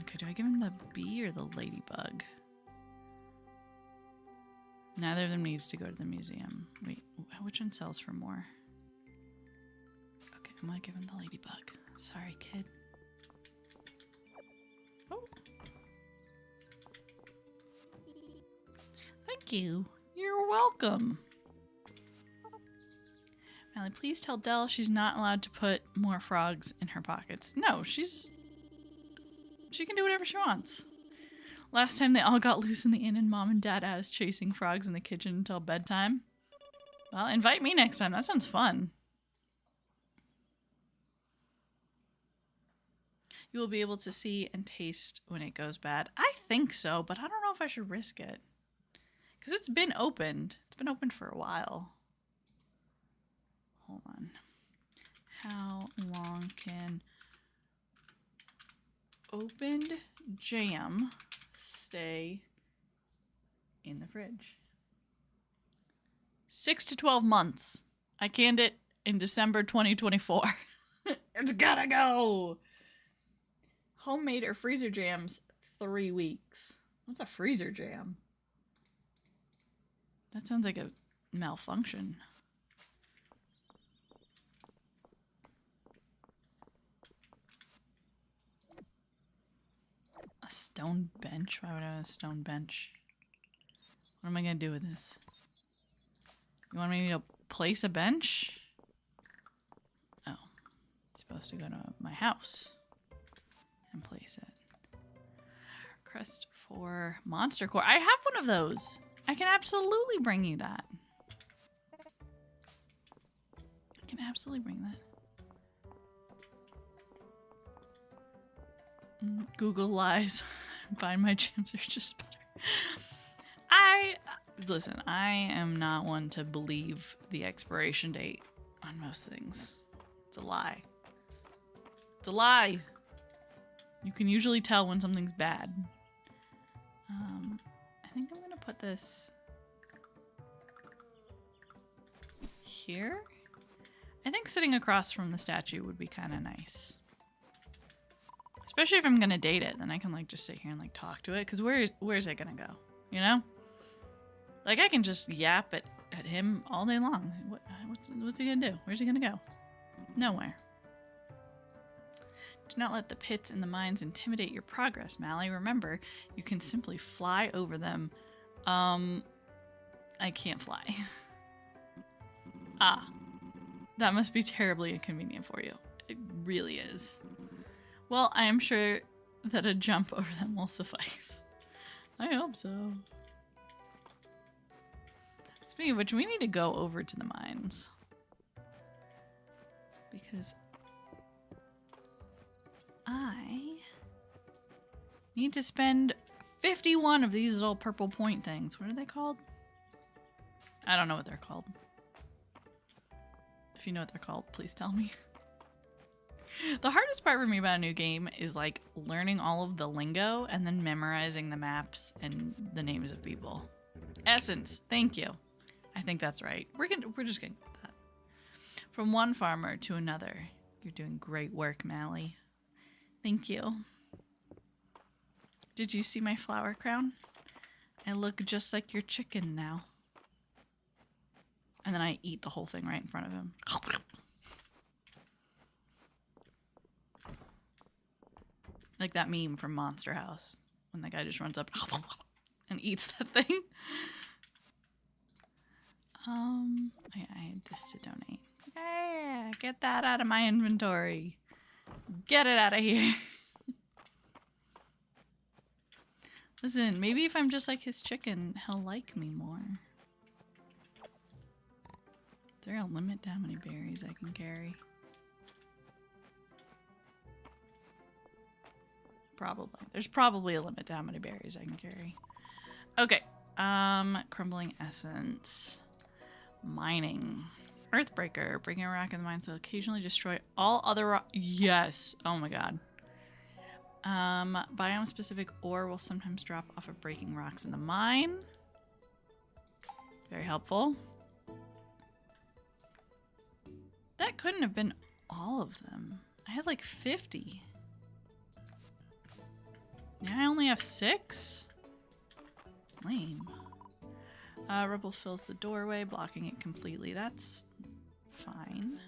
Okay, do I give him the bee or the ladybug? Neither of them needs to go to the museum. Wait, which one sells for more? Okay, I'm gonna give him the ladybug. Sorry, kid. Oh. Thank you. You're welcome. Mally, please tell Dell she's not allowed to put more frogs in her pockets. No, she can do whatever she wants. Last time they all got loose in the inn and Mom and Dad had us chasing frogs in the kitchen until bedtime. Well, invite me next time. That sounds fun. You will be able to see and taste when it goes bad. I think so, but I don't know if I should risk it. Because it's been opened. It's been opened for a while. Hold on. How long can opened jam stay in the fridge? 6 to 12 months. I canned it in December 2024. It's gotta go. Homemade or freezer jams, 3 weeks. What's a freezer jam? That sounds like a malfunction. A stone bench? Why would I have a stone bench? What am I gonna do with this? You want me to place a bench? Oh. It's supposed to go to my house and place it. Crest for Monster Core. I have one of those. I can absolutely bring you that. I can absolutely bring that. Google lies. Find my jams are just better. Listen, I am not one to believe the expiration date on most things. It's a lie. It's a lie. You can usually tell when something's bad. I think I'm gonna put this here. I think sitting across from the statue would be kind of nice. Especially if I'm gonna date it, then I can like just sit here and like talk to it. Because where's it gonna go? You know? Like I can just yap at him all day long. What's he gonna do? Where's he gonna go? Nowhere. Do not let the pits and the mines intimidate your progress, Mally. Remember, you can simply fly over them. I can't fly. Ah. That must be terribly inconvenient for you. It really is. Well, I am sure that a jump over them will suffice. I hope so. Speaking of which, we need to go over to the mines. Because I need to spend 51 of these little purple point things. What are they called? I don't know what they're called. If you know what they're called, please tell me. The hardest part for me about a new game is like learning all of the lingo and then memorizing the maps and the names of people. Essence, thank you. I think that's right. We're just gonna get that. From one farmer to another. You're doing great work, Mally. Thank you. Did you see my flower crown? I look just like your chicken now. And then I eat the whole thing right in front of him. Like that meme from Monster House when the guy just runs up and eats that thing. I had this to donate. Yeah, get that out of my inventory. Get it out of here. Listen, maybe if I'm just like his chicken, he'll like me more. Is there a limit to how many berries I can carry? Probably. There's probably a limit to how many berries I can carry. Okay. Crumbling essence. Mining. Earthbreaker. Bring a rock in the mine to occasionally destroy all other rock. Yes. Oh my god. Biome specific ore will sometimes drop off of breaking rocks in the mine. Very helpful. That couldn't have been all of them. I had like 50. Now I only have 6? Lame. Rubble fills the doorway, blocking it completely. That's fine.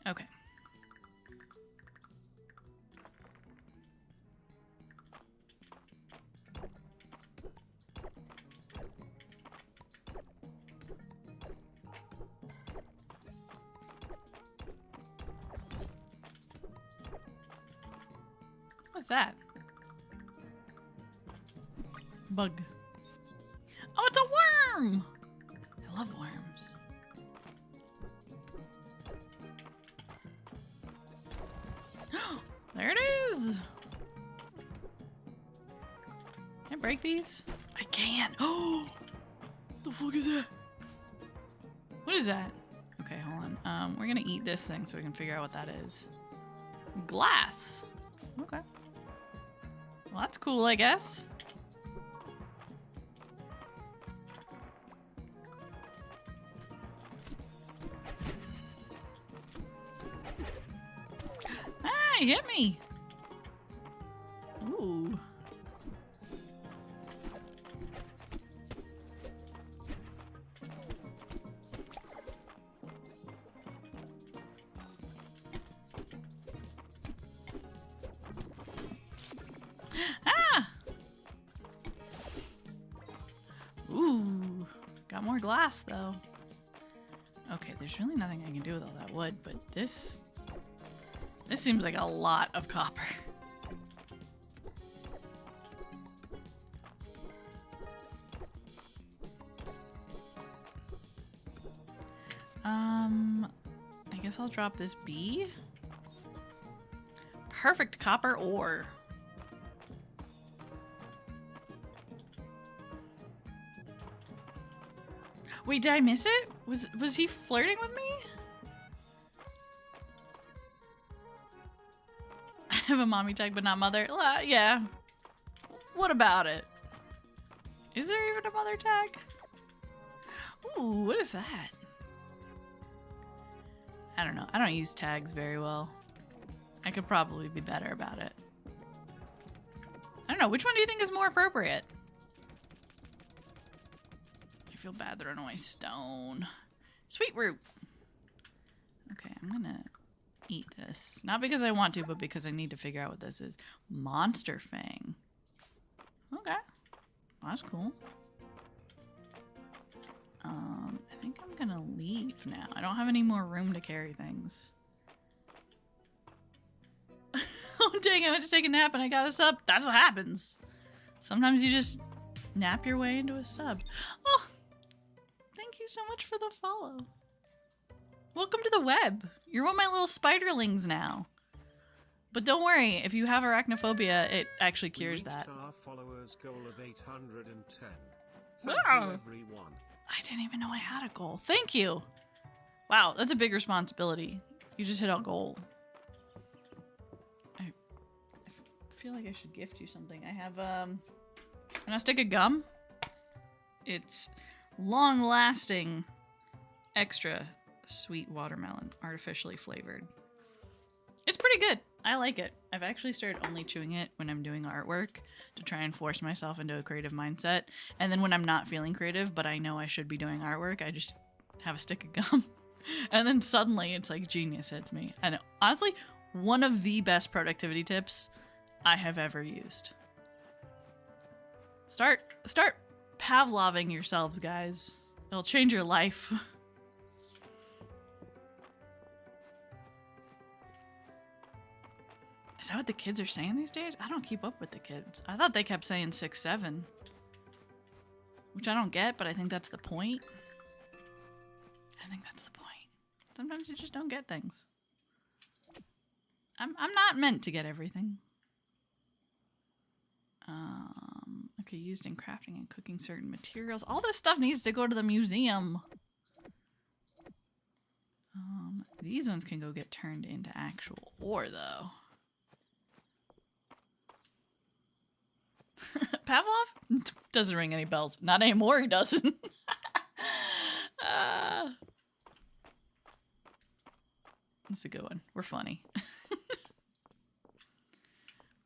Okay. What's that? Bug. Oh, it's a worm! I love worms. There it is! Can I break these? I can! Oh! What the fuck is that? What is that? Okay, hold on. We're gonna eat this thing so we can figure out what that is. Glass! Okay. Well, that's cool, I guess. Ah, he hit me. Ooh. Ah! Ooh. Got more glass, though. Okay, there's really nothing I can do with all that wood, but this seems like a lot of copper. I guess I'll drop this bee. Perfect copper ore. Wait, did I miss it? Was he flirting with me? I have a mommy tag, but not mother. Yeah. What about it? Is there even a mother tag? Ooh, what is that? I don't know. I don't use tags very well. I could probably be better about it. I don't know. Which one do you think is more appropriate? I feel bad throwing away stone. Sweet root. Okay, I'm gonna eat this. Not because I want to, but because I need to figure out what this is. Monster Fang. Okay. Well, that's cool. I think I'm gonna leave now. I don't have any more room to carry things. Oh dang, I went to take a nap and I got a sub. That's what happens. Sometimes you just nap your way into a sub. Oh, thank you so much for the follow. Welcome to the web. You're one of my little spiderlings now. But don't worry, if you have arachnophobia, it actually cures that. Our followers goal of 810. Thank Wow. you, everyone. I didn't even know I had a goal. Thank you. Wow, that's a big responsibility. You just hit a goal. I feel like I should gift you something. I have a stick of gum. It's long-lasting, extra sweet watermelon, artificially flavored. It's pretty good. I like it. I've actually started only chewing it when I'm doing artwork to try and force myself into a creative mindset. And then when I'm not feeling creative, but I know I should be doing artwork, I just have a stick of gum. And then suddenly it's like genius hits me. And honestly, one of the best productivity tips I have ever used. Start Pavloving yourselves, guys. It'll change your life. Is that what the kids are saying these days? I don't keep up with the kids. I thought they kept saying 6, 7. Which I don't get, but I think that's the point. I think that's the point. Sometimes you just don't get things. I'm not meant to get everything. Okay, used in crafting and cooking certain materials. All this stuff needs to go to the museum. These ones can go get turned into actual ore, though. Pavlov? Doesn't ring any bells. Not anymore, he doesn't. That's a good one. We're funny.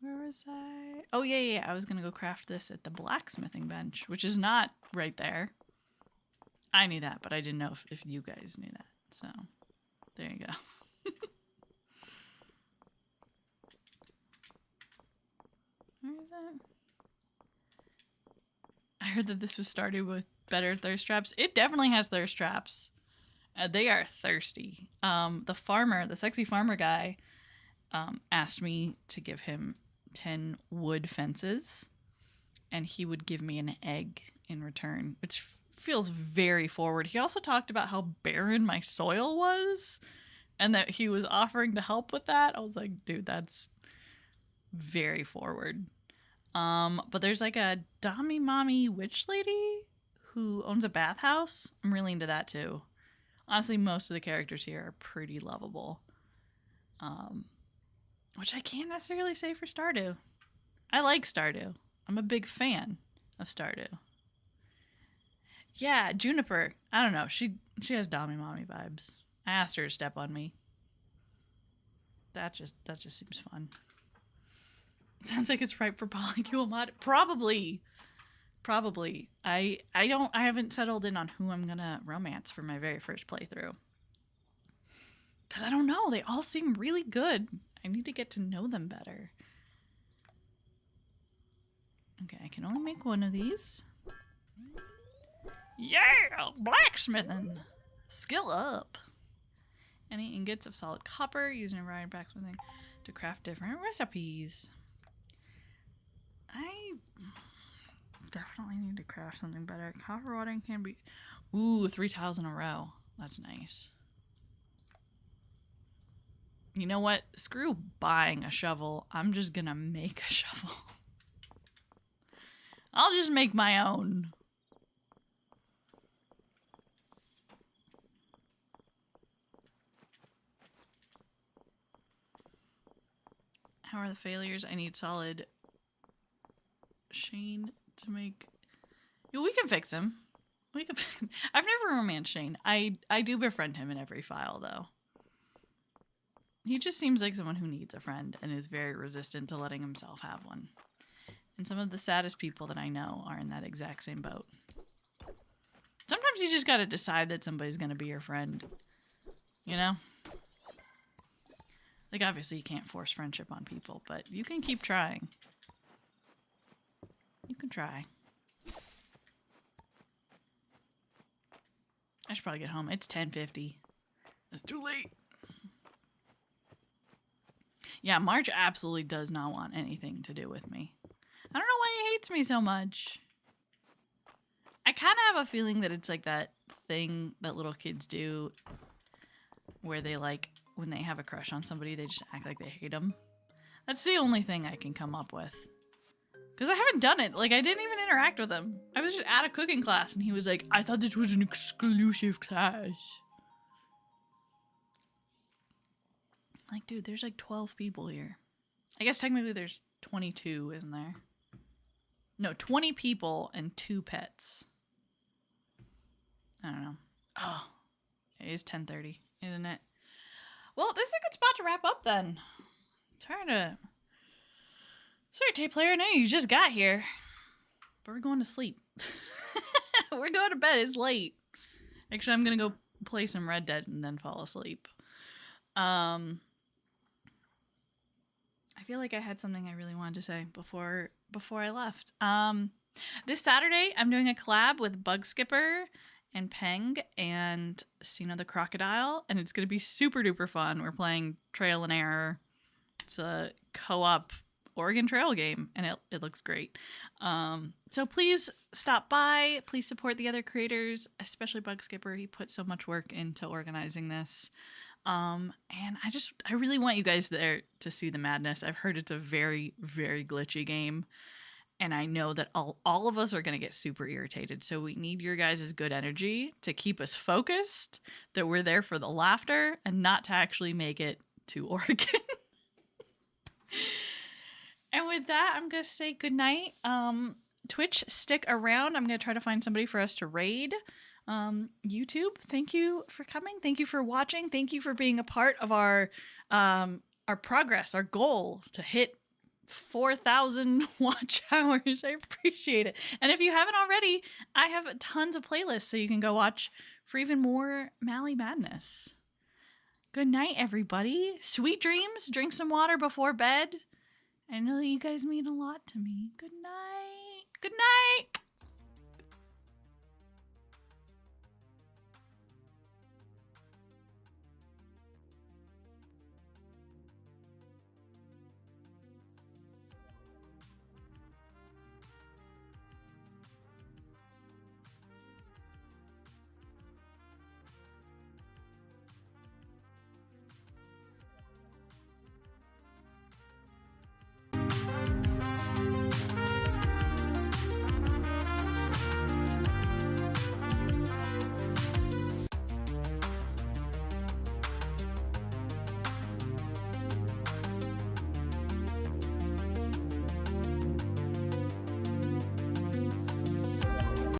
Where was I? Oh, yeah. I was going to go craft this at the blacksmithing bench, which is not right there. I knew that, but I didn't know if you guys knew that. So, there you go. Where is that? I heard that this was started with better thirst traps. It definitely has thirst traps. They are thirsty. The sexy farmer guy, asked me to give him 10 wood fences, and he would give me an egg in return, which feels very forward. He also talked about how barren my soil was, and that he was offering to help with that. I was like, dude, that's very forward. But there's like a Dami Mommy witch lady who owns a bathhouse. I'm really into that too. Honestly, most of the characters here are pretty lovable. Which I can't necessarily say for Stardew. I like Stardew. I'm a big fan of Stardew. Yeah, Juniper. I don't know. She has Dami Mommy vibes. I asked her to step on me. That just seems fun. Sounds like it's ripe for polycule mod. Probably. I haven't settled in on who I'm gonna romance for my very first playthrough. Because I don't know. They all seem really good. I need to get to know them better. Okay, I can only make one of these. Yeah! Blacksmithing! Skill up! Any ingots of solid copper using a variety of blacksmithing to craft different recipes. I definitely need to craft something better. Copper wadding can be... Ooh, 3 tiles in a row. That's nice. You know what? Screw buying a shovel. I'm just gonna make a shovel. I'll just make my own. How are the failures? I need solid Shane to make... Yeah, we can fix him. I've never romanced Shane. I do befriend him in every file, though. He just seems like someone who needs a friend and is very resistant to letting himself have one. And some of the saddest people that I know are in that exact same boat. Sometimes you just gotta decide that somebody's gonna be your friend. You know? Like, obviously you can't force friendship on people, but you can keep trying. You can try. I should probably get home. It's 10:50. It's too late. Yeah, March absolutely does not want anything to do with me. I don't know why he hates me so much. I kind of have a feeling that it's like that thing that little kids do where they like, when they have a crush on somebody, they just act like they hate them. That's the only thing I can come up with. Because I haven't done it. Like, I didn't even interact with him. I was just at a cooking class, and he was like, I thought this was an exclusive class. Like, dude, there's like 12 people here. I guess technically there's 22, isn't there? No, 20 people and 2 pets. I don't know. Oh, it is 10:30, isn't it? Well, this is a good spot to wrap up then. Sorry, tape player. I know you just got here, but we're going to sleep. We're going to bed. It's late. Actually, I'm gonna go play some Red Dead and then fall asleep. I feel like I had something I really wanted to say before I left. This Saturday, I'm doing a collab with Bug Skipper and Peng and Sino the Crocodile, and it's going to be super duper fun. We're playing Trail and Error. It's a co-op Oregon Trail game, and it looks great. So please stop by. Please support the other creators, especially Bug Skipper. He put so much work into organizing this. And I really want you guys there to see the madness. I've heard it's a very, very glitchy game. And I know that all of us are going to get super irritated. So we need your guys' good energy to keep us focused, that we're there for the laughter and not to actually make it to Oregon. And with that, I'm going to say goodnight. Twitch, stick around. I'm going to try to find somebody for us to raid. YouTube, thank you for coming. Thank you for watching. Thank you for being a part of our progress, our goal to hit 4,000 watch hours. I appreciate it. And if you haven't already, I have tons of playlists so you can go watch for even more Mally Madness. Good night, everybody. Sweet dreams. Drink some water before bed. I know that you guys mean a lot to me. Good night. Good night.